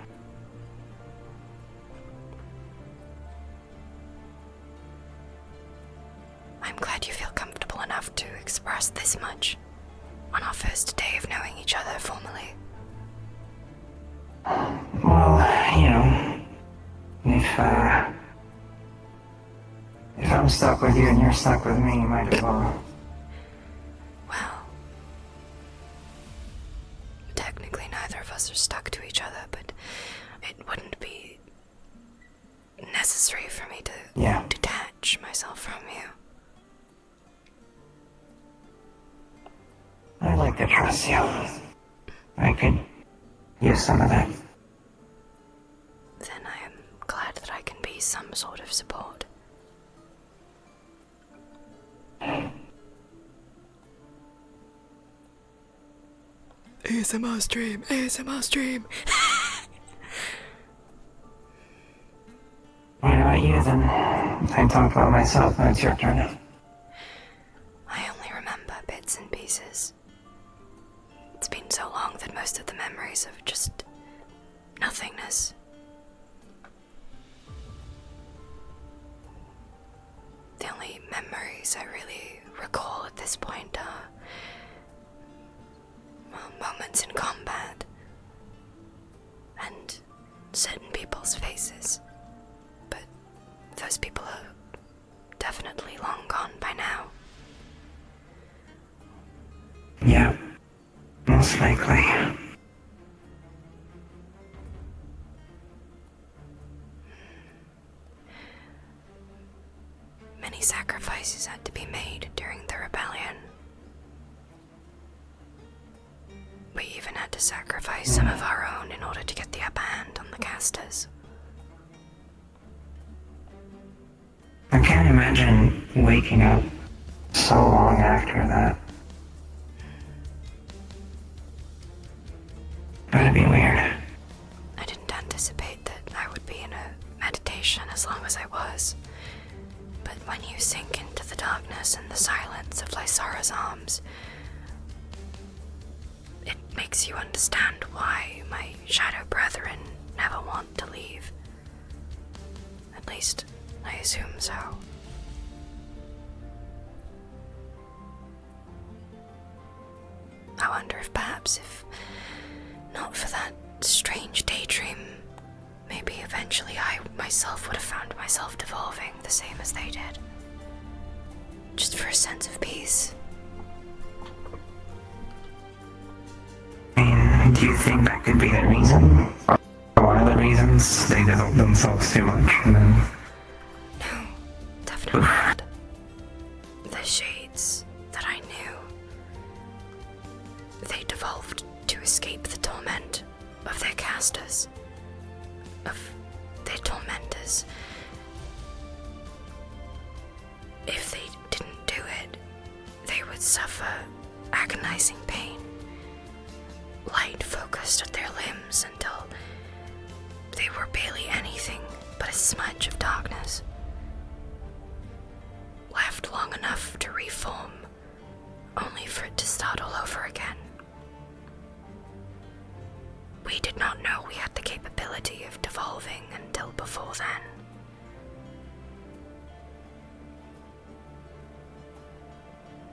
I'm glad you feel comfortable enough to express this much on our first day of knowing each other formally. Well, you know, if I'm stuck with you and you're stuck with me, you might as well. Well, technically neither of us are stuck to each other, but it wouldn't be necessary for me to detach myself from you. I'd like to trust you. I could use some of that. Then I am glad that I can be some sort of support. ASMR stream, ASMR stream. You know what, you then I talk about myself when it's your turn. I only remember bits and pieces. It's been so long that most of the memories of just nothingness. The only memories I really recall at this point are moments in combat and certain people's faces. But those people are definitely long gone by now. Yeah, most likely. Many sacrifices had to be made during the rebellion. We even had to sacrifice some of our own in order to get the upper hand on the casters. I can't imagine waking up so long after that. That'd be weird. I didn't anticipate that I would be in a meditation as long as I was. But when you sink into the darkness and the silence of Lysara's arms, it makes you understand why my shadow brethren never want to leave. At least, I assume so. I wonder if perhaps if not for that strange daydream, maybe eventually I myself would have found myself devolving the same as they did. Just for a sense of peace. Do you think that could be the reason? Or one of the reasons they developed themselves too much and then... No, definitely not. The shades that I knew, they devolved to escape the torment of their casters, of their tormentors. If they didn't do it, they would suffer agonizing pain. Light focused at their limbs until they were barely anything but a smudge of darkness, left long enough to reform, only for it to start all over again. We did not know we had the capability of devolving until before then.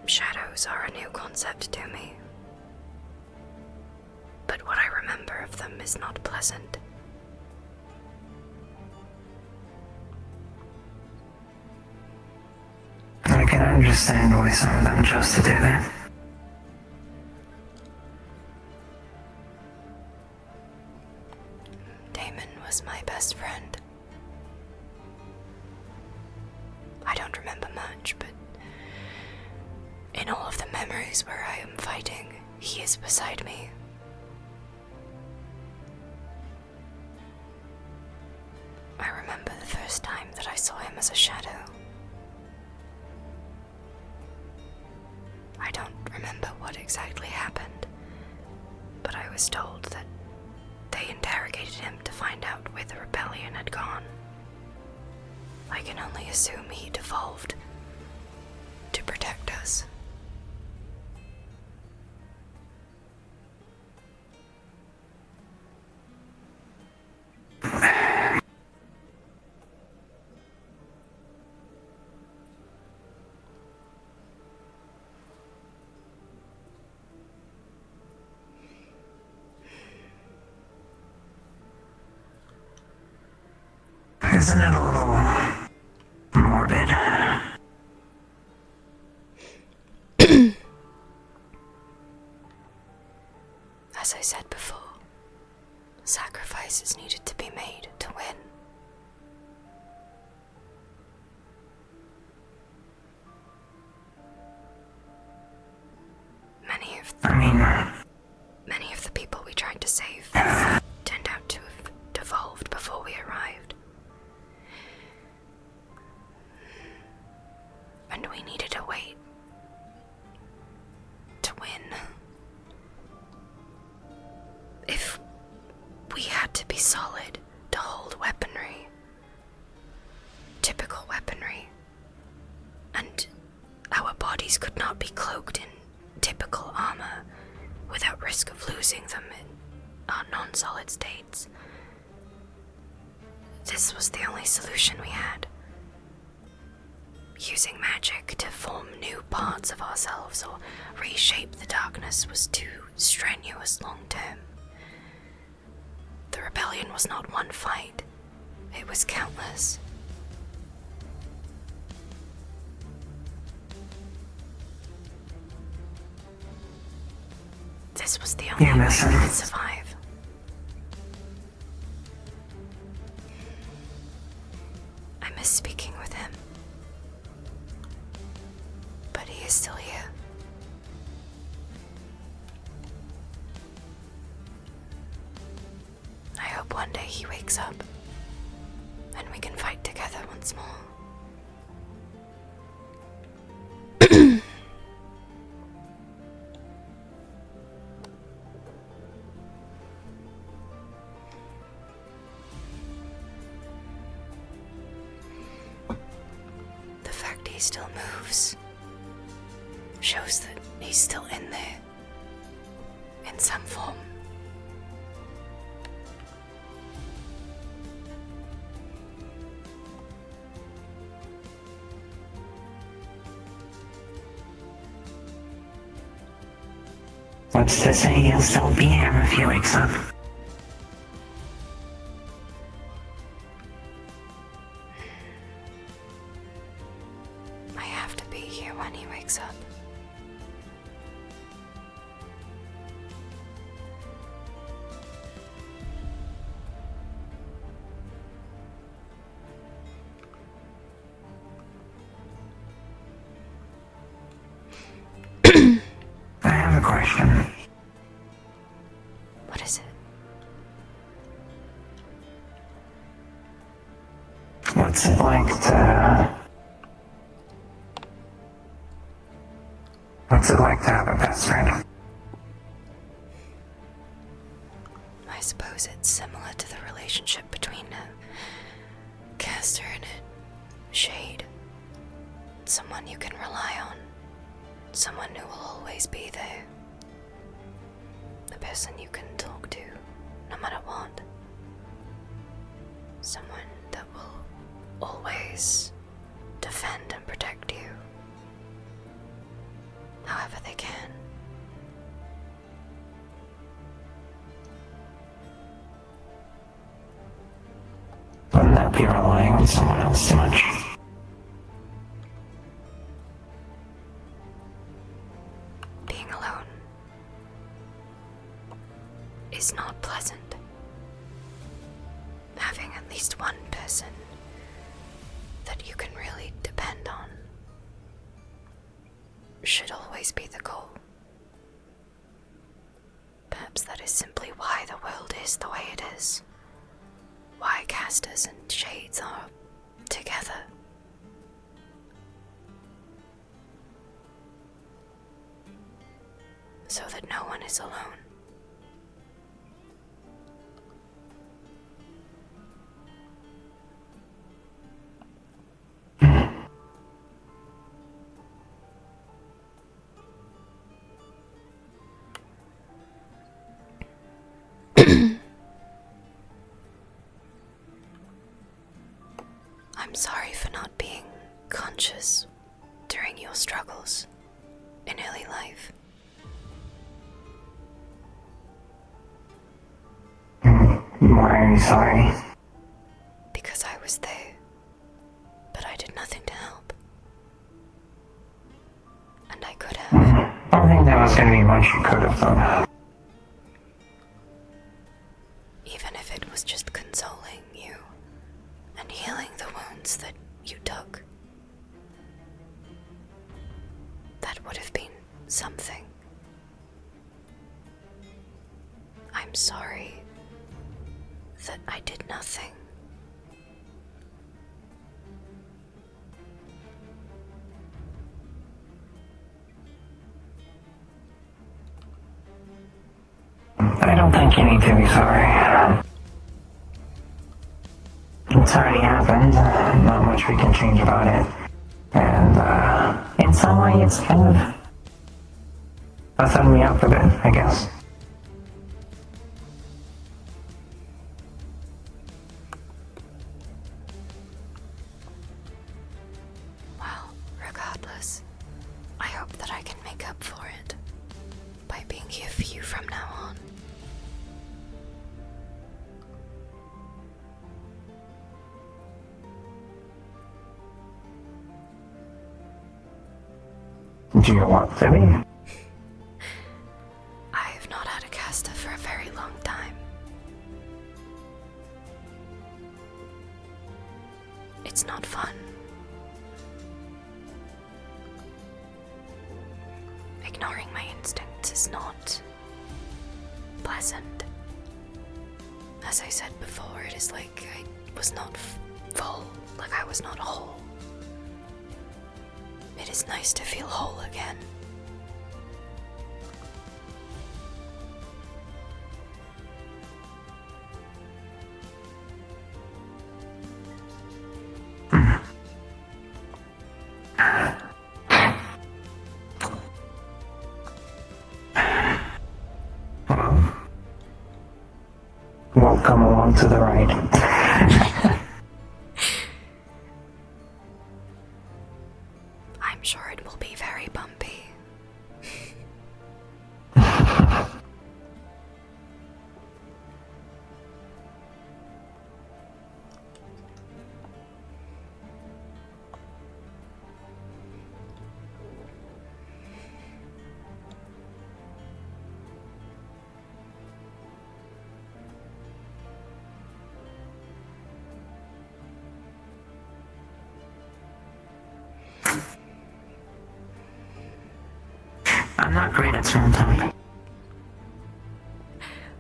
Shadows are a new concept to me. But what I remember of them is not pleasant. I can understand why some of them chose to do that. Damon was my best friend. I don't remember much, but in all of the memories where I am fighting, he is beside me. I remember the first time that I saw him as a shadow. I don't remember what exactly happened, but I was told that they interrogated him to find out where the rebellion had gone. I can only assume he devolved to protect us. Isn't it a little morbid? As I said before, sacrifices needed to be made to win. Many of the people we tried to save turned out to have devolved before we arrived. And we needed a way to win. If we had to be solid to hold weaponry, typical weaponry, and our bodies could not be cloaked in typical armor without risk of losing them in our non-solid states. This was the only solution we had. Using magic to form new parts of ourselves or reshape the darkness was too strenuous long-term. The rebellion was not one fight, it was countless. This was the only way we could survive. I miss speaking with him. But he is still here. I hope one day he wakes up and we can fight together once more. The fact he still moves shows that he's still in there, in some form. What's to say he'll still be here if he wakes up? I have to be here when he wakes up. I have a question. What is it? What's it like to... What's it like to have a best friend? I suppose it's similar to the relationship between a caster and a shade. Someone you can rely on. Someone who will always be there. A person you can talk to, no matter what. Someone that will always defend and protect you, however they can. Wouldn't that be relying on someone else too much? Being alone is not pleasant. Having at least one person that you can really depend on should always be the goal. Perhaps that is simply why the world is the way it is. Why casters and shades are together. So that no one is alone. I'm sorry for not being conscious during your struggles in early life. Why are you sorry? Because I was there, but I did nothing to help. And I could have. I don't think there was going to be much you could have done. Even if it was just consoling you and healing the wounds that you took. That would have been something. I'm sorry that I did nothing. I don't think you need to be sorry. It's already happened. Not much we can change about it. And, in some way, it's kind of buttoned me up a bit, I guess. Well, regardless, I hope that I can make up for it by being here for you from now on. Do you want to be? I have not had a caster for a very long time. It's not fun. Ignoring my instincts is not pleasant. As I said before, it is like I was not full, like I was not whole. It is nice to feel whole again. Welcome along to the ride. I'm sure it will be very bumpy. not great at small talk.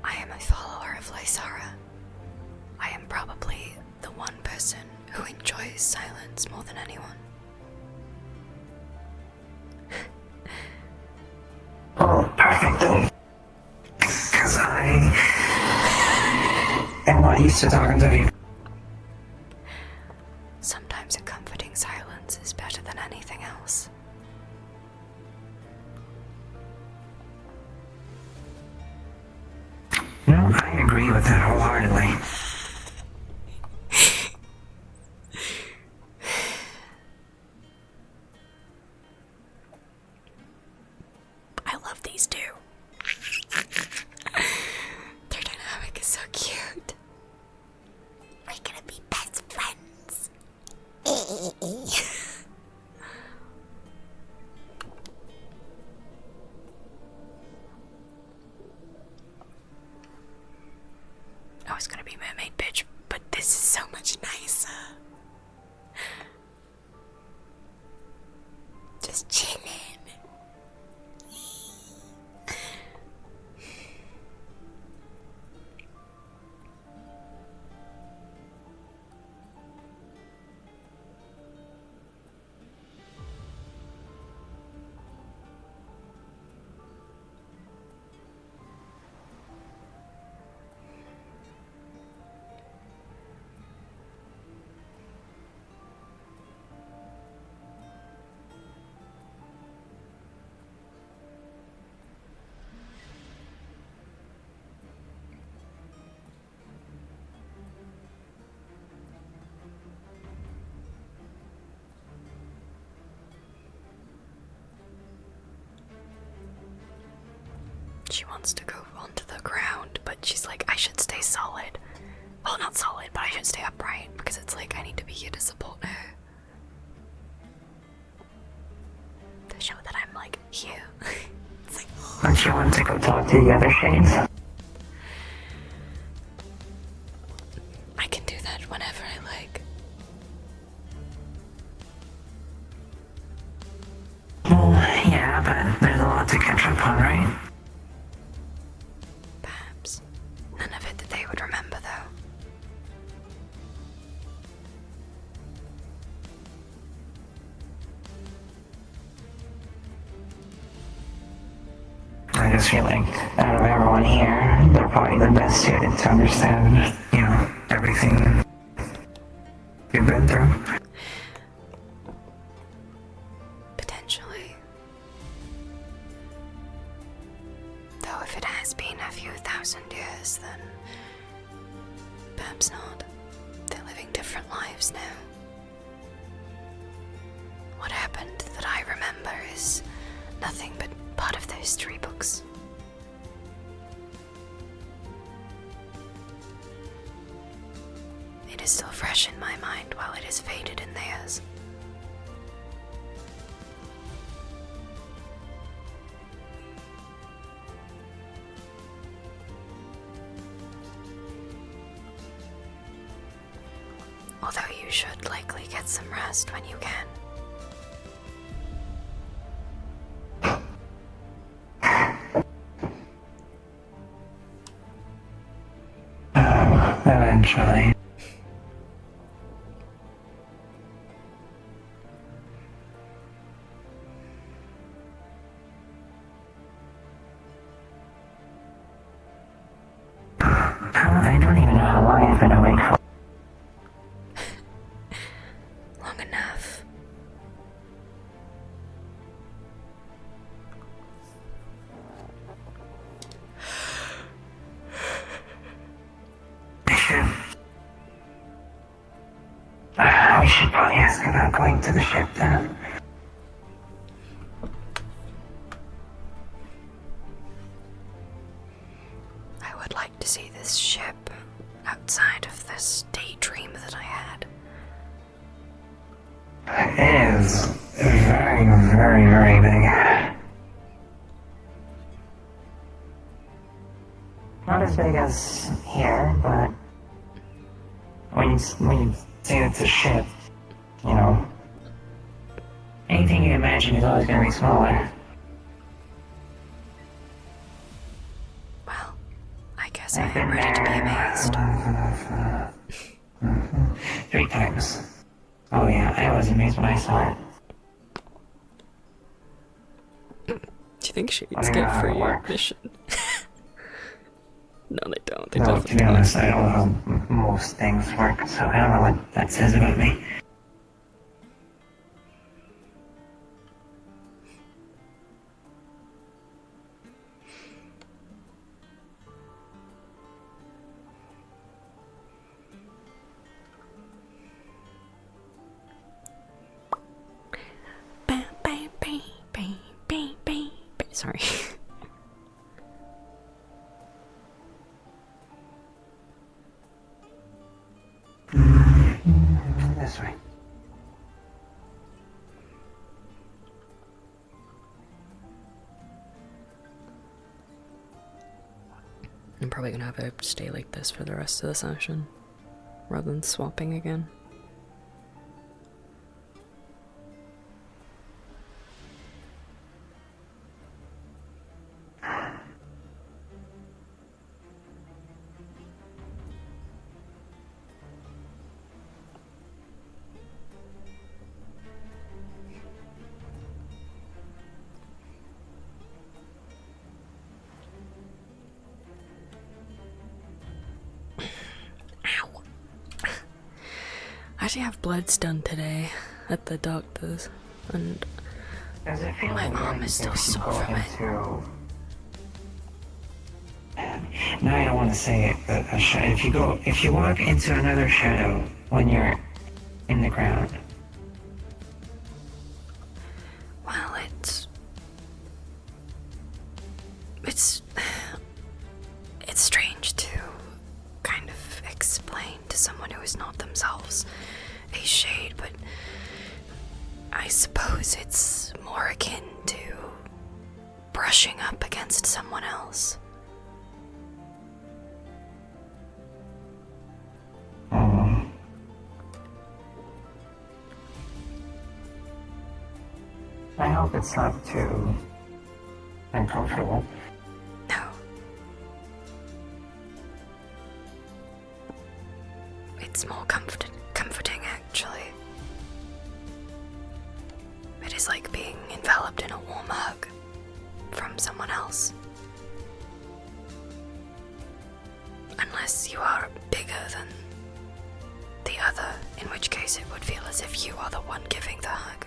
I am a follower of Lysara. I am probably the one person who enjoys silence more than anyone. Oh, perfect then. Because I am not used to talking to people. Sometimes a comforting silence is better than anything else. No, I agree with that wholeheartedly. I love these two. Their dynamic is so cute. We're gonna be best friends. I was gonna be mermaid bitch, but this is so much nicer. Just chilling. She wants to go onto the ground, but she's like, I should stay solid. Well, not solid, but I should stay upright, because it's like, I need to be here to support her. To show that I'm like, here. It's like, Don't you want to go talk to the other shades? I can do that whenever I like. Well, yeah, but there's a lot to catch up on, right? Perhaps. None of it that they would remember, though. I just feel like out of everyone here, they're probably the best suited to understand, you know, everything you've been through. Potentially. Though if it has been a few thousand years, then perhaps not. They're living different lives now. What happened that I remember is nothing but part of the history books. It is still fresh in my mind while it is faded in theirs. Although you should likely get some rest when you can. Eventually. I don't even know how long I've been awake for. Long enough. We should probably ask about going to the ship then. I would like to see this ship outside of this daydream that I had. It is very, very, very big. Not as big as here, but when you say it's a ship, you know, anything you imagine is always going to be smaller. guess I am ready to be amazed. 3 times. Oh yeah, I was amazed when I saw it. Do you think shades get free admission? No, they don't. They No, definitely to be honest, I don't know how most things work, so I don't know what that says about me. Sorry. This way. I'm probably gonna have it stay like this for the rest of the session, rather than swapping again. I actually have bloods done today at the doctor's, and my arm is still sore from it. Now I don't want to say it, but if you walk into another shadow when you're in the ground. Well, it's strange to kind of explain to someone who is not themselves a shade, but I suppose it's more akin to brushing up against someone else. I hope it's not too uncomfortable. No. It's more comforting, actually. It is like being enveloped in a warm hug from someone else. Unless you are bigger than the other, in which case it would feel as if you are the one giving the hug.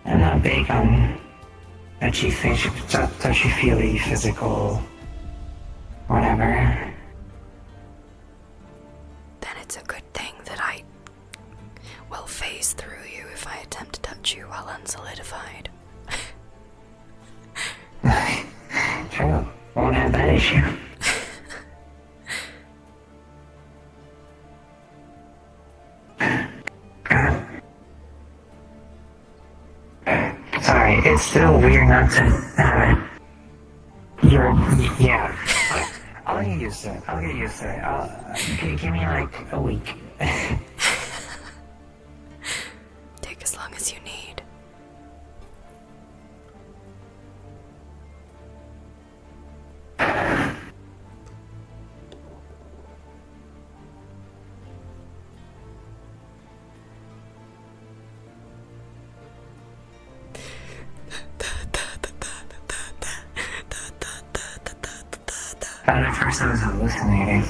I'm not big on touchy-feely, physical, whatever. Then it's a good thing that I will phase through you if I attempt to touch you while unsolidified. True. Won't have that issue. Sorry, it's still weird not to have it. Yeah. I'll get used to it. Give me like a week. Take as long as you need. But at first I was hallucinating.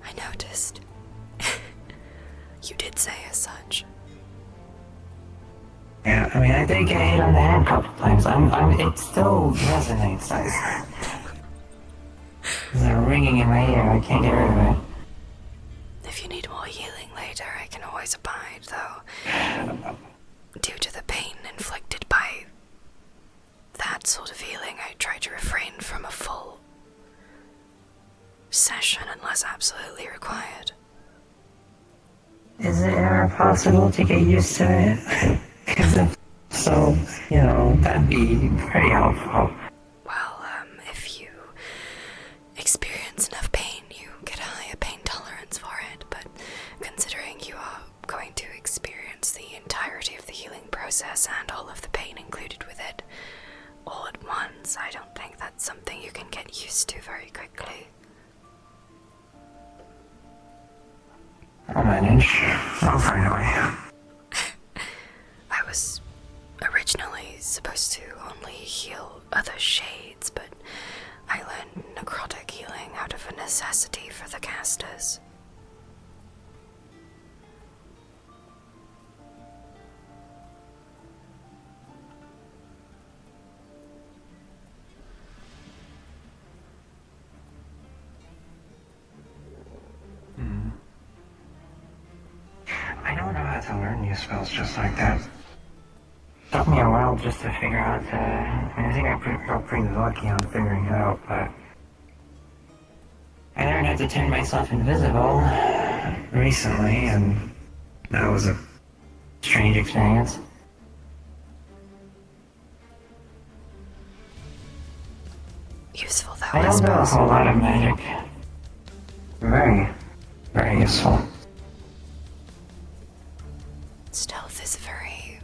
I noticed. You did say as such. Yeah, I mean, I did get hit on the head a couple times. It still resonates. There's a ringing in my ear. I can't get rid of it. If you need more healing later, I can always abide, though. Due to the pain inflicted by that sort of healing, I try to refrain from a full session unless absolutely required. Is it ever possible to get used to it? So, that'd be pretty helpful. Well, if you experience enough pain, you get a higher pain tolerance for it, but considering you are going to experience the entirety of the healing way. I was originally supposed to only heal other shades, but I learned necrotic healing out of a necessity for the casters. I don't know how to learn new spells just like that. Took me a while just to figure out I think I got pretty lucky on figuring it out, but I learned how to turn myself invisible recently, and that was a strange experience. Useful though, I don't know a whole lot of magic. Very, very useful. Stealth is a very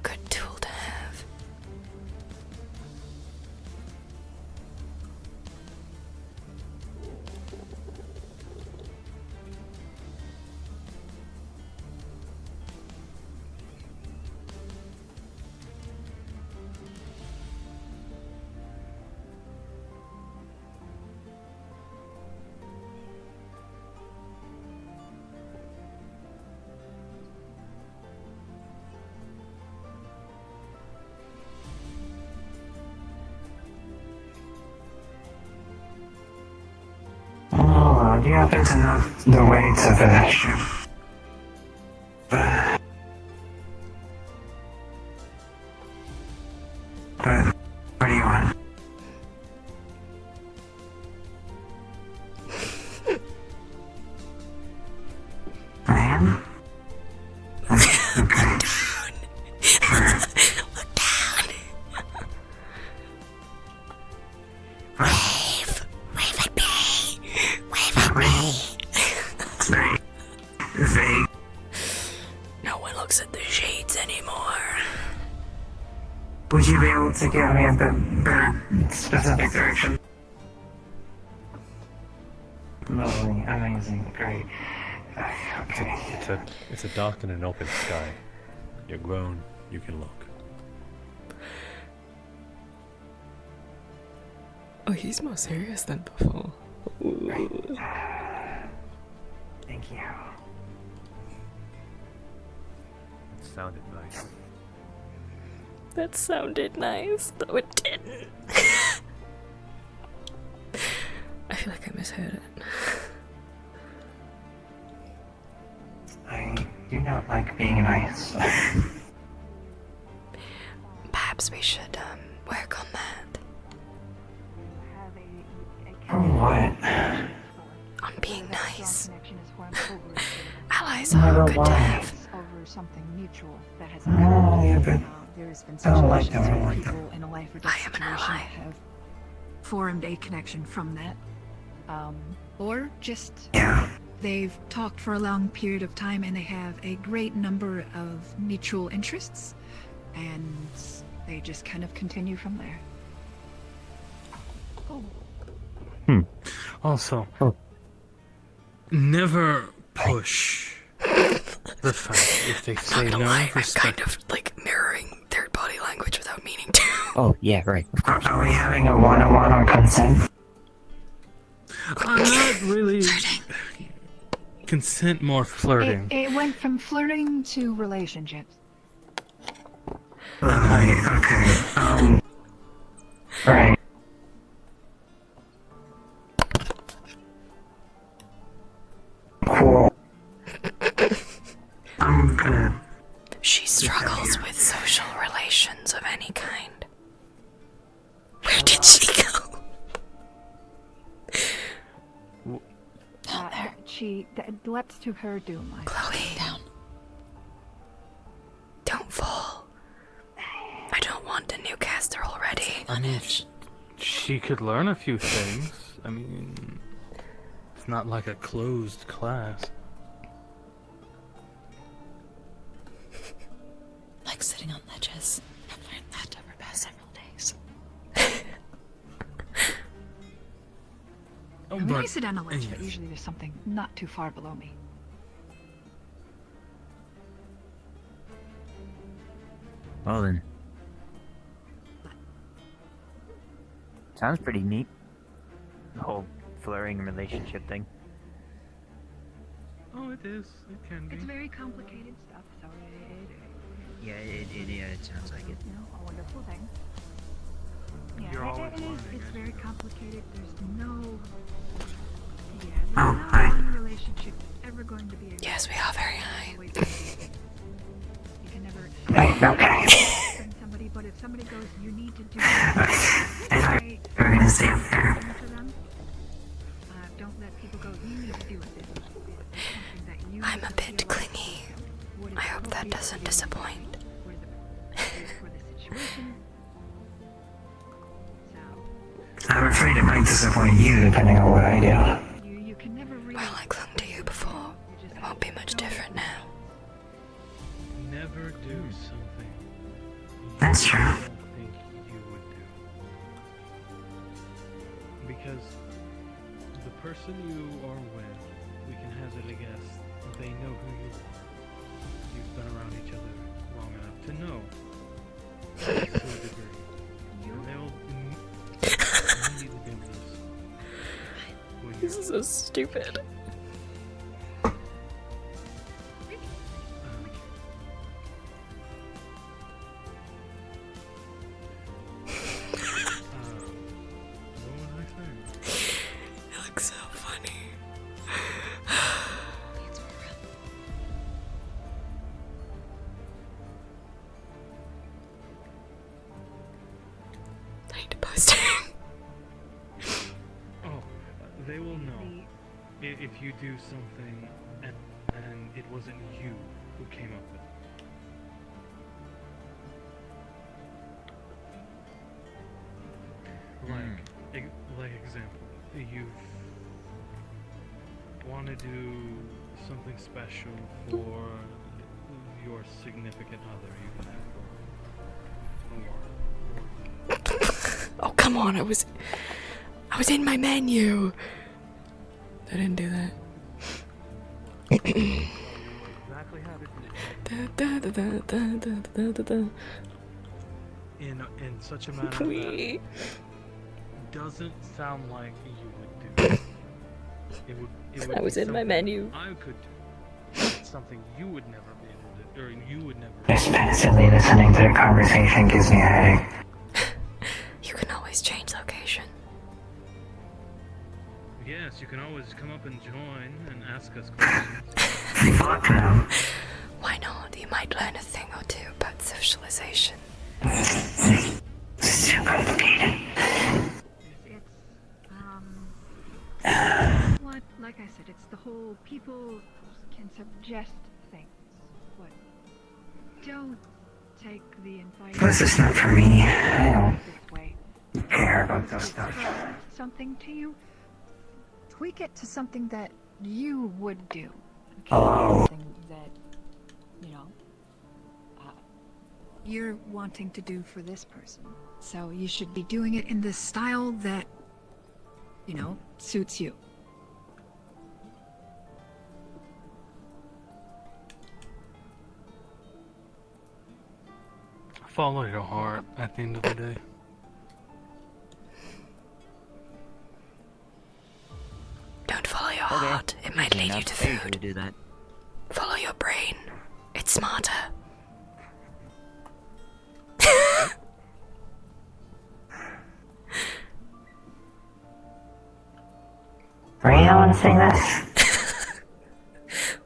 good tool to have. Oh, do you happen to know the way to the ship? But what do you want? Man? Okay. Sure. Look down. Wave. Wave at me. Wave at me. It's very vague. No one looks at the shades anymore. Would you be able to give me a bit better specific direction? Lovely, amazing, great. Okay. It's a dark and an open sky. You're grown, you can look. Oh, he's more serious than before. Thank you. It sounded nice. That sounded nice, though it didn't. I feel like I misheard it. I do not like being nice. Perhaps we should work on that. What? On being nice. Allies are good to have. No, yeah, but I don't like them. I don't like them. In a life or I death am an situation ally. have formed a connection from that. Or just they've talked for a long period of time and they have a great number of mutual interests and they just kind of continue from there. Also, never push the fact if they say no. I'm Respect. kind of like mirroring their body language without meaning to. Oh, yeah, right. Are we having a one-on-one on consent? I'm not really. Consent, more flirting. It went from flirting to relationships. Okay, right. Cool. I'm gonna... She struggles with social relations of any kind. Where did she go? That's to her doom. Chloe, down. Don't fall. I don't want a new caster already. She could learn a few things. I mean, it's not like a closed class. Like sitting on ledges. I've learned that over the past several days. I mean, I sit on a ledge, but usually there's something not too far below me. Well then. Sounds pretty neat. The whole flirting relationship thing. Oh, it is. It can be. It's very complicated stuff, so It sounds like it. you know, a wonderful thing. Yeah, You're always it is. learning, It's eh? very complicated. There's no Oh, one relationship that's ever going to be a Yes, we are very high. You can never Right, okay. send somebody, but if somebody goes, you need to do We're gonna stay up there. to them. Don't let people go, you need to do it. This is something that you I'm a bit clingy. I hope that doesn't disappoint. for the situation. I'm afraid it might disappoint you depending on what I do. You can never really. Well, I clung to you before. It won't be much different now. Never do something That's true. you don't think you would do. Because the person you are with, we can hazard a guess, they know who you are. You've been around each other long enough to know to a degree. And they'll immediately do this. This is so stupid. It looks so funny. I need to post it. Oh, they will know if you do something and it wasn't you who came up with it. Like example, you want to do something special for your significant other, Oh, come on, I was in my menu. I didn't do that. exactly how to do in such a manner that doesn't sound like you would do. It would I was be in my something menu. I could do. It's something you would never be able to, or you would never. Just passively listening to the conversation gives me a headache. You can always change location. Yes, you can always come up and join and ask us questions. Fuck no. Why not? You might learn a thing or two about socialization. It's too complicated. What? Like I said, it's the whole people can suggest things. What? Don't take the invite. Plus, it's not for me. I don't this way. care about those stuff. Something to you. Tweak it to something that you would do. Oh. Something that, you know, you're wanting to do for this person. So you should be doing it in the style that, you know, suits you. Follow your heart at the end of the day. Don't follow your heart. It might lead you to food. Do that. Follow your brain. It's smarter. Really, I want to sing this?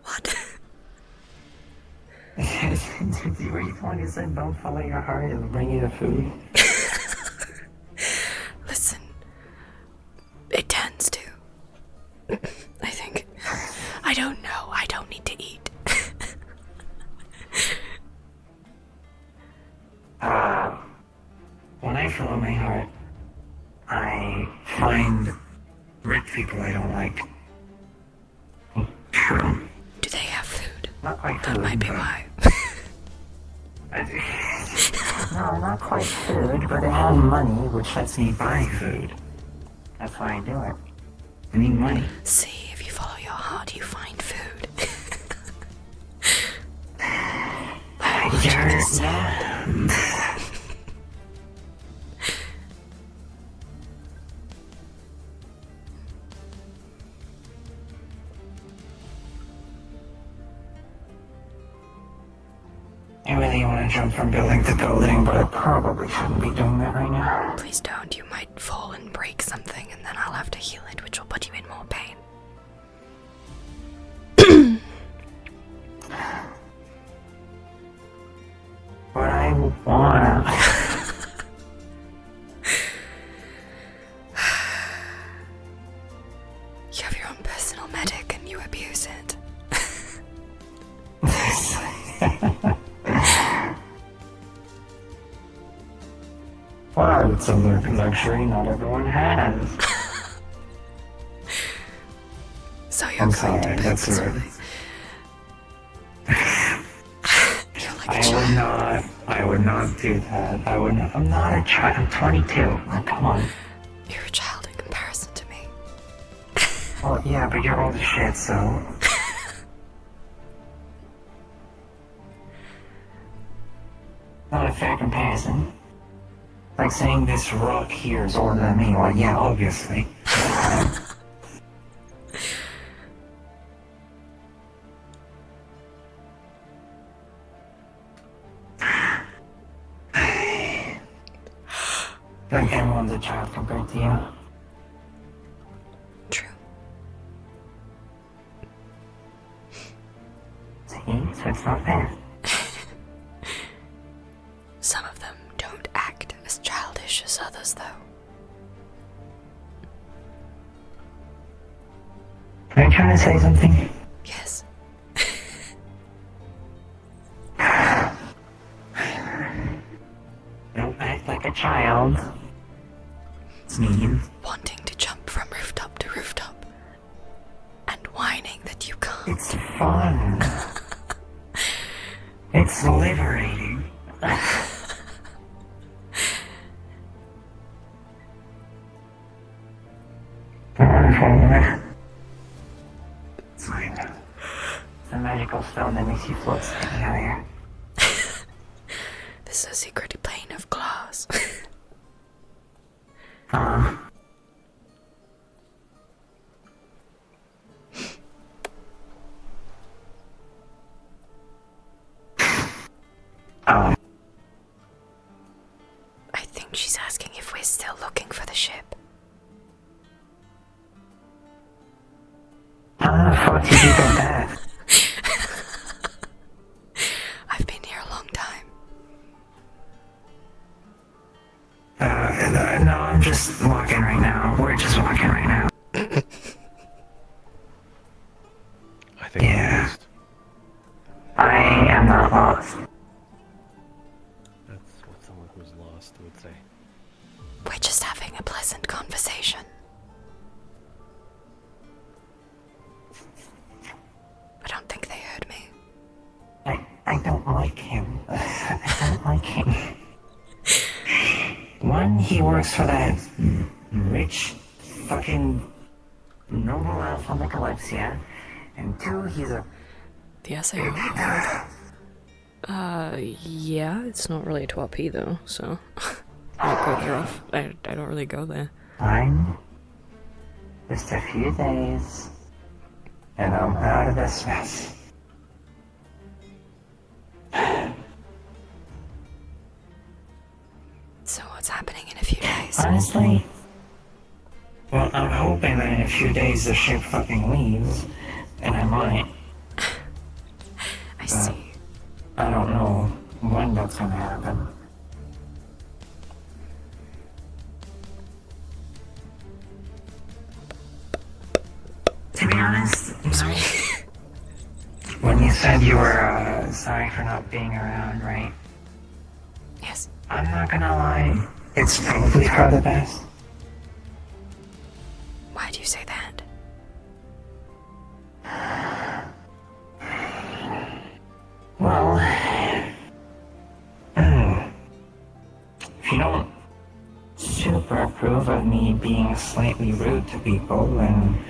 What? Were you the one who said don't follow your heart, it'll bring you to food? Listen, it tends to. I think. I don't know. I don't need to eat. When I follow my heart, I find rich people I don't like. True. Do they have food? Not quite That food, might be but- why. No, not quite food, but I have money, which lets me buy food. That's why I do it. I need money. See, if you follow your heart, you find food. Yours, I really want to jump from building to building, but I probably shouldn't be doing that right now. Please don't. You might fall and break something, and then I'll have to heal it, which will put you in more pain. But I wanna. You have your own personal medic, and you abuse it. Wow, it's a luxury not everyone has. So you're I'm going sorry, to that's right. I would not do that. I'm not a child. I'm 22. Oh, come on. You're a child in comparison to me. Well, yeah, but you're old as shit, so. Not a fair comparison. Like saying this rock here is older than me. Well, yeah, obviously. Like everyone's a child compared to you. True. See, so it's not fair. Some of them don't act as childish as others, though. Are you trying to say something? Yes. Don't act like a child. It's mean. Wanting to jump from rooftop to rooftop. And whining that you can't. It's fun. It's liberating. It's fine. It's a magical stone that makes you float sticking out of here. This is a secret plane of glass. Oh. I think she's asking if we're still looking for the ship. How the fuck did you get that? I've been here a long time. No, I'm just walking right now. We're just walking right now. I think yeah. I am not lost. That's what someone who's lost would say. We're just having a pleasant conversation. I don't think they heard me. I don't like him. I don't like him. One, he works for that rich fucking noble elf from the Kalypsia. And two, he's a... The SAO? Yeah, it's not really a 12p though, so... I'll go there off. I don't really go there. Fine. Just a few days. And I'm out of this mess. So what's happening in a few days? Honestly, well, I'm hoping that in a few days the ship fucking leaves, and I might. I see. I don't know when that's gonna happen. To be honest, I'm sorry. When you said you were sorry for not being around, right? Yes. I'm not gonna lie, it's probably for the best. Why do you say that? Well, if you don't super approve of me being slightly rude to people, then...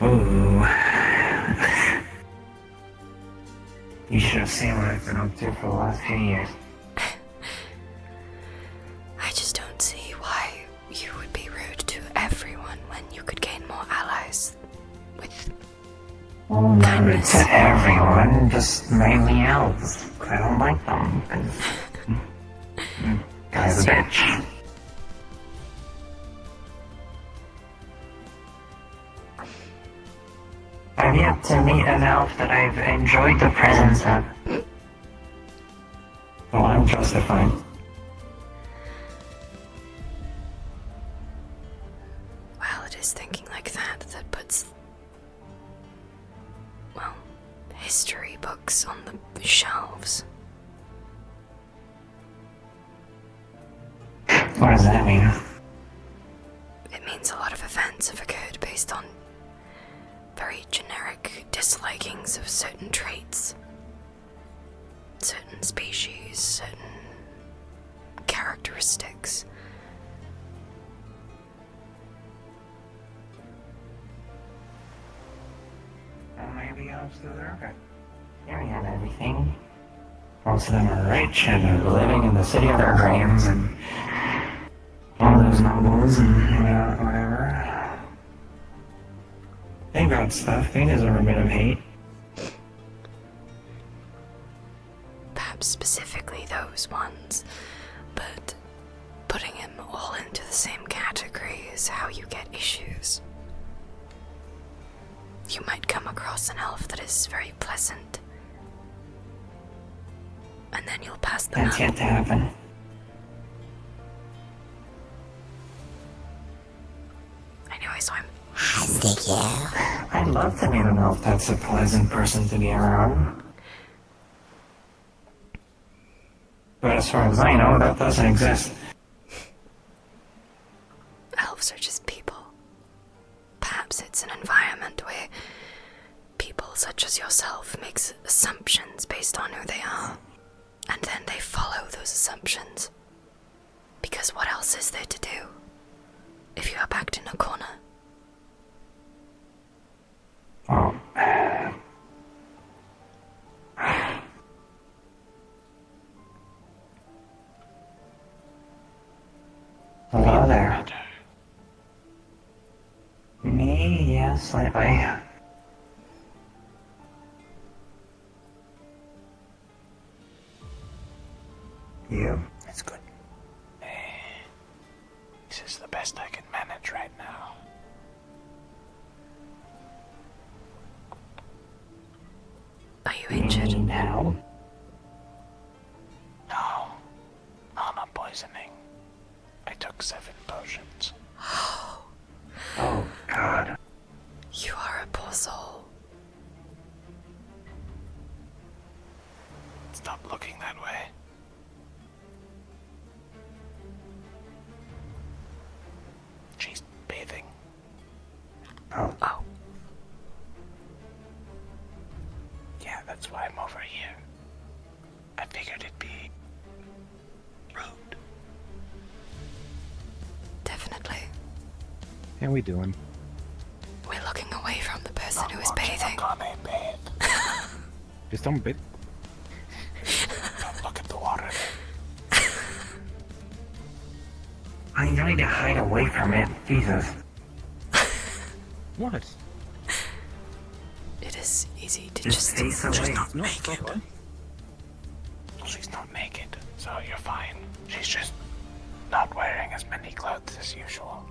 Ooh... You should should have seen what I've been up to for the last few years. I just don't see why you would be rude to everyone when you could gain more allies with kindness. Not to everyone, just mainly elves. I don't like them. Guy's a bitch. I've yet to meet an elf that I've enjoyed the presence of. Well, I'm justified. Well, it is thinking like that that puts, well, history books on the shelves. What does that mean? It means a lot of events have occurred based on very generic dislikings of certain traits, certain species, certain characteristics. Well, maybe elves deserve it. Here we have everything. Most of them are rich and are living in the city of their dreams, and all those nobles and whatever. They got stuff. They deserve a bit of hate. Perhaps specifically those ones, but putting them all into the same category is how you get issues. You might come across an elf that is very pleasant, and then you'll pass them That's yet to happen. Anyway, so I'm... I'd love to meet an elf that's a pleasant person to be around. But as far as I know, that doesn't exist. Elves are just people. Perhaps it's an environment where people such as yourself makes assumptions based on who they are, and then they follow those assumptions. Because what else is there to do if you are backed in a corner? Oh. Hello there. Me? Yeah, slightly. You? That's good. This is the best I can manage right now. Are you injured? Now? No. Armor poisoning. I took 7 potions. Oh, God. You are a poor soul. Stop looking that way. She's bathing. Oh. Oh. Yeah, that's why I'm over here. I figured it'd be rude. Definitely. How we doing? We're looking away from the person who is bathing. Just don't bit. Don't look at the water. I need to hide away from it. Jesus. What? It is easy to Just face away. She's not naked. She's not naked, so you're fine. She's just not wearing as many clothes as usual.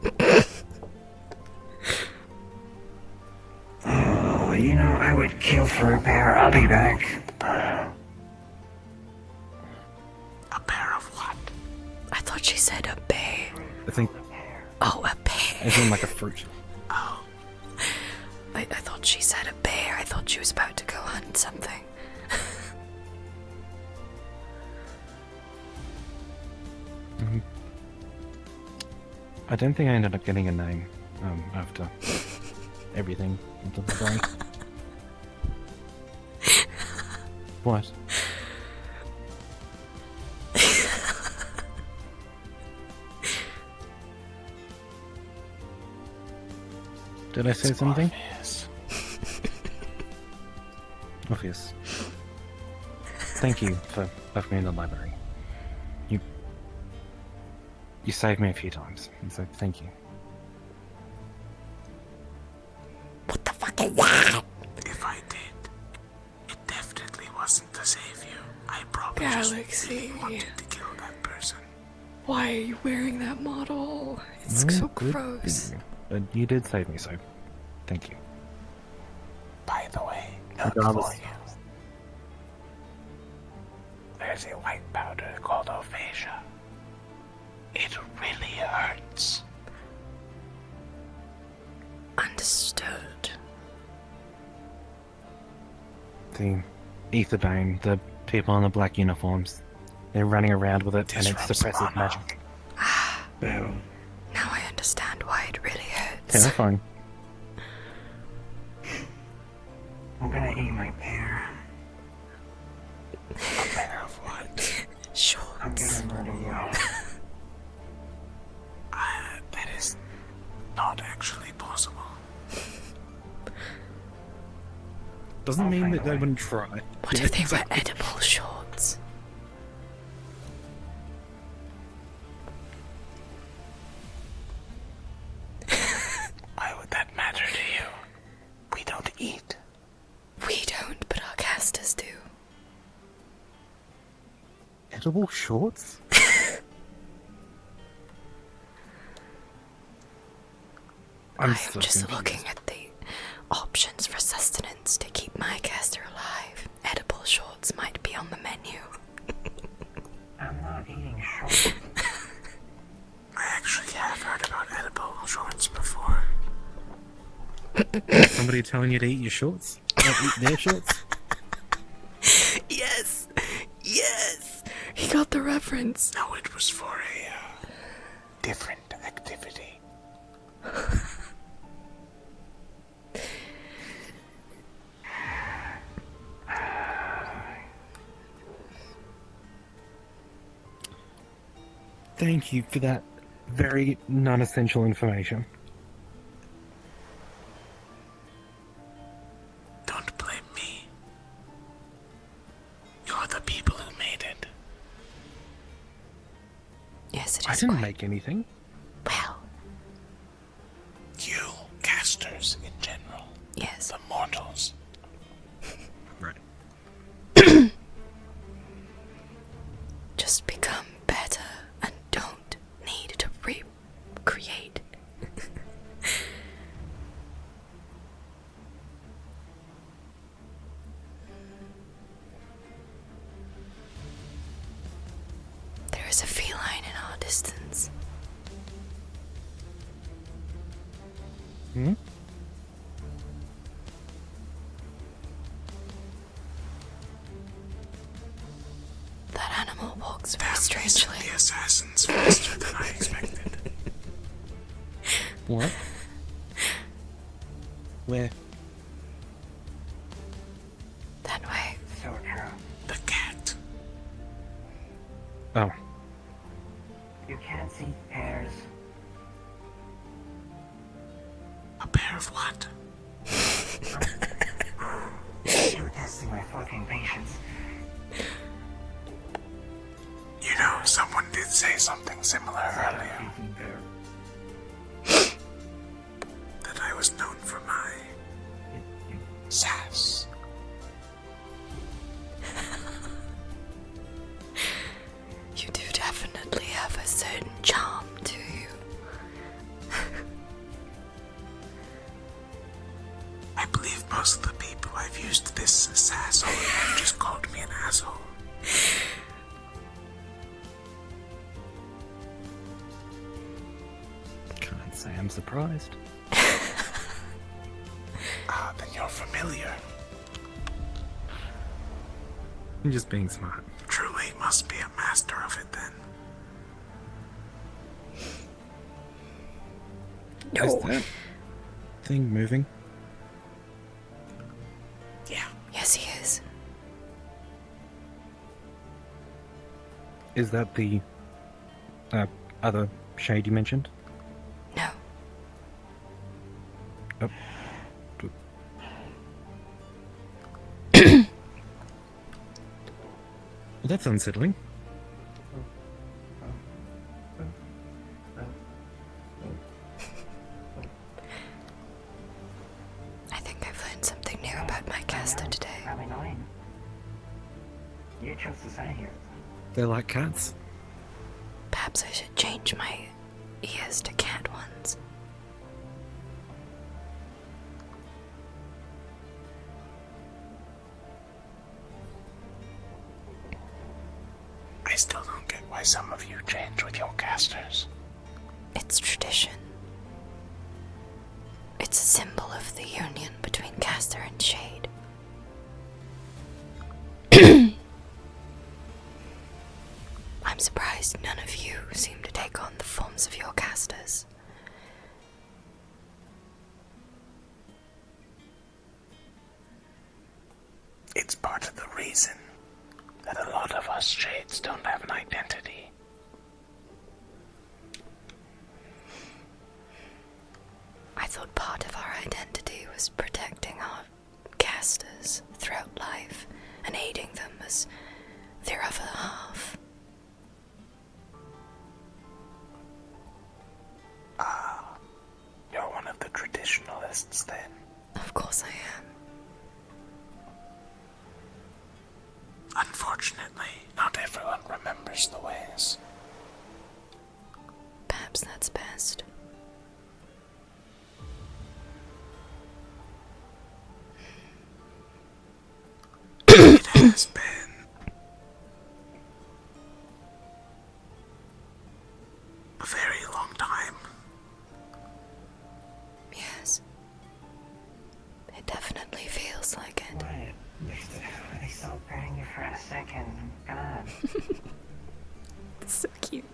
Oh, you know, I would kill for a pair. I'll be back. A pair of what? I thought she said a bear. I think. Oh, a bear. I think like a fruit. Oh. I thought she said a bear. I thought she was about to go hunt something. I don't think I ended up getting a name after everything until the day. What? Did I say something? Obvious. Obvious. thank you for left me in the library. You saved me a few times, and so thank you. What the fuck is that? If I did, it definitely wasn't to save you. I probably Galaxy. just really wanted to kill that person. Why are you wearing that model? It's No, so good gross. for you. But you did save me, so thank you. By the way, note Regardless. for you. There's a white powder called Færa. It really hurts. Understood. The Etherbane, the people in the black uniforms, they're running around with it, and it's suppressive magic. Now I understand why it really hurts. Terrifying. I'm gonna eat my pear. A pair of what? Shorts. I'm gonna murder you. That is not actually possible. Doesn't mean that they wouldn't try. What if they were edible shorts? Why would that matter to you? We don't eat. We don't, but our casters do. Edible shorts? I'm so just confused. looking at the options for sustenance to keep my caster alive. Edible shorts might be on the menu. I'm not eating shorts. I actually have heard about edible shorts before. Somebody telling you to eat your shorts? Eat their shorts? Yes! Yes! He got the reference. No, it was for a different activity. Thank you for that very non-essential information. Don't blame me. You're the people who made it. Yes, it I is didn't quite make anything. well. You, casters in general. Yes. The mortals. Right. Just become better and don't need to recreate. There is a feline in our distance. Hmm? That animal walks very That strangely. missed the assassins faster than I expected. What? Where? That way. So true. The cat. Oh. You can't see pears. A pair of what? You're testing my fucking patience. You know, someone did say something similar earlier. That I was known for my sass. You do definitely have a certain charm to you. I believe most of the people I've used this sass on have just called me an asshole. Can't say I'm surprised. Ah, then you're familiar. I'm just being smart. Truly must be a master of it then. Is that thing moving? Yeah. Yes, he is. Is that the other shade you mentioned? No. Oh. that's unsettling. I think I've learned something new about my caster today. You chose to stay here. They're like cats. Perhaps I should change my ears to cat ones. I still don't get why some of you change with your casters. It's tradition. It's a symbol of the union between caster and shade. I'm surprised none of you seem to take on the forms of your casters. It's part of the reason that a lot of us shades don't have an identity. I thought part of our identity was protecting our casters throughout life and aiding them as their other half. Ah, you're one of the traditionalists then. Of course I am. Unfortunately, not everyone remembers the ways. Perhaps that's best. It has been a very long time. Yes. It definitely feels like it. I stopped praying you for a second. God. So cute.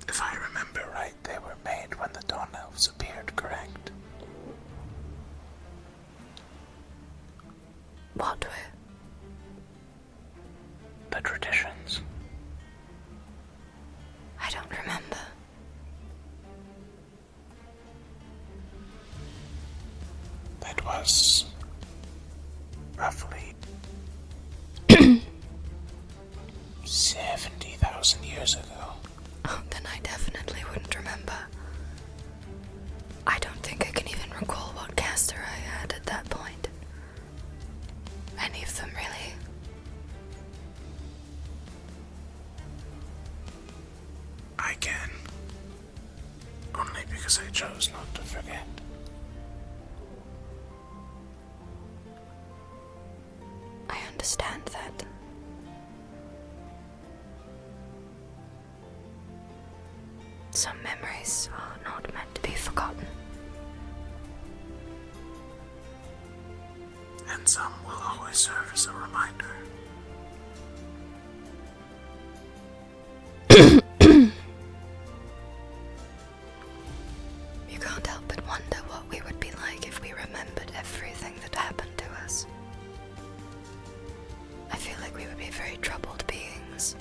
If I remember right, they were made when the Dawn Elves appeared, correct? What were? The traditions. I don't remember. That was roughly 70,000 years ago. Oh, then I definitely wouldn't remember. I don't think I can even recall what caster I had at that point. Any of them, really. I can. Only because I chose not to forget. I understand that. Some memories are not meant to be forgotten. And some will always serve as a reminder. You can't help but wonder what we would be like if we remembered everything that happened to us. I feel like we would be very troubled beings.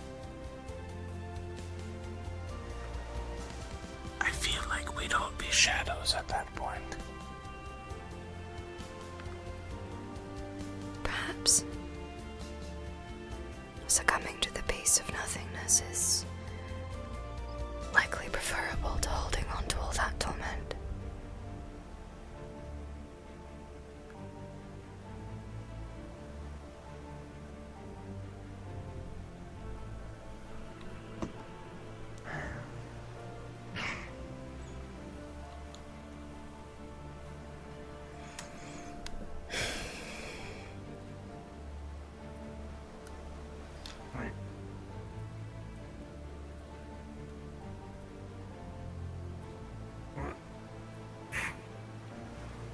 I feel like we'd all be shadows at that point. Perhaps. Succumbing to the peace of nothingness is likely preferable to holding on to all that torment.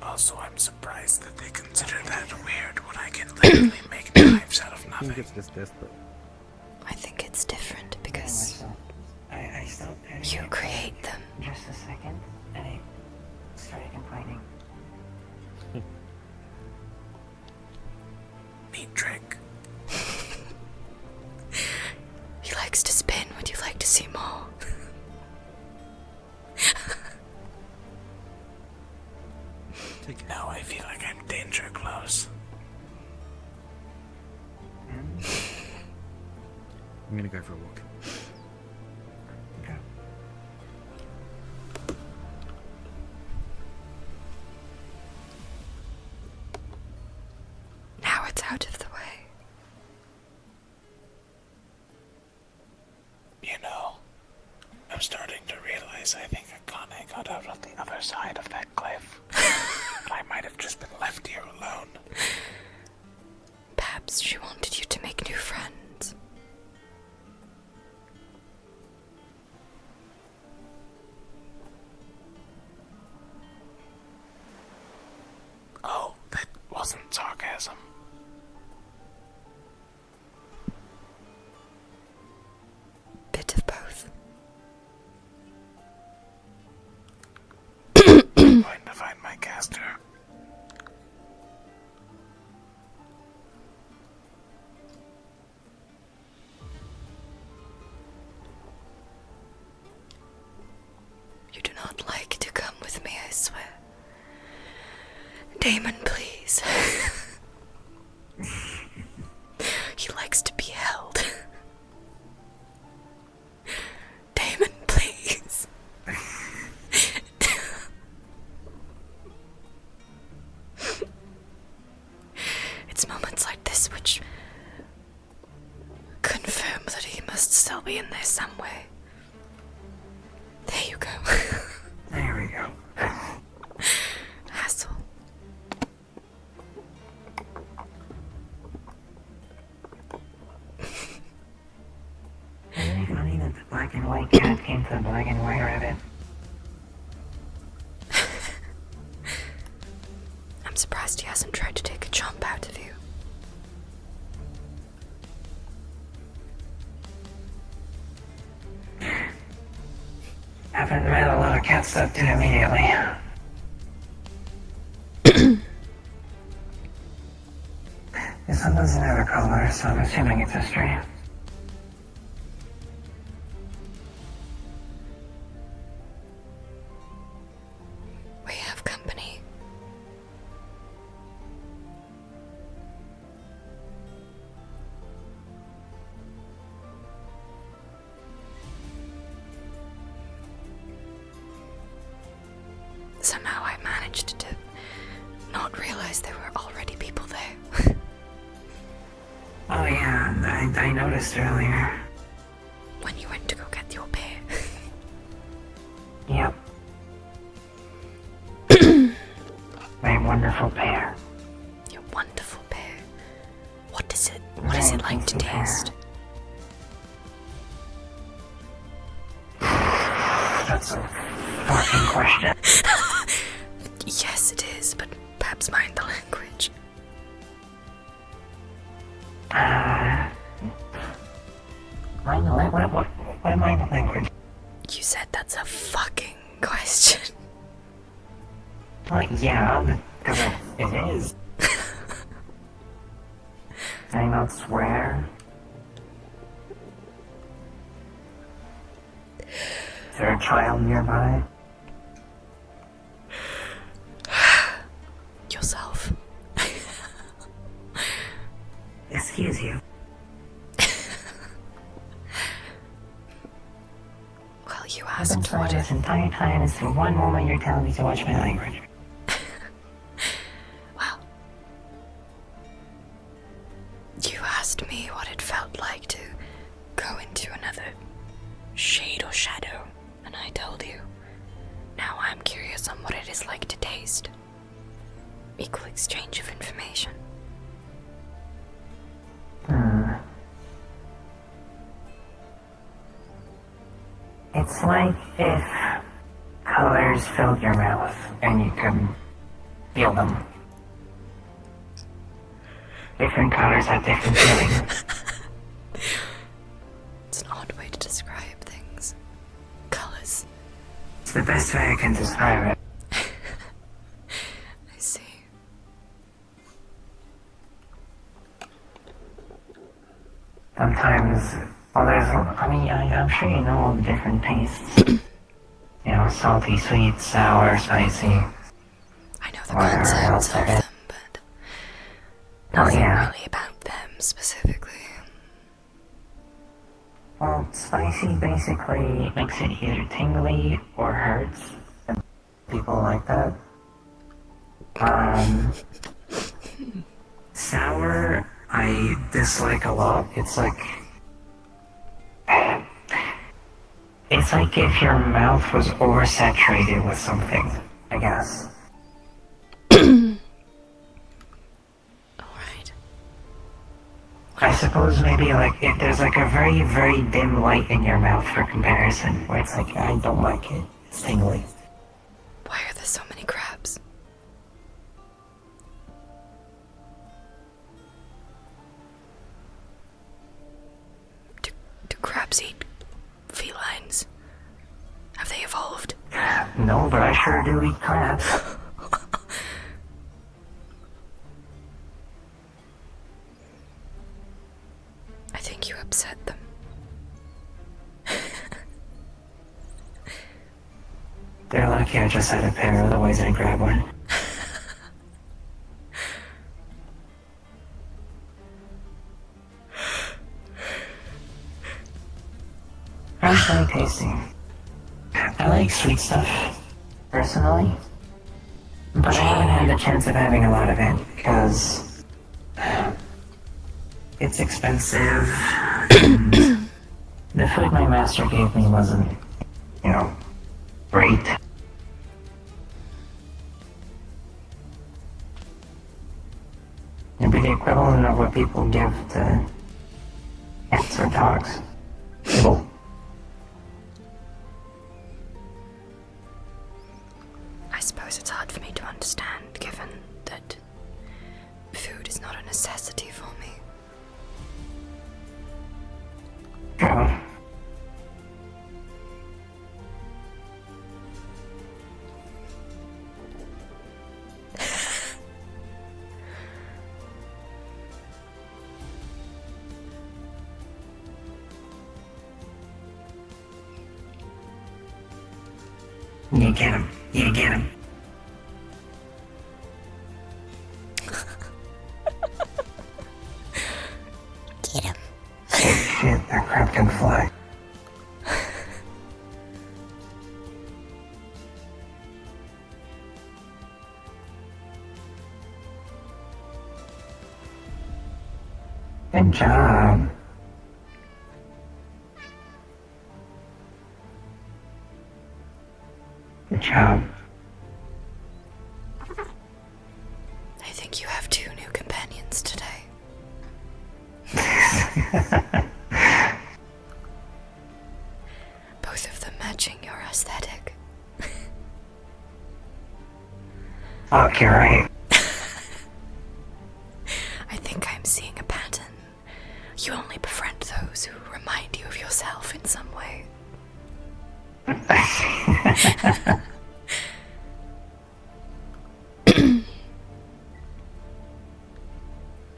Also, I'm surprised that they consider that weird when I can literally make knives out of I nothing. think it's just desperate. I think it's different because I stopped praying you create them. just a second, and I started complaining. Neat trick. He likes to spin. Would you like to see more? Now I feel like I'm danger close. I'm gonna go for a walk. Now it's out of the way. You know, I'm starting to realize I think Akane got out on the other side of that cliff. I might have just been left here alone. Perhaps she wanted you to make new friends. Oh, that wasn't sarcasm. Bit of both. I'm going to find my caster. You do not like to come with me, I swear. Damon, please. He likes to be held. Damon, please. It's moments like this which confirm that he must still be in there some way. There you go. There we go. Hassle. Isn't it funny that the black and white cat came to the black and white rabbit? I'm surprised he hasn't tried to take a jump out of you. Happened to met a lot of cat stuff too immediately. This one doesn't have a color, so I'm assuming it's a stray. We have company. Somehow I managed to not realize there were already people there. Oh yeah, I noticed earlier. When you went to go get your pair. Yep. My wonderful pair. Your wonderful pair. What is it? What is it like to taste? That's a fucking question. Yes, it is, but perhaps mind the language. What mind the language? You said that's a fucking question. Like, yeah, because it is. Can I not swear? Is there a child nearby? Yourself. Excuse you. Well, you I've asked been what trying this entire time. It's the one moment you're telling me to watch my language. Well, you asked me what it felt like to go into another shade or shadow, and I told you. Now I'm curious on what it is like to taste. Equal exchange of information. It's like if colors filled your mouth and you could feel them. Different colors have different feelings. It's an odd way to describe things. Colors. It's the best way I can describe it. I see. Sometimes, well, I'm sure you know all the different tastes. You know, salty, sweet, sour, spicy. I know the concepts of them, but nothing really about them specifically. Well, spicy basically makes it either tingly or hurts. And people like that. Sour, I dislike a lot. It's like if your mouth was oversaturated with something, I guess. I suppose maybe like if there's like a very, very dim light in your mouth for comparison, where it's like, I don't like it, it's tingly. Why are there so many crabs? Do crabs eat felines? Have they evolved? No, but I sure do eat crabs. I think you upset them. They're lucky I just had a pair, otherwise I'd grab one. Crab's really tasty. I like sweet stuff, personally. But I haven't had the chance of having a lot of it, because it's expensive. The food my master gave me wasn't, great. It'd be the equivalent of what people give to cats or dogs. People. I suppose it's hard for me to understand, given that food is not a necessity for me. True. You get him. You get him. Get him. Shit, that crab can fly. Good job. Good job. I think you have 2 new companions today. Both of them matching your aesthetic. Fuck, you're right. I think I'm seeing a pattern. You only befriend those who remind you of yourself in some way.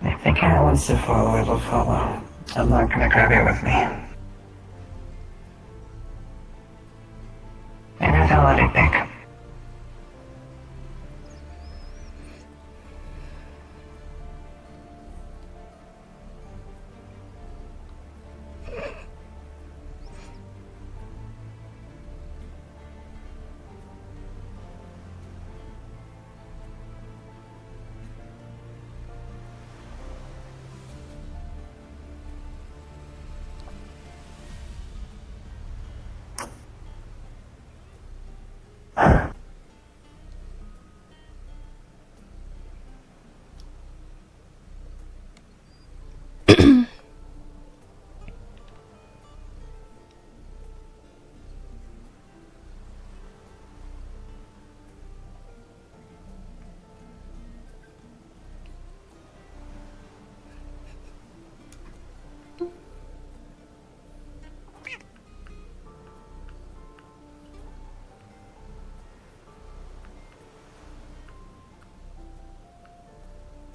If the cat wants to follow, it'll follow. I'm not gonna grab it with me. Maybe I'll let it pick.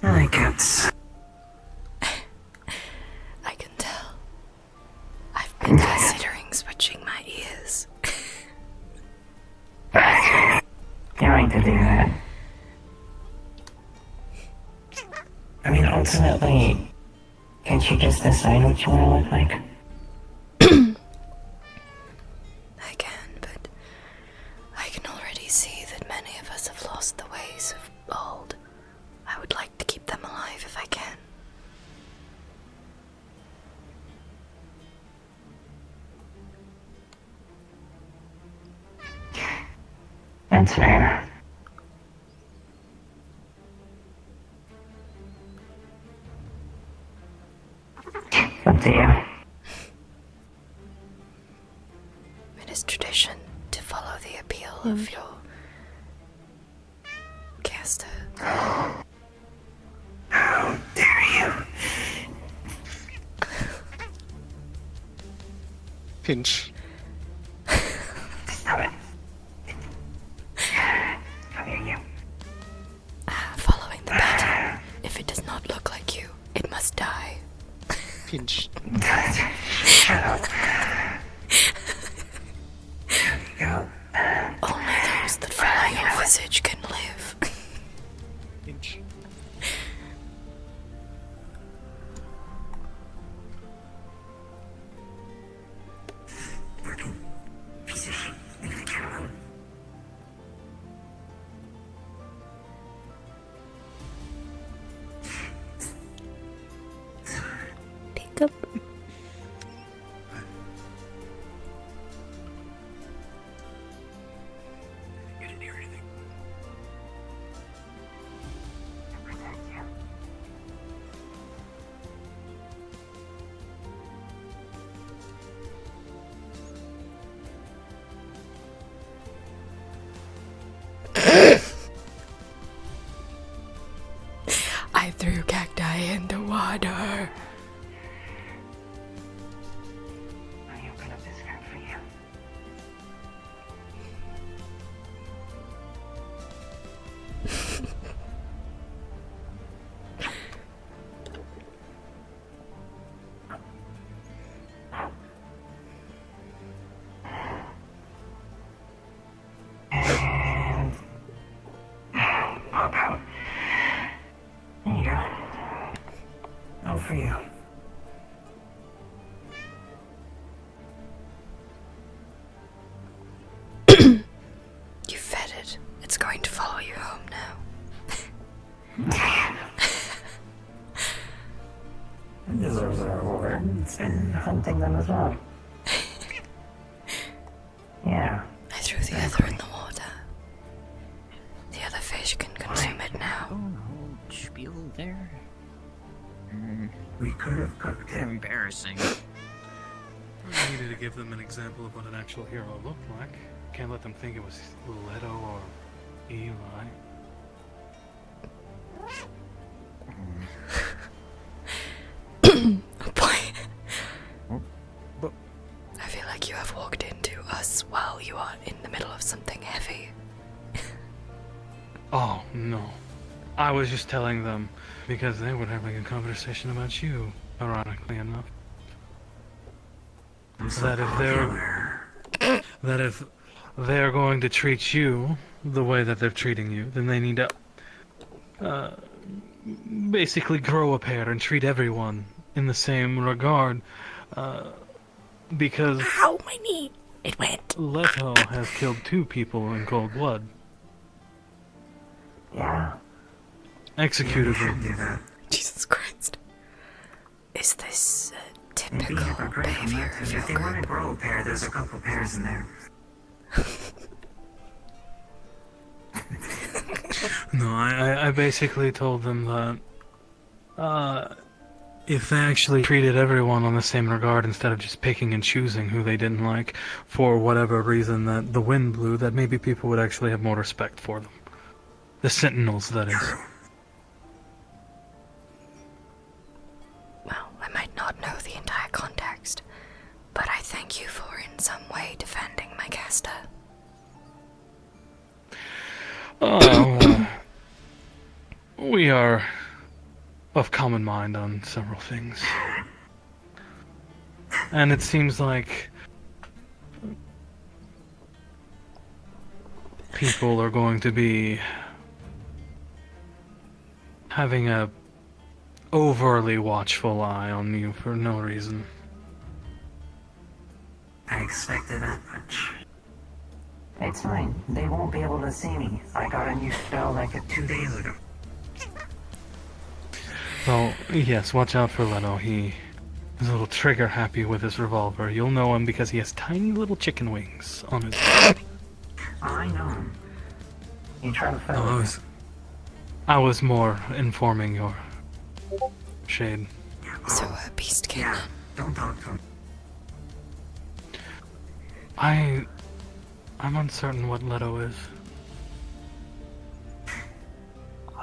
I like cats. I can tell. I've been considering switching my ears. You like to do that. I mean, ultimately, can't you just decide what you want to look like? That's fair. Up to you. It is tradition to follow the appeal of your caster. How dare you? Pinch. Stop it. How dare you? Following the pattern. If it does not look like you, it must die. Pinch. Shut up. Go. Only those that follow your visage can live. Pinch. Piece of shit. Leave the cat alone. Pick up. You didn't hear anything. Protect you. I threw cacti into water. I open up this card for you. And pop out. There you go. All for you. You fed it. It's going to follow you home now. It deserves a reward. It's been hunting them as well. Yeah. I threw the other in the water. The other fish can consume it now. Spiel there. We could have cooked him. Embarrassing. I needed to give them an example of what an actual hero looked like. Can't let them think it was Leto or Eli. I feel like you have walked into us while you are in the middle of something heavy. Oh, no. I was just telling them because they were having a conversation about you, ironically enough. That if they're going to treat you the way that they're treating you, then they need to basically grow a pair and treat everyone in the same regard. Because Ow, my knee! It went. Leto has killed 2 people in cold blood. Yeah. Executed them. Jesus Christ. Is this typical Maybe have a great behavior of your If they want to grow a pair, there's a couple pairs in there. No, I basically told them that if they actually treated everyone on the same regard instead of just picking and choosing who they didn't like for whatever reason that the wind blew, that maybe people would actually have more respect for them. The Sentinels, that is. Well, I might not know the entire context, but I thank you for in some way defending my caster. We are of common mind on several things. And it seems like people are going to be having a overly watchful eye on you for no reason. I expected that much. It's fine. They won't be able to see me. I got a new spell like 2 days ago. So, yes, watch out for Leto. He is a little trigger happy with his revolver. You'll know him because he has tiny little chicken wings on his... I know him. You try to fight No, I was more informing your shade. So a beastkin. Yeah, don't talk to him. I'm uncertain what Leto is.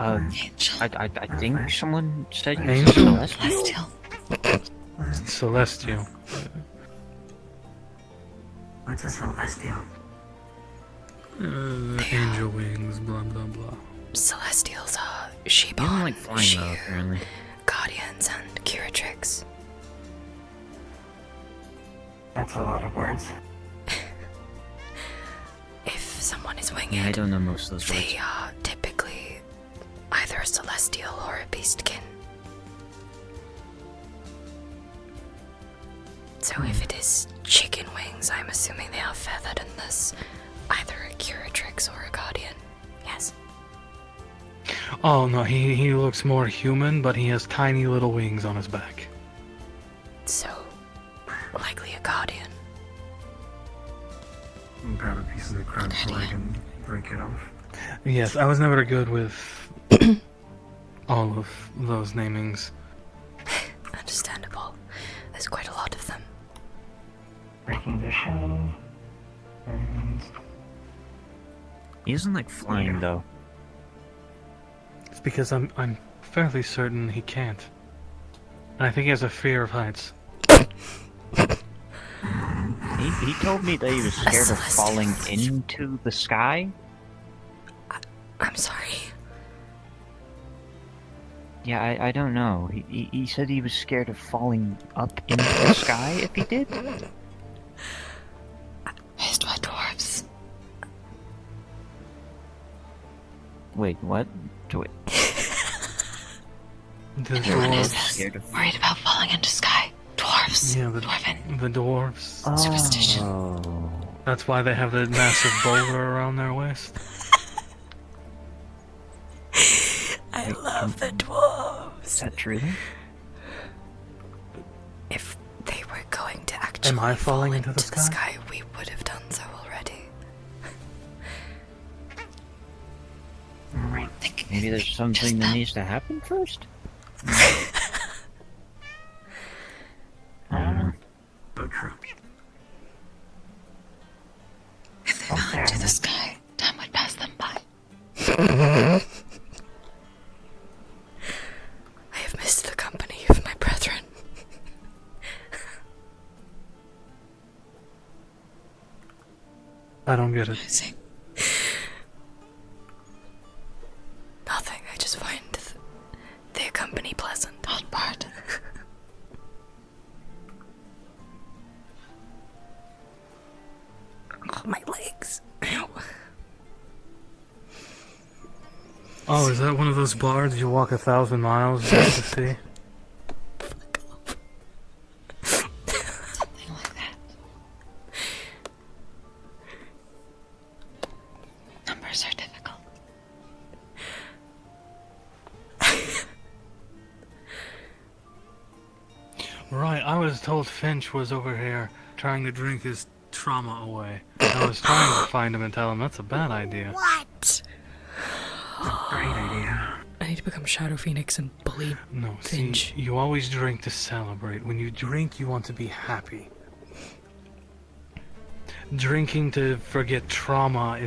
I think someone said you Angel? were celestial. Celestial. What's a celestial? Angel wings, blah blah blah. Celestials are sheep, like flying though, apparently. guardians, and curatrix. That's a lot of words. If someone is winged, Yeah, I don't know most of those words. they are typically either a celestial or a beastkin. So if it is chicken wings, I'm assuming they are feathered and thus either a curatrix or a guardian. Yes. Oh no, he looks more human, but he has tiny little wings on his back. So, likely a guardian. Grab a piece of the crab's leg and break it off. Yes, I was never good with all of those namings. Understandable. There's quite a lot of them. Breaking the shell. And He isn't like flying though. It's because I'm fairly certain he can't. And I think he has a fear of heights. He told me that he was scared of falling into the sky. I'm sorry. Yeah, I don't know. He said he was scared of falling up into the sky if he did. Raised by dwarves. Wait, what? Wait. The Everyone is dwarves. worried about falling into sky. Dwarves. Yeah, the dwarves. Superstition. Oh. That's why they have that massive boulder around their waist. I love the dwarves. Is that true? If they were going to actually Am I falling fall into the sky? we would have done so already. Maybe there's something that needs to happen first? I don't know. If they fell into the sky, time would pass them by. I have missed the company of my brethren. I don't get it. Nothing, I just find their company pleasant. Odd part. Oh, my legs. Ow. Oh, is that one of those bards you walk 1,000 miles just to see? Something like that. Numbers are difficult. Right, I was told Finch was over here trying to drink his trauma away. I was trying to find him and tell him that's a bad idea. What? great idea. I need to become Shadow Phoenix and bully No, Finch. see, you always drink to celebrate. When you drink, you want to be happy. Drinking to forget trauma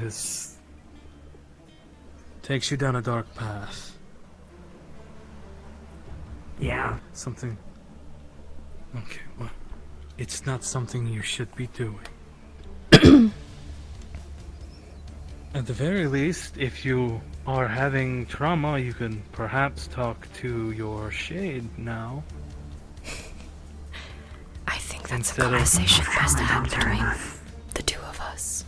takes you down a dark path. Yeah. Something... Okay, well, it's not something you should be doing. At the very least, if you are having trauma, you can perhaps talk to your shade now. I think that's Instead a of- conversation best to have between the two of us.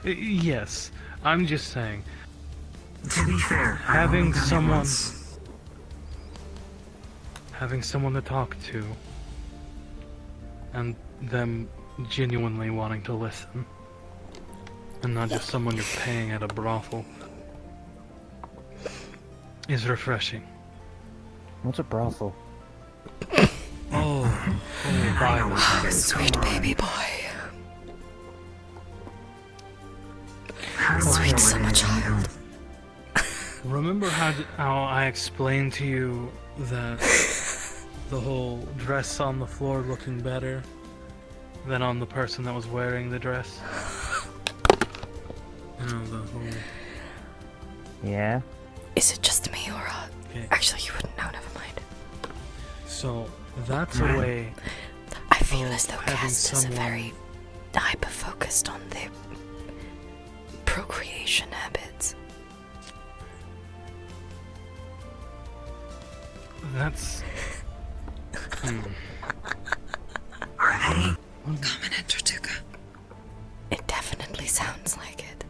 Yes, I'm just saying. To be fair, Having someone to talk to, and them genuinely wanting to listen, and not just someone you're paying at a brothel, is refreshing. What's a brothel? Oh, Bible. Oh, sweet baby boy. It's so much child. Remember how I explained to you that the whole dress on the floor looking better than on the person that was wearing the dress? You know, the whole... Yeah? Is it just me or Okay. Actually, you wouldn't know, never mind. So, that's a way I feel as though having casters are very hyper-focused on their procreation habits. That's... It definitely sounds like it.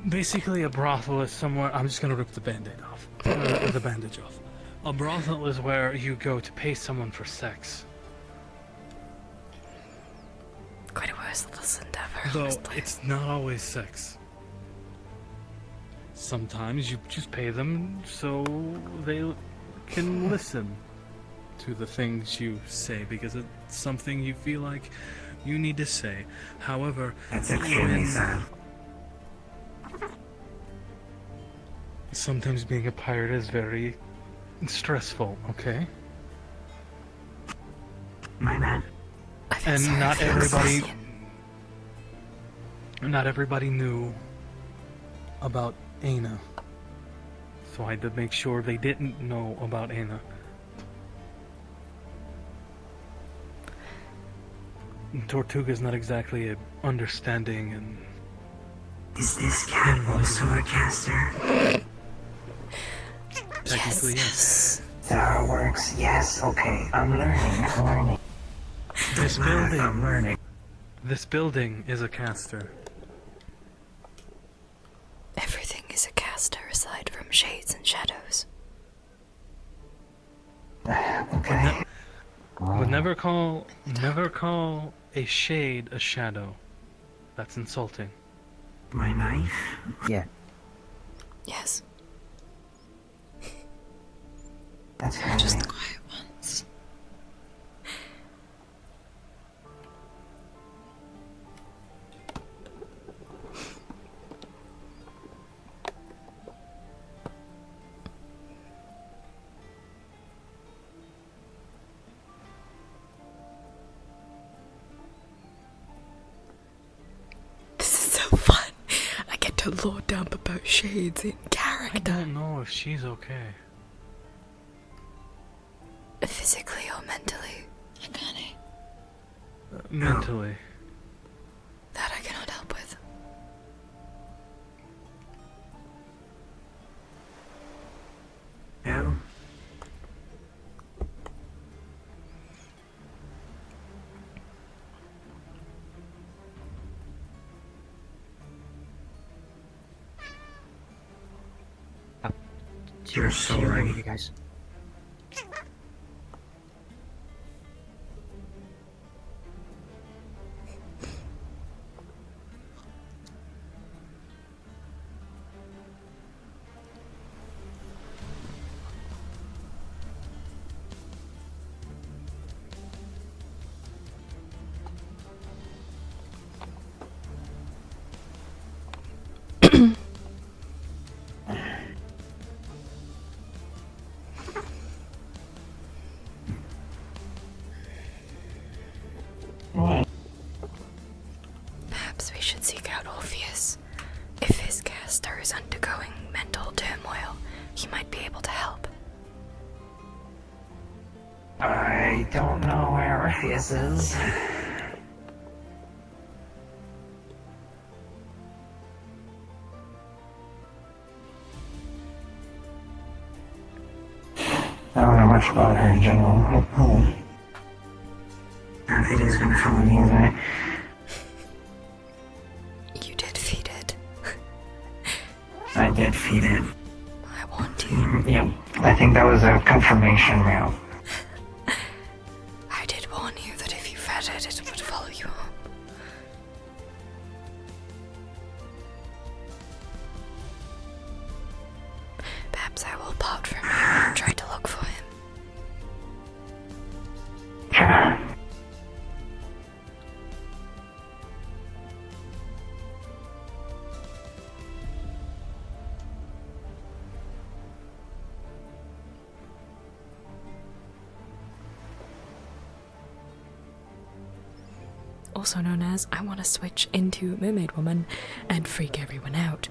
Basically, a brothel is somewhere... I'm just gonna rip the band-aid off. The bandage off. A brothel is where you go to pay someone for sex. Quite a worthless endeavor. Though, it's not always sex. Sometimes you just pay them so they can listen to the things you say because it's something you feel like you need to say. However, That's extremely sad. sometimes being a pirate is very stressful, okay? My bad. And not everybody knew about Athena. So I had to make sure they didn't know about Athena. Tortuga's not exactly a understanding and... Is this cat also a caster? Technically, yes. That works. Yes. Okay. I'm learning. This I'm building... learning. This building is a caster. Everything is a caster aside from shades and shadows. Okay. But never call a shade a shadow. That's insulting. My knife? Yeah. Yes. That's just the quiet ones. This is so fun. I get to lord dump about shades in character. I don't know if she's okay. Physically or mentally? Mentally. That I cannot help with. No. You're so right. You guys. Perhaps we should seek out Orpheus. If his caster is undergoing mental turmoil, he might be able to help. I don't know where Orpheus is. I don't know much about her in general. Athena's been following me, right? You did feed it. I did feed it. I want you. Yep. I think that was a confirmation route. I did warn you that if you fed it, it would follow you home. Perhaps I will part from you and try to look for him. Sure. also known as I want to switch into Mermaid Woman and freak everyone out.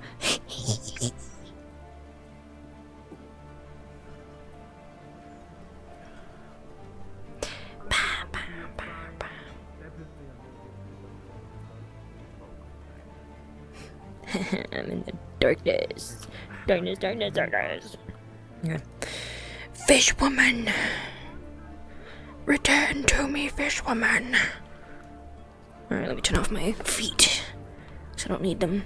I'm in the darkness. Darkness, darkness, darkness. Okay. Fish woman! Return to me, fish woman! Alright, let me turn off my feet, because I don't need them.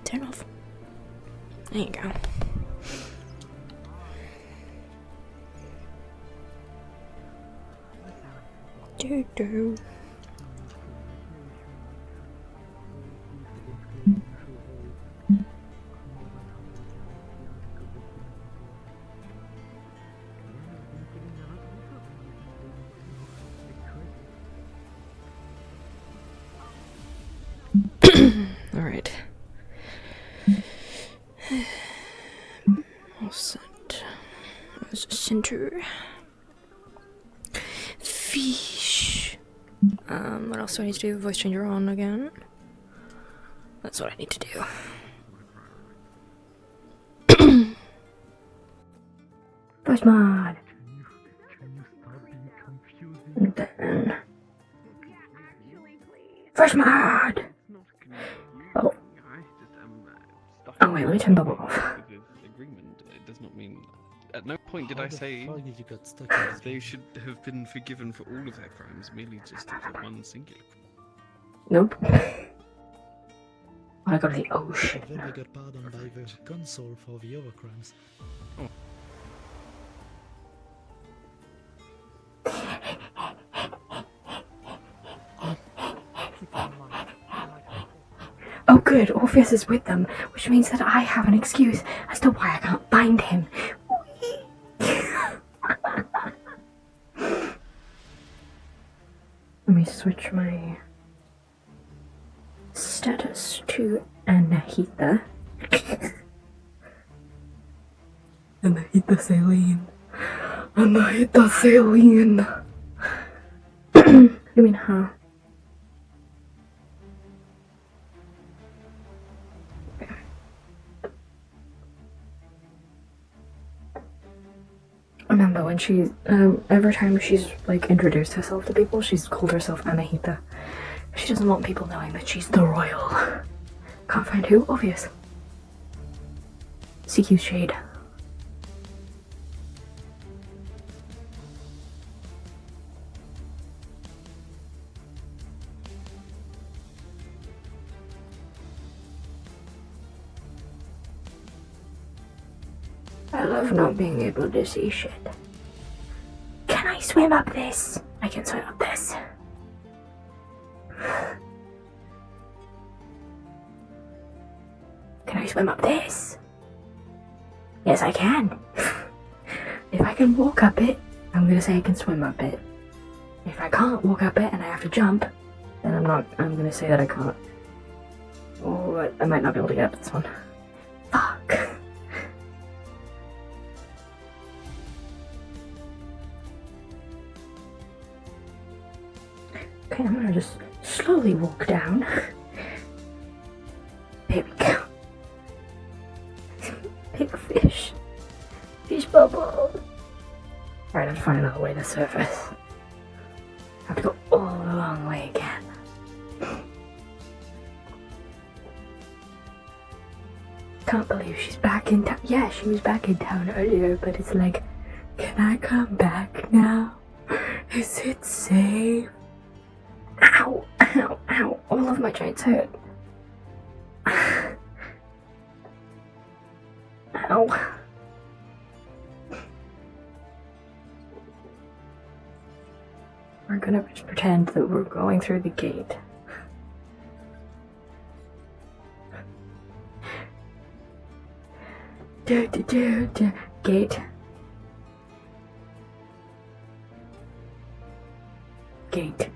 Turn off. There you go. Do. All right. All set. There's a center. Fish. What else do I need to do? Voice changer on again. That's what I need to do. Voice mod. And then voice mod. Oh. Oh wait, let me turn bubble off. Agreement. It does not mean. At no point did I say they should have been forgiven for all of their crimes, merely just for one singular. Nope. I got the ocean. Then they got pardoned by the console for the other crimes. Oh. Oh good, Orpheus is with them, which means that I have an excuse as to why I can't find him. Let me switch my status to Anahita. Anahita Saelihn. Anahita Saelihn. You mean her? Remember when she, every time she's like introduced herself to people, she's called herself Anahita. She doesn't want people knowing that she's the royal. Can't find who? Obvious. CQ shade. I love not being able to see shit. Can I swim up this? I can swim up this. Can I swim up this? Yes, I can. If I can walk up it, I'm gonna say I can swim up it. If I can't walk up it and I have to jump, then I'm gonna say that I can't. Or I might not be able to get up this one. Fuck. Okay, I'm gonna just slowly walk down. There we go. Big fish. Fish bubble. Alright, I have to find another way to surface. I have to go all the long way again. Can't believe she's back in town. Yeah, she was back in town earlier, but it's like, can I come back now? Is it safe? Ow, ow, ow. All of my joints hurt. Ow. We're gonna just pretend that we're going through the gate. Gate. Gate.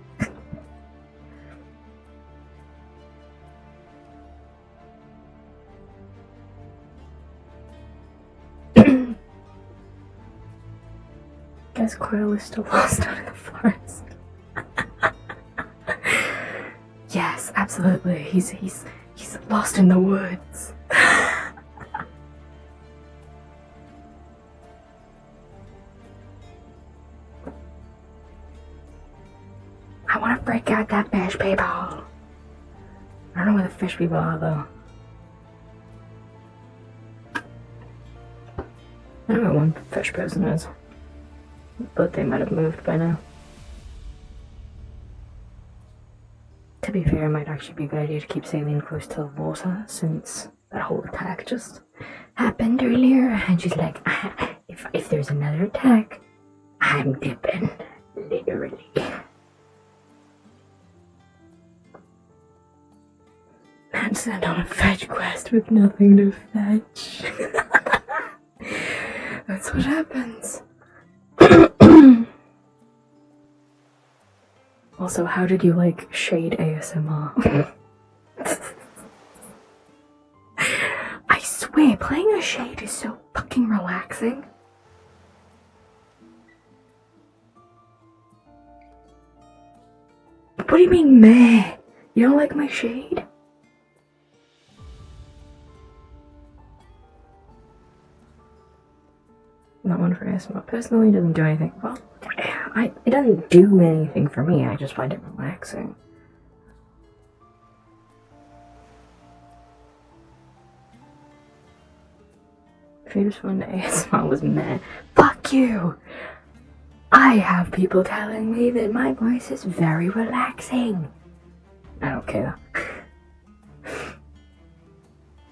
guess Coil is still lost out in the forest. Yes, absolutely. He's lost in the woods. I want to break out that fish people. I don't know where the fish people are though. I know where one fish person is, but they might have moved by now. To be fair, it might actually be a good idea to keep Saelihn close to the water, since that whole attack just happened earlier, and she's like, if there's another attack, I'm dipping, literally. Man sent on a fetch quest with nothing to fetch. That's what happens. Also, how did you like shade ASMR? I swear, playing a shade is so fucking relaxing. What do you mean, meh? You don't like my shade? Not one for ASMR. Personally, it doesn't do anything. Well, it doesn't do anything for me. I just find it relaxing. If you just found ASMR was meh, fuck you! I have people telling me that my voice is very relaxing. I don't care.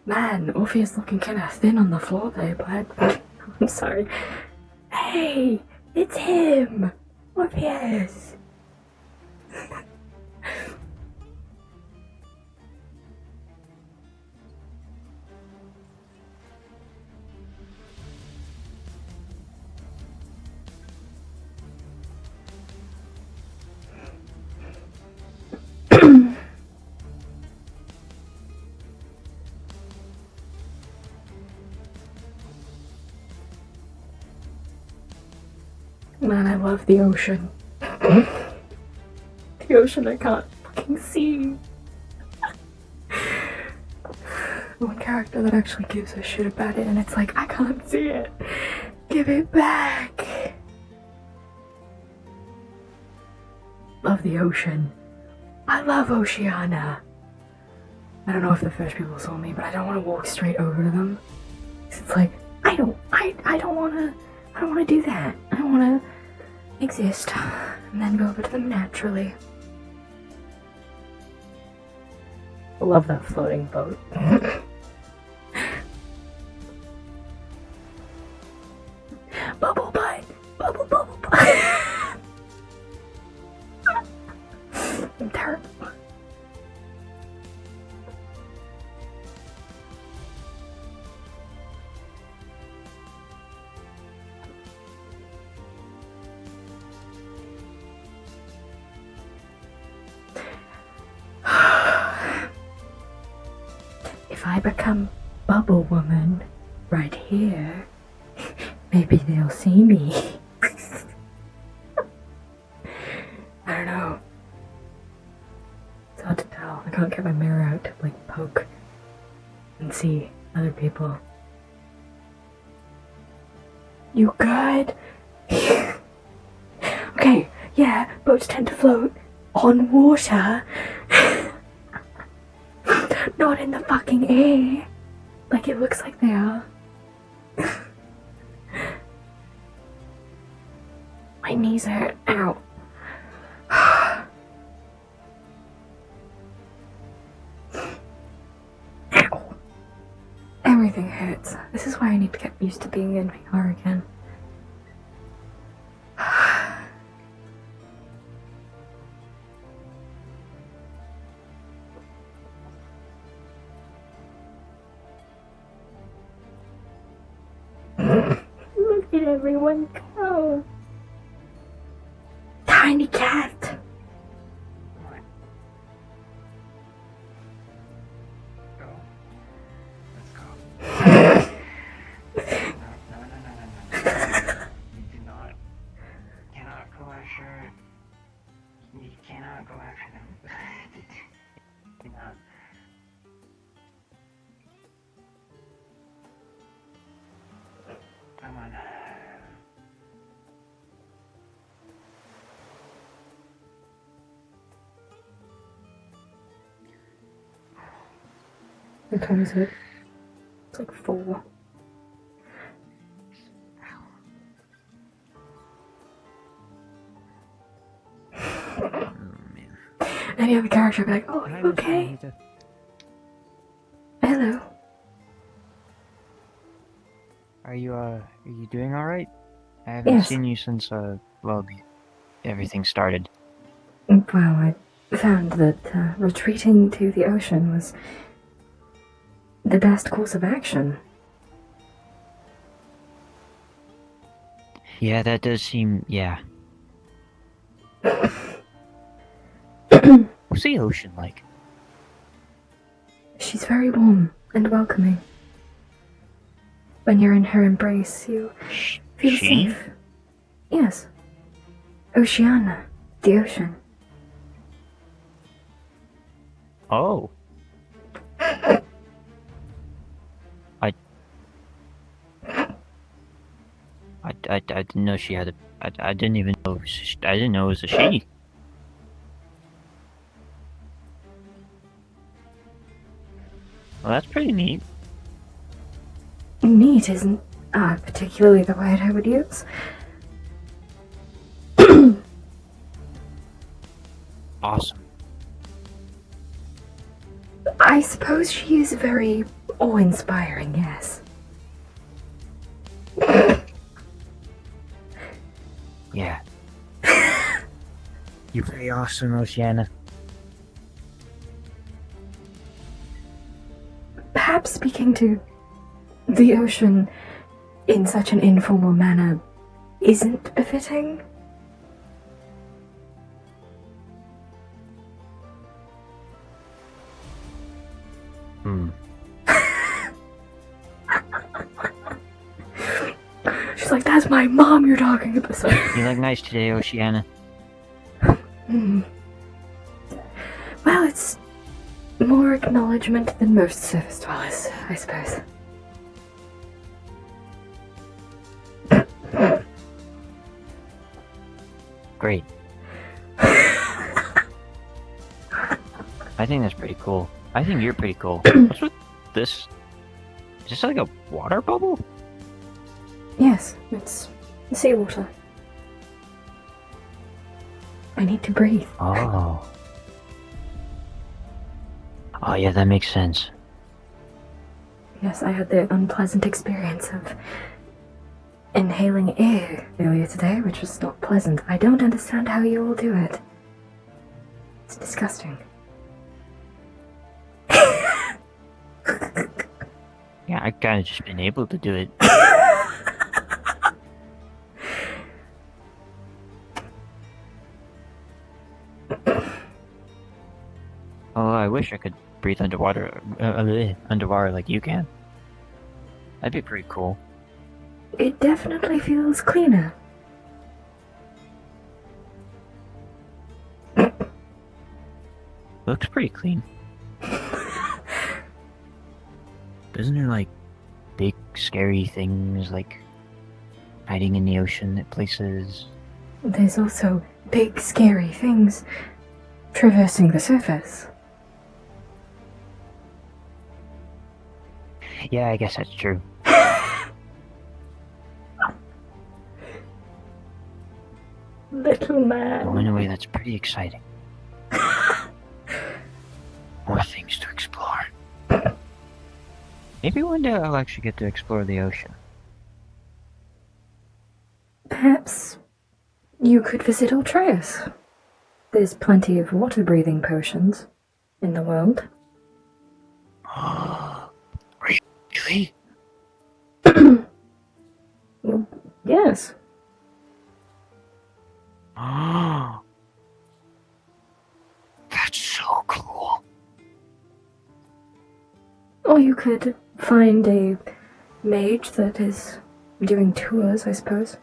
Man, Orpheus looking kinda thin on the floor there, bud. I'm sorry. Hey, it's him! Orpheus! Man, I love the ocean. The ocean I can't fucking see. One character that actually gives a shit about it, and it's like, I can't see it. Give it back. Love the ocean. I love Oceania. I don't know if the fish people saw me, but I don't want to walk straight over to them. It's like, I don't want to do that. I want to exist and then go over to them naturally. I love that floating boat. Bubble butt! Bubble butt! I'm terrible. If I become Bubble Woman right here, maybe they'll see me. I don't know. It's hard to tell. I can't get my mirror out to like poke and see other people. You good? Okay, yeah, boats tend to float on water. Not in the fucking air. Like it looks like they are. My knees hurt. Ow. Ow. Everything hurts. This is why I need to get used to being in VR again. Look at everyone go. Tiny cat. wanna go after them. You know. Come on. What time is it? It's like 4. Any other character would be like, oh, okay. Hello. Are you doing alright? I haven't Yes. seen you since, everything started. Well, I found that retreating to the ocean was the best course of action. Yeah, that does seem, yeah. What's the ocean like? She's very warm and welcoming. When you're in her embrace, you feel She? safe. Yes. Oceana, the ocean. Oh. I didn't know she had a. I didn't even know. I didn't know it was a she. Well, that's pretty neat. Neat isn't particularly the word I would use. Awesome. I suppose she is very awe-inspiring, yes. Yeah. You're pretty awesome, Oceana. Perhaps speaking to the ocean in such an informal manner isn't befitting? She's like, that's my mom you're talking about. Sorry. You look nice today, Oceana. Hmm. Well, it's more acknowledgement than most surface dwellers, I suppose. Great. I think that's pretty cool. I think you're pretty cool. What's with this? Is this like a water bubble? Yes, it's seawater. I need to breathe. Oh. Oh yeah, that makes sense. Yes, I had the unpleasant experience of inhaling air earlier today, which was not pleasant. I don't understand how you all do it. It's disgusting. Yeah, I kinda just been able to do it. Oh, I wish I could breathe underwater, underwater like you can. That'd be pretty cool. It definitely feels cleaner. Looks pretty clean. Isn't there like big scary things like hiding in the ocean at places? There's also big, scary things traversing the surface. Yeah, I guess that's true. Little man. Oh, in a way, that's pretty exciting. More things to explore. Maybe one day I'll actually get to explore the ocean. Perhaps you could visit Ultreus. There's plenty of water-breathing potions in the world. Really? Well, yes. Oh, that's so cool. Or you could find a mage that is doing tours, I suppose.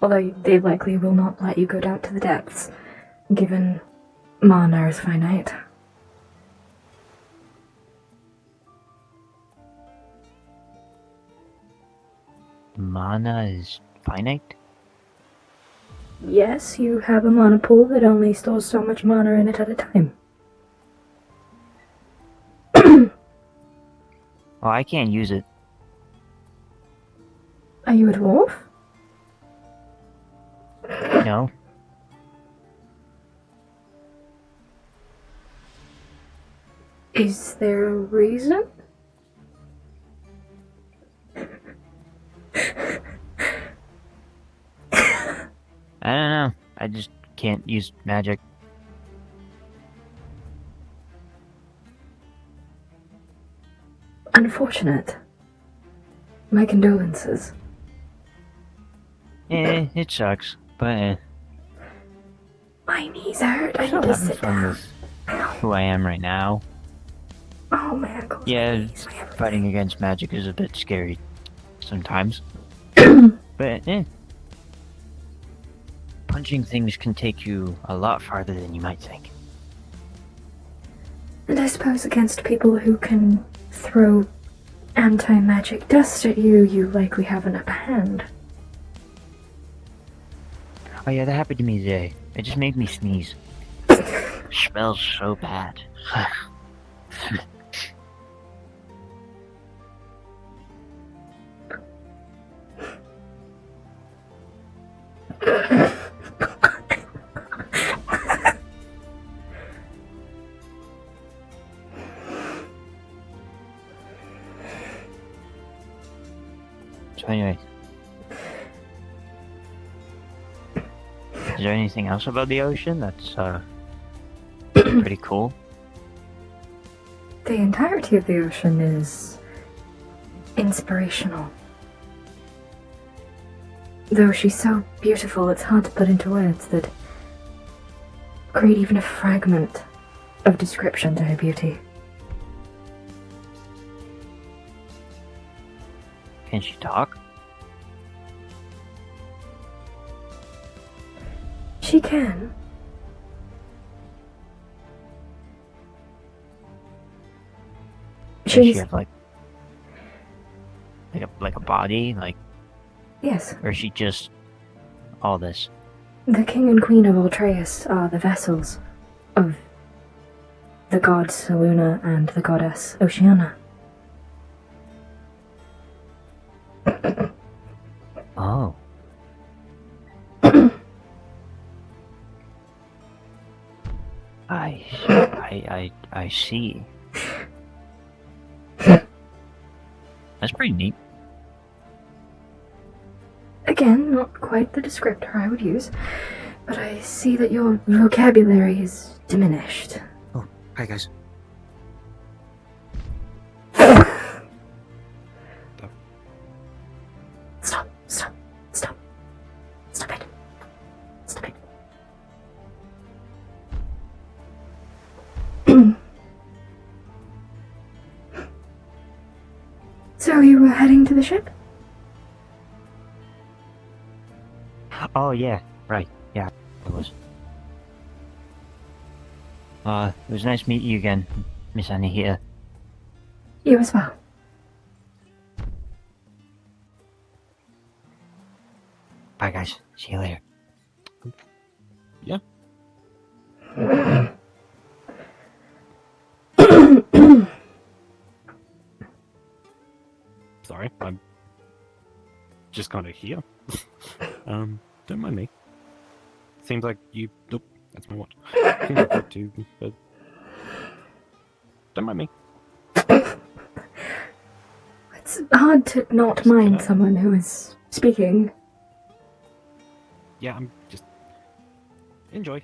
Although they likely will not let you go down to the depths, given Mana is finite. Mana is finite? Yes, you have a mana pool that only stores so much mana in it at a time. Well, I can't use it. Are you a dwarf? No. Is there a reason? I don't know. I just can't use magic. Unfortunate. My condolences. It sucks, but My knees hurt. I still need to having sit fun down. with who I am right now. Oh my ankles. Yeah, fighting against magic is a bit scary sometimes. But punching things can take you a lot farther than you might think. And I suppose against people who can throw anti-magic dust at you, you likely have an upper hand. Oh yeah, that happened to me today. It just made me sneeze. Smells so bad. So anyway, is there anything else about the ocean that's pretty cool? The entirety of the ocean is inspirational. Though she's so beautiful, it's hard to put into words that create even a fragment of description to her beauty. Can she talk? She can. Does she She's... have like a body, like? Yes. Or is she just all this? The king and queen of Ultreus are the vessels of the god Seluna and the goddess Oceana. Oh. I see. That's pretty neat. Again, not quite the descriptor I would use, but I see that your vocabulary is diminished. Oh, hi guys. Stop, stop, stop. Stop it. Stop it. So you were heading to the ship? Oh yeah, right. Yeah, it was. It was nice meeting you again, Miss Anahita. You as well. Bye guys. See you later. Yeah. Sorry, I'm just kind of here. Don't mind me. Seems like you... Nope, that's my watch. Seems like that too, but... Don't mind me. It's hard to not mind someone who is speaking. Yeah, I'm just... Enjoy.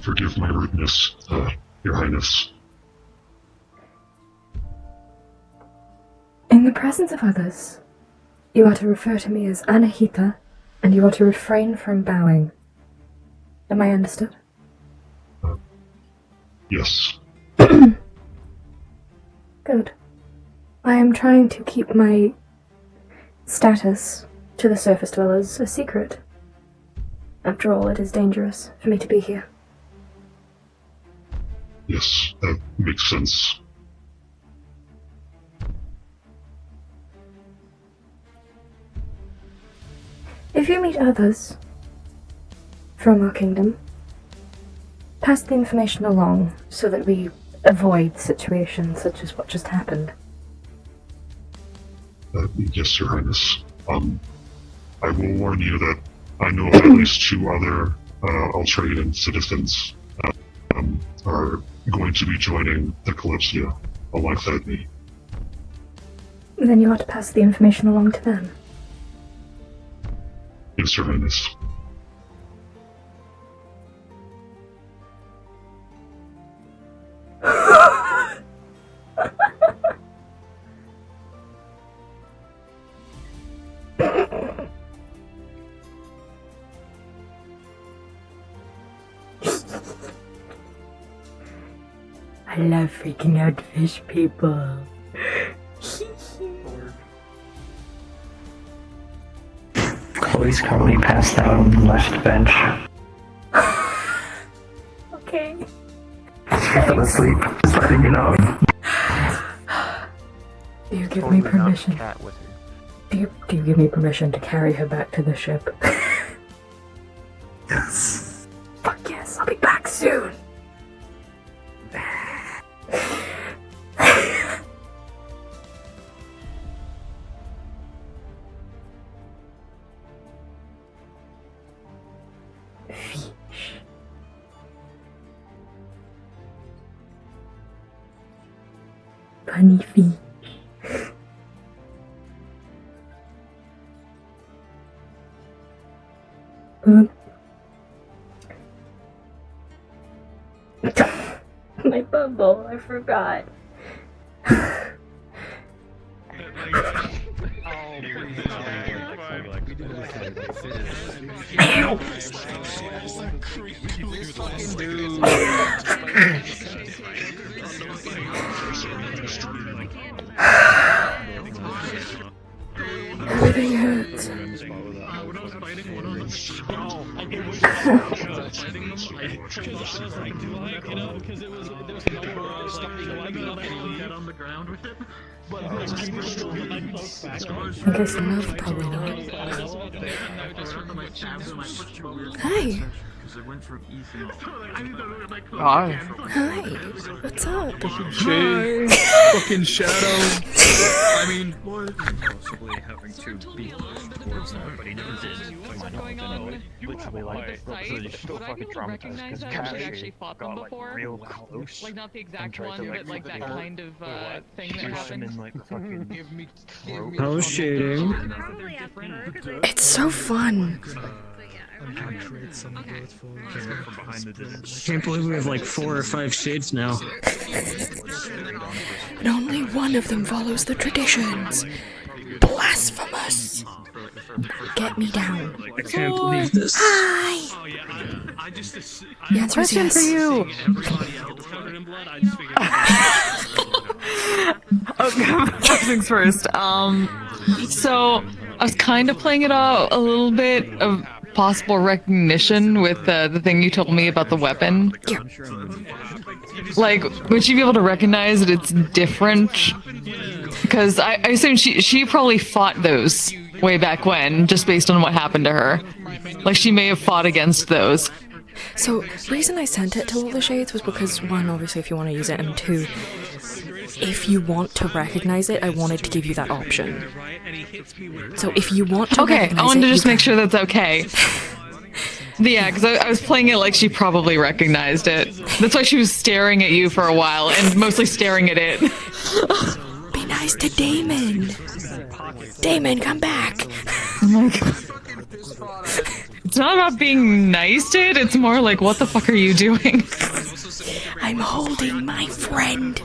Forgive my rudeness, Your Highness. In the presence of others, you are to refer to me as Anahita, and you are to refrain from bowing. Am I understood? Yes. Good. I am trying to keep my status to the surface dwellers a secret. After all, it is dangerous for me to be here. Yes, that makes sense. If you meet others from our kingdom, pass the information along so that we avoid situations such as what just happened. Yes, Your Highness. I will warn you that I know of at least 2 other Altarian citizens are going to be joining the Kalypsia alongside me. Then you ought to pass the information along to them. Yes, Your Highness. I love freaking out fish people. Chloe's currently passed out on the left bench. Okay. She fell asleep, just letting you know. Do you give me permission? Do you give me permission to carry her back to the ship? Yes. Fuck yes, I'll be back soon. Funny fish. My bubble, I forgot. Everything hurts. I guess love, probably not. Hi. Hi. Hi. What's up? Shade. Fucking shadow. I mean, what? Possibly having to be towards her, but he never did. To my knowledge, anyway. Literally, like, you're still fucking traumatized because actually fought them before. Real close. Like not the exact one, but like that kind of thing that happened. In, like, the fucking How's shading? It's so fun. Can't believe we have like 4 or 5 shades now. And only one of them follows the traditions. Blasphemous. Get me down. I can't believe this. Hi. The answer is yes. For you. Okay, first things first. So I was kind of playing it out a little bit of possible recognition with the thing you told me about the weapon. Yeah. Like, would she be able to recognize that it's different? Because I assume she probably fought those way back when, just based on what happened to her. Like, she may have fought against those. So, the reason I sent it to all the shades was because, 1, obviously if you want to use it, and 2, if you want to recognize it, I wanted to give you that option. So if you want to Okay, I wanted to just can. make sure that's okay. Yeah, because I was playing it like she probably recognized it. That's why she was staring at you for a while, and mostly staring at it. Be nice to Damon! Damon, come back! Oh my god. It's not about being nice to it, it's more like, what the fuck are you doing? I'm holding my friend.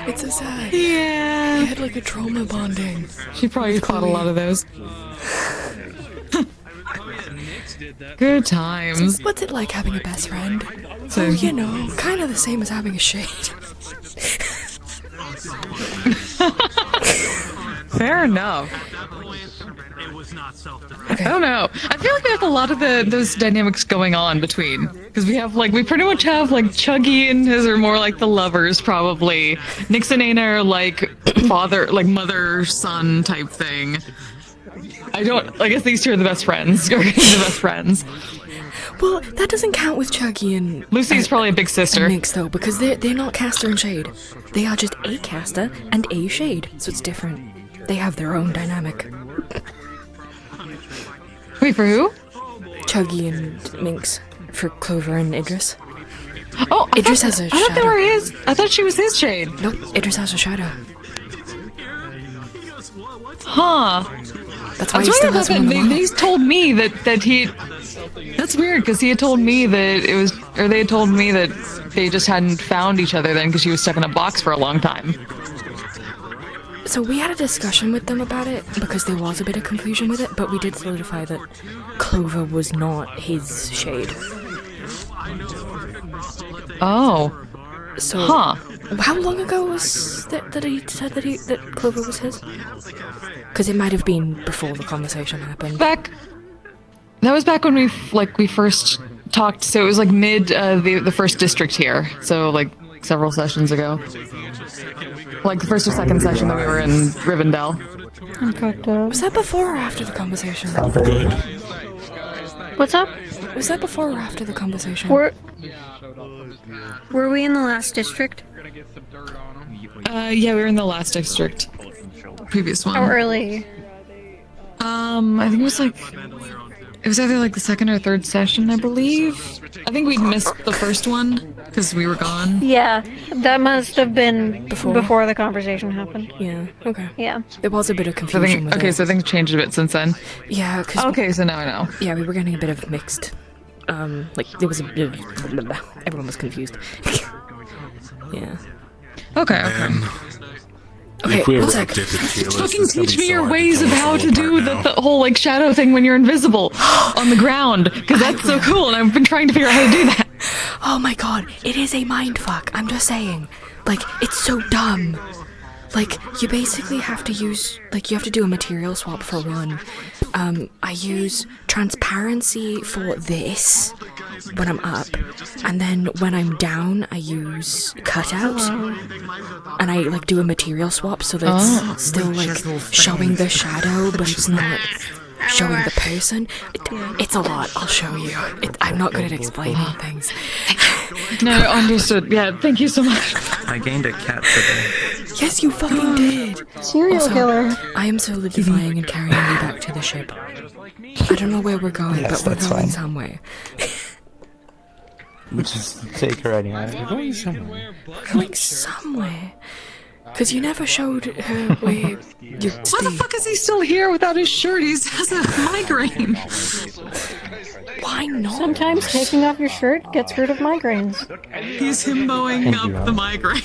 It's a sad. Yeah. We had like a trauma bonding. She probably caught a lot of those. Good times. What's it like having a best friend? So, you know, kind of the same as having a shade. Fair enough. I don't know. I feel like we have a lot of those dynamics going on between, because we pretty much have like Chuggy and his are more like the lovers probably. Nix and Aina are like mother son type thing. I guess these two are the best friends. Or the best friends. Well, that doesn't count with Chuggy and Lucy's probably a big sister. Nix though, because they're not caster and shade. They are just a caster and a shade, so it's different. They have their own dynamic. Wait, for who? Chuggy and Minx. For Clover and Idris. Oh, Idris has a shadow. I thought they were his. I thought she was his shade. Nope, Idris has a shadow. Huh. That's why he still has one. They told me that he. That's weird because he had told me that it was, or they had told me that they just hadn't found each other then because she was stuck in a box for a long time. So we had a discussion with them about it because there was a bit of confusion with it, but we did solidify that Clover was not his shade. Oh. So, huh. How long ago was that he said that Clover was his? Because it might have been before the conversation happened. That was back when we first talked. So it was like mid the first district here. So like several sessions ago. Like the first or second session that we were in Rivendell. Was that before or after the conversation? What's up? Was that before or after the conversation? Were we in the last district? Yeah, we were in the last district. Previous one. How early? I think it was either like the second or third session, I believe. I think we'd missed the first one because we were gone. Yeah, that must have been before the conversation happened. Yeah. Okay. Yeah. There was a bit of confusion. So things changed a bit since then. Yeah. Okay, so now I know. Yeah, we were getting a bit of mixed. There was a bit of, everyone was confused. Yeah. Okay. Okay, fucking teach me your ways of how to do the whole like shadow thing when you're invisible on the ground, because that's so cool, and I've been trying to figure out how to do that. Oh my god, it is a mindfuck. I'm just saying, like, it's so dumb. Like, you basically have to use, like, you have to do a material swap for one. I use transparency for this when I'm up, and then when I'm down, I use cutout, and I, like, do a material swap so that it's still, like, showing the shadow, but it's not showing the person. It's a lot, I'll show you. I'm not good at explaining things. No, understood. Yeah, thank you so much. I gained a cat today. Yes, you fucking did! Serial killer. I am solidifying and carrying you back to the ship. I don't know where we're going, but we're going somewhere. Just take her anywhere. We're going somewhere. We're going somewhere. Because you never showed her where you stayed. Why the fuck is he still here without his shirt? He has a migraine. Why not? Sometimes taking off your shirt gets rid of migraines. He's himboing up the migraine.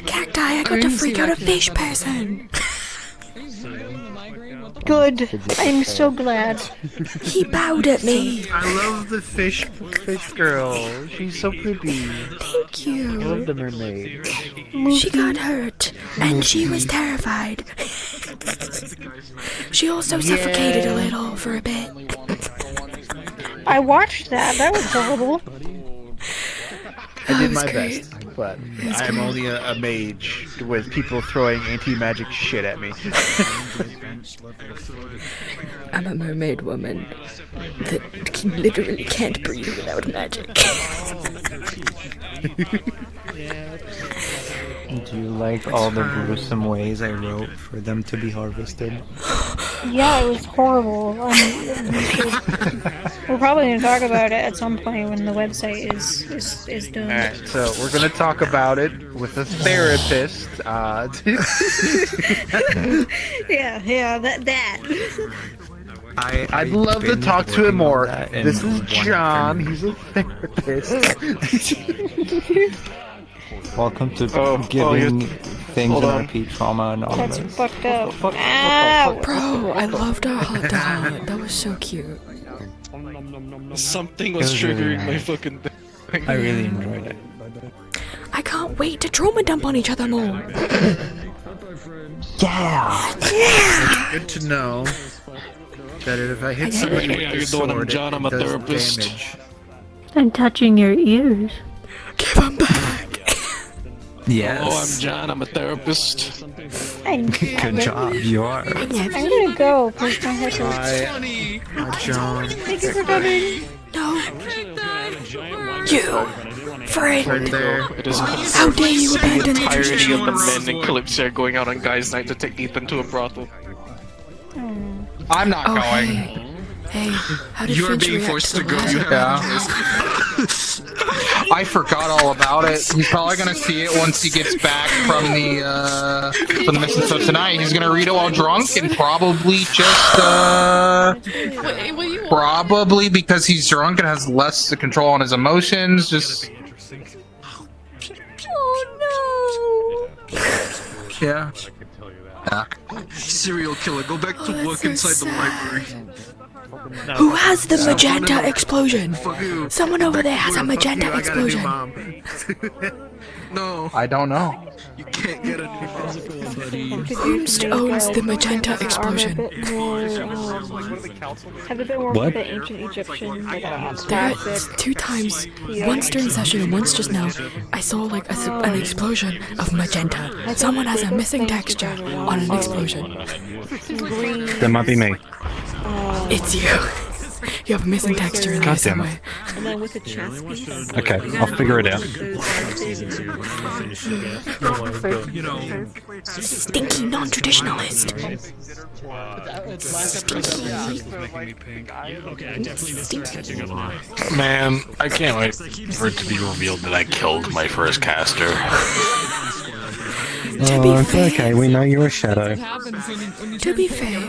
Cacti, I got to freak out a fish person. Good. I'm so glad. He bowed at me. I love the fish girl. She's so pretty. Thank you. I love the mermaid. She got hurt, and she was terrified. She also suffocated a little for a bit. I watched that. That was horrible. I did my best, but I'm only a mage with people throwing anti-magic shit at me. I'm a mermaid woman that literally can't breathe without magic. Do you like all the gruesome ways I wrote for them to be harvested? Yeah, it was horrible. We're probably going to talk about it at some point when the website is done. Alright, so we're going to talk about it with a therapist. Yeah, that. I'd love to talk to him more. This is John. He's a therapist. Welcome to giving things in repeat trauma anonymous. That's fucked up. Ow! Bro, I loved our hot dog. That was so cute. Something was triggering my fucking thing. I really enjoyed it. I can't wait to trauma dump on each other more. Yeah. Yeah. Good to know that if I hit somebody with the sword, it does damage. I'm touching your ears. Give them back. Yes. Oh, I'm John. I'm a therapist. Good job. You are. I'm gonna go because my head hurts. Hi, John. Thank you for coming. No. You. Friend. Right there. How dare you abandon the entirety tradition? of the men in Kalypsia are going out on guys' night to take Ethan to a brothel. I'm not Oh, going. Hey, how did You are Finch being react forced to to the go. last You one? I forgot all about it. He's probably gonna see it once he gets back from the mission. So tonight he's gonna read it while drunk and probably just probably because he's drunk and has less control on his emotions. Just yeah. Serial killer, go back to work inside the library. Who has the magenta explosion? Someone over there has a magenta explosion. No. I don't know. You can't get a Who owns the magenta explosion? Have a bit more What? with the ancient Egyptian, like There are 2 times, once during session and once just now, I saw like an explosion of magenta. Someone has a missing texture on an explosion. That might be me. It's you. You have a missing texture in there God damn it. somewhere. And then with the chess piece. Okay, I'll figure it out. Stinky non-traditionalist. Man, I can't wait for it to be revealed that I killed my first caster. Oh, it's okay, we know you're a shadow. To be fair,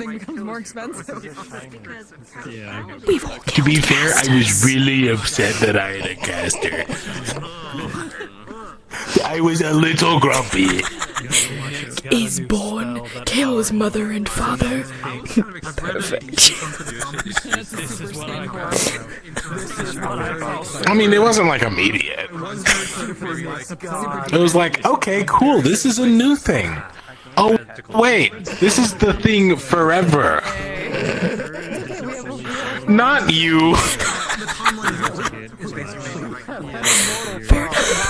we've all To be fair, I was really upset that I had a caster. I was a little grumpy. is born, kills mother and father. Perfect. I mean, it wasn't like immediate. It was like, okay, cool, this is a new thing. Oh, wait, this is the thing forever. Not you.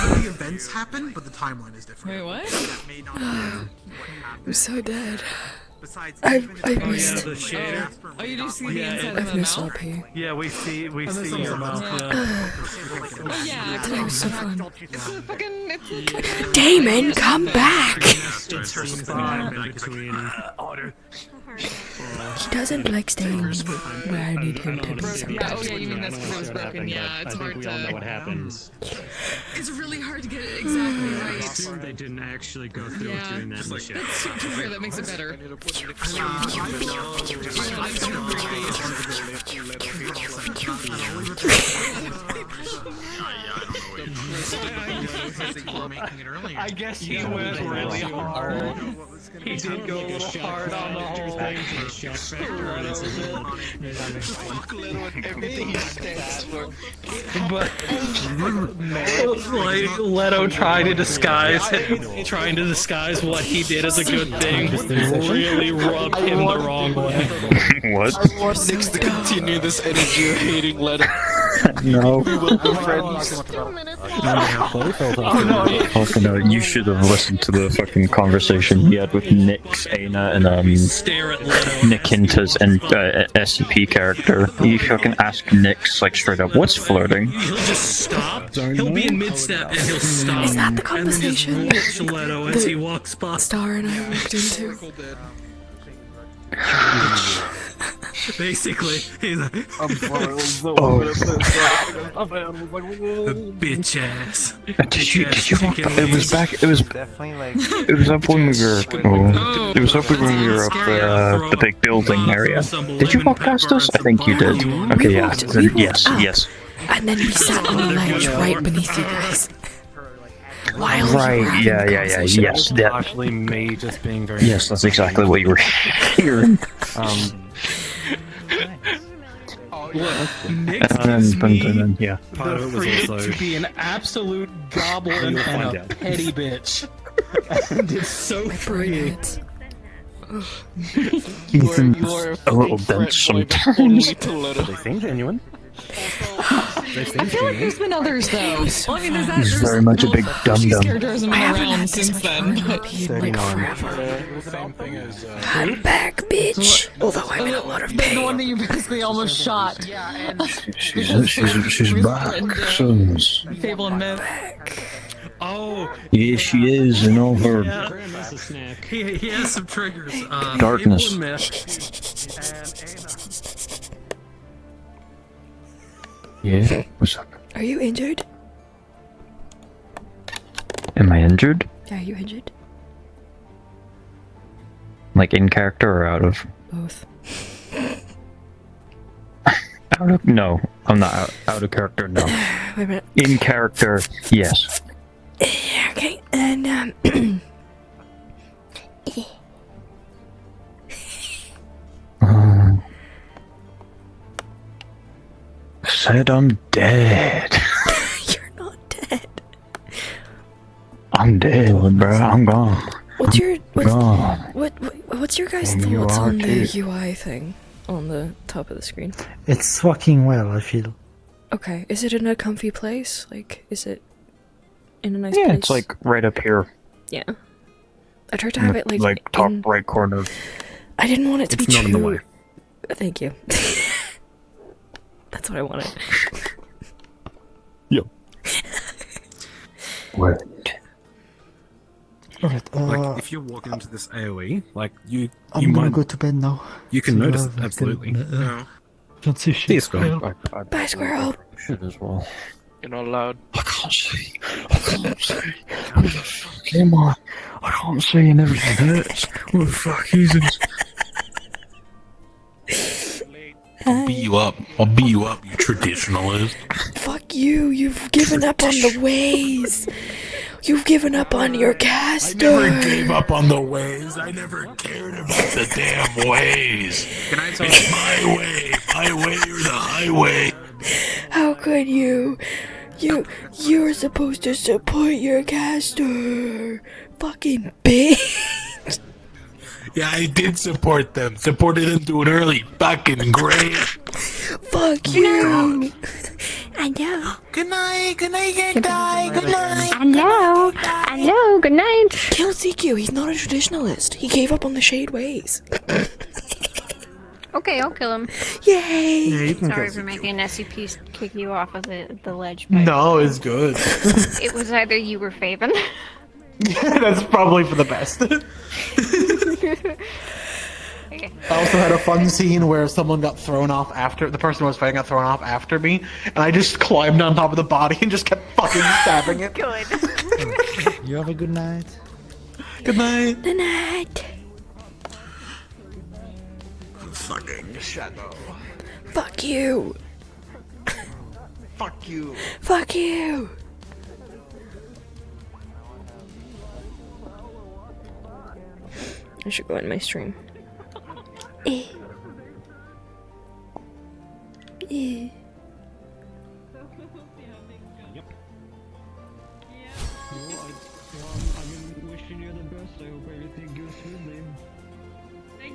The events happen, but the timeline is different. Wait, what? I'm so dead. I've missed. Oh, you do see the inside I've missed RP. Yeah, we see your mouth. Yeah. Today was so fun. It's a fucking. Damon, come back! He doesn't like staying where I need him to be sometimes. Oh, yeah, you mean that's because it was broken? Yeah, it's hard to. know what happens. It's really hard to get it exactly right. They didn't actually go through with doing that mission. That's too fair, that makes it better. I guess he went really hard. He did go hard on the whole thing. But like Leto trying to disguise what he did as a good thing really rubbed him the wrong way. What? I want Nix to continue this energy of hating Leto. No. We will be friends. Also, no, you should have listened to the fucking conversation he had with Nyx, Aina, and Nikinta's and SCP character. You fucking ask Nyx like straight up, what's flirting? He'll just stop. He'll be in mid-step and he'll stop. Is that the conversation And just watch Leto as he walks by. Star and I walked into? Basically, he's like, bitch ass. Did you walk? It was back. It was definitely like. It was up when we were. Oh, it was up when we were up the big building area. Did you walk past us? I think you did. Okay, yeah. Yes, yes. And then we sat on a ledge right beneath you guys. while Right, you were having yeah, the yeah, conversation. yes, that. Actually, me just being very. Yes, that's exactly what you were hearing. Nick gives me Yeah. Part of the it was freedom also- to be an absolute goblin You'll and find a out. petty bitch. And it's so freeing. Ethan's a little dense sometimes. They seem genuine. They seem I feel like there's been others though. Well, I mean, there's that. He's There's, very much a big She's dum-dum. character hasn't been around since then. I'm back, bitch. Although I'm in a lot of The pain. one that you basically almost shot. She's back, sons. Fable and Myth. Oh, Yeah, she is, and all her he has some triggers. Darkness. Fable and Myth. Yeah, what's up? Are you injured? Am I injured? Yeah, are you injured? Like in character or out of? Both. Out of? No, I'm not out of character. No. Wait a minute. In character, yes. Okay, and Said I'm dead. You're not dead. I'm dead, bro. I'm gone. What's your Gone. what's your guys' You thoughts are on the too. UI thing on the top of the screen? It's working well, I feel. Okay, is it in a comfy place? Like, is it in a nice Yeah, place? it's like right up here. Yeah. I tried to in have the, it like top in- right corner. I didn't want it to It's be not too. in the way. Thank you. That's what I wanted. Yep. Word. Alright, Like, if you're walking into this AoE, like, you I'm gonna might. go to bed now. You can So, notice, I absolutely. Can't see shit. See you, Squirrel. Bye, squirrel. Shit as well. You're not allowed. I can't see. I can't see. Who the fuck am I? I can't see and everything hurts. What the fuck is it? I'll beat you up. I'll beat you up, you traditionalist. Fuck you. You've given up on the ways. You've given up on your caster. I never gave up on the ways. I never cared about the damn ways. It's my way. My way or the highway. How could you? You're supposed to support your caster. Fucking bitch. Yeah, I did support them. Supported them to an early fucking grave. Fuck you. I know. Good night, good guy, good night. I know, good night. Kill CQ, he's not a traditionalist. He gave up on the shade ways. Okay, I'll kill him. Yay! Yeah, you can Sorry kill for making an SCP kick you off of the ledge. No, it's good. It was either you or Faven. That's probably for the best. Okay. I also had a fun scene where someone got thrown off after the person who was fighting got thrown off after me, and I just climbed on top of the body and just kept fucking stabbing it. Good. You have a good night. Good night. Good night. Fucking shadow. Fuck you. Fuck you. Fuck you. I should go in my stream.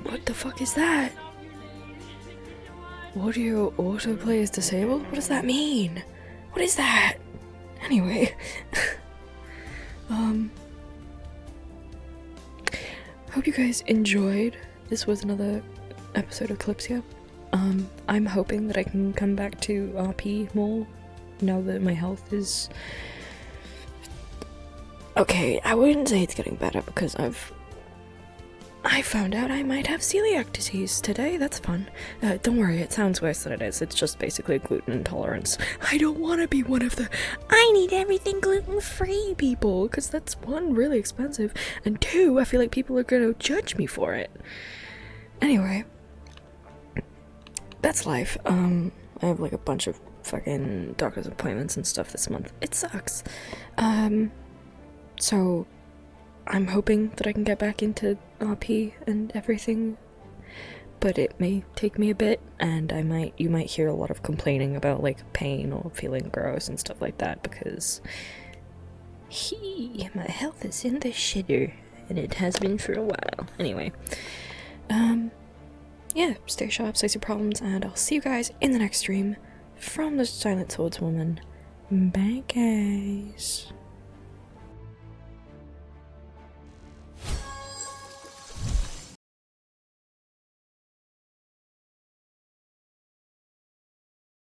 What the fuck is that? Audio autoplay is disabled? What does that mean? What is that? Anyway. Hope you guys enjoyed. This was another episode of Kalypsia. I'm hoping that I can come back to RP more now that my health is... Okay, I wouldn't say it's getting better because I found out I might have celiac disease today. That's fun. Don't worry, it sounds worse than it is. It's just basically gluten intolerance. I don't want to be one of the I need everything gluten-free people, because that's one, really expensive, and two, I feel like people are going to judge me for it. Anyway, that's life. I have like a bunch of fucking doctor's appointments and stuff this month. It sucks. So, I'm hoping that I can get back into RP and everything, but it may take me a bit, and you might hear a lot of complaining about like pain or feeling gross and stuff like that, because my health is in the shitter, and it has been for a while. Anyway, yeah, stay sharp, stay your problems, and I'll see you guys in the next stream from the Silent Swordswoman. Bye, guys.